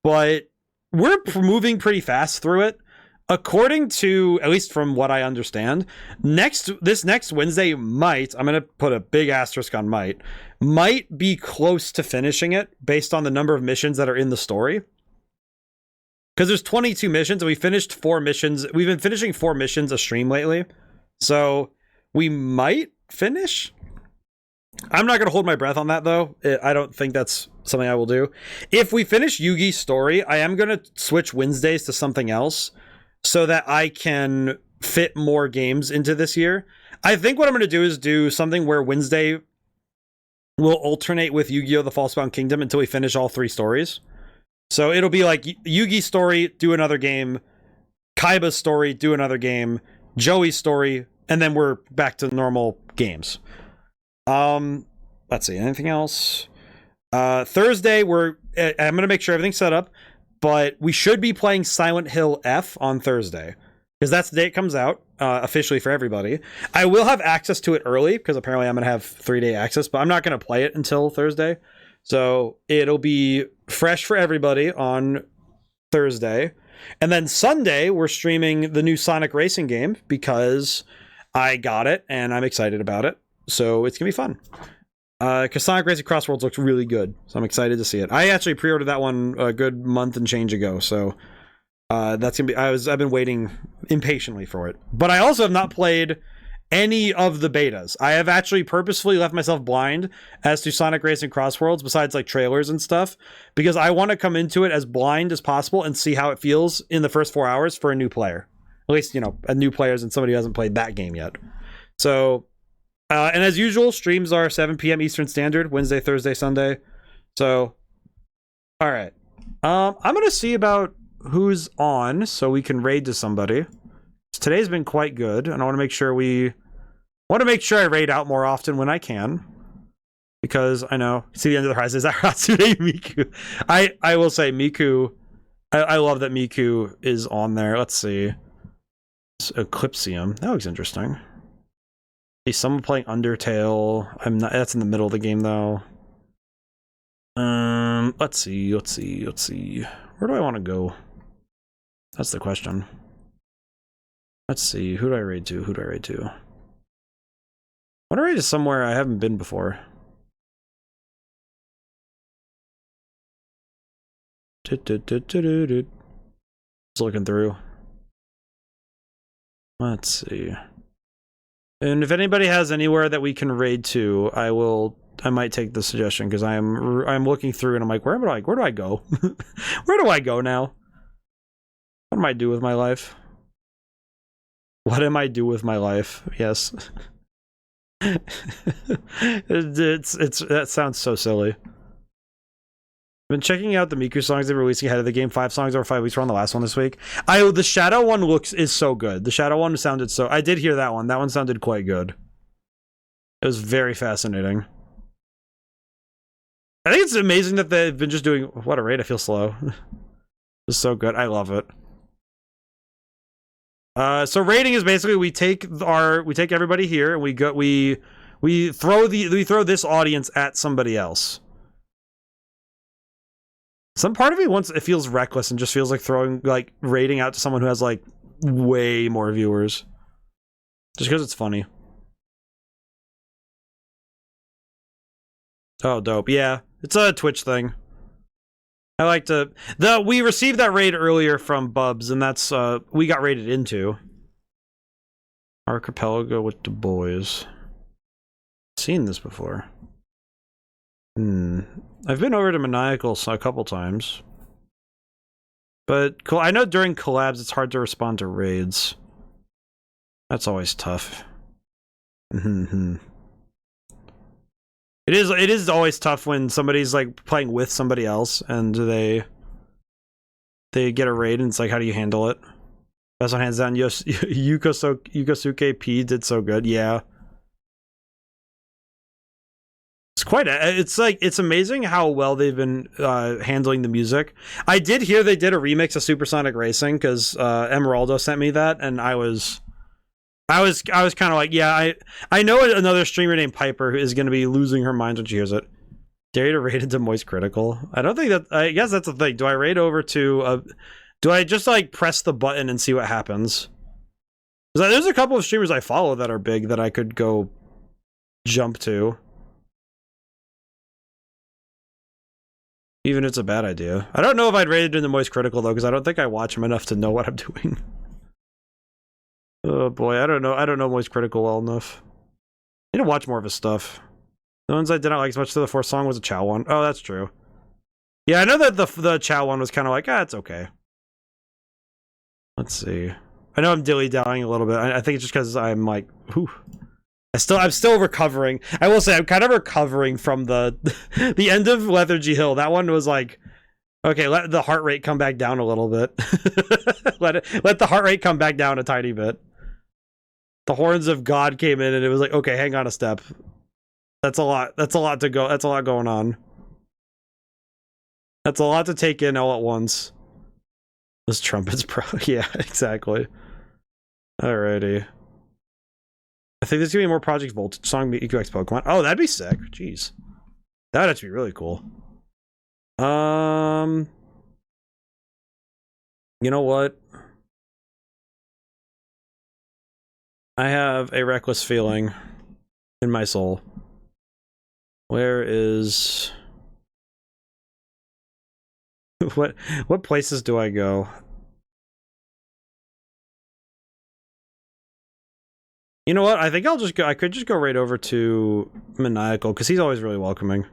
but we're moving pretty fast through it. According to, at least from what I understand, this next Wednesday I'm going to put a big asterisk on might be close to finishing it based on the number of missions that are in the story. Because there's 22 missions, and we finished 4 missions. We've been finishing 4 missions a stream lately. So we might finish. I'm not going to hold my breath on that, though. I don't think that's something I will do. If we finish Yugi's story, I am going to switch Wednesdays to something else so that I can fit more games into this year. I think what I'm going to do is do something where Wednesday will alternate with Yu-Gi-Oh! The Falsebound Kingdom until we finish all 3 stories. So it'll be like Yugi's story, do another game, Kaiba's story, do another game, Joey's story, and then we're back to normal games. Let's see, anything else? Thursday, I'm gonna make sure everything's set up, but we should be playing Silent Hill F on Thursday, because that's the day it comes out, officially for everybody. I will have access to it early, because apparently I'm gonna have 3-day access, but I'm not gonna play it until Thursday. So it'll be fresh for everybody on Thursday. And then Sunday, we're streaming the new Sonic Racing game, because I got it, and I'm excited about it. So it's gonna be fun. Because Sonic Racing Cross Worlds looks really good, so I'm excited to see it. I actually pre-ordered that one a good month and change ago, so that's gonna be. I've been waiting impatiently for it. But I also have not played any of the betas. I have actually purposefully left myself blind as to Sonic Racing Cross Worlds, besides like trailers and stuff, because I want to come into it as blind as possible and see how it feels in the first 4 hours for a new player. At least, you know, a new player and somebody who hasn't played that game yet. So. And as usual, streams are 7 p.m. Eastern Standard, Wednesday, Thursday, Sunday. So, all right. I'm going to see about who's on so we can raid to somebody. Today's been quite good, and I want to make sure I raid out more often when I can. Because I know, see the end of the horizon, is that Ratshaker Miku? I will say Miku, I love that Miku is on there. Let's see. It's Eclipsium. That looks interesting. See someone playing Undertale. I'm not. That's in the middle of the game though. Let's see. Where do I want to go? That's the question. Let's see. Who do I raid to? I want to raid to somewhere I haven't been before. Just looking through. Let's see. And if anybody has anywhere that we can raid to, I might take the suggestion, because I'm looking through and I'm like, where do I go? Where do I go now? What am I do with my life? Yes. That sounds so silly. I've been checking out the Miku songs they're releasing ahead of the game. 5 songs over 5 weeks. We're on the last one this week. The Shadow one is so good. The Shadow one sounded so... I did hear that one. That one sounded quite good. It was very fascinating. I think it's amazing that they've been just doing... What a raid. I feel slow. It's so good. I love it. So raiding is basically we take everybody here and we throw this audience at somebody else. Some part of me it feels reckless and just feels like raiding out to someone who has like way more viewers. Just because it's funny. Oh, dope. Yeah, it's a Twitch thing. I like to... We received that raid earlier from Bubs, and that's, we got raided into. Archipelago with the boys. Seen this before. I've been over to Maniacal a couple times. But I know during collabs it's hard to respond to raids. That's always tough. It is always tough when somebody's like playing with somebody else and they get a raid and it's like, how do you handle it? That's one hands down. Yukosuke P did so good. Yeah. It's amazing how well they've been handling the music. I did hear they did a remix of Supersonic Racing because Emeraldo sent me that, and I was kind of like, yeah, I know another streamer named Piper is going to be losing her mind when she hears it. Dare you to raid into Moist Critical? I don't think that. I guess that's the thing. Do I raid over to? Do I just like press the button and see what happens? Because there's a couple of streamers I follow that are big that I could go jump to. Even if it's a bad idea. I don't know if I'd raid into Moist Critical though, because I don't think I watch him enough to know what I'm doing. Oh boy, I don't know Moist Critical well enough. I need to watch more of his stuff. The ones I did not like as much to the fourth song was a Chow one. Oh, that's true. Yeah, I know that the Chow one was kind of like, it's okay. Let's see. I know I'm dilly-dallying a little bit. I think it's just because I'm like, whew. I'm still recovering. I will say I'm kind of recovering from the the end of Lethargy Hill. That one was like, okay, let the heart rate come back down a little bit. let the heart rate come back down a tiny bit. The horns of God came in and it was like, okay, hang on a step. That's a lot. That's a lot to go. That's a lot going on. That's a lot to take in all at once. Those trumpets, bro. Yeah, exactly. Alrighty. I think there's gonna be more Project Voltage song EQX Pokemon. Oh, that'd be sick. Jeez. That would actually be really cool. You know what? I have a reckless feeling in my soul. Where is... What places do I go? You know what? I think I'll just go. I could just go right over to Maniacal because he's always really welcoming.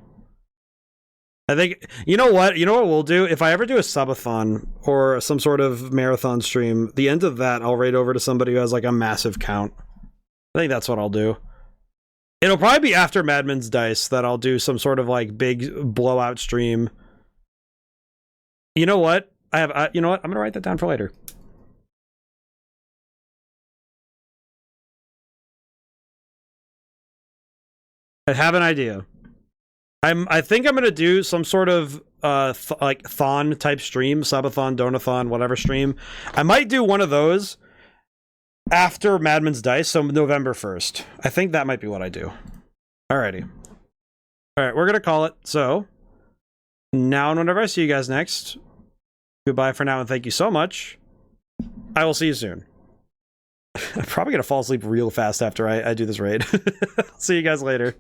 I think, you know what we'll do? If I ever do a subathon or some sort of marathon stream, the end of that, I'll raid over to somebody who has like a massive count. I think that's what I'll do. It'll probably be after Madman's Dice that I'll do some sort of like big blowout stream. You know what? You know what? I'm gonna write that down for later. I have an idea. I think I'm gonna do some sort of like thon type stream, subathon, donathon, whatever stream. I might do one of those after Madman's Dice, so November 1st. I think that might be what I do. Alrighty. Alright, we're gonna call it. So now and whenever I see you guys next, goodbye for now and thank you so much. I will see you soon. I'm probably gonna fall asleep real fast after I do this raid. See you guys later.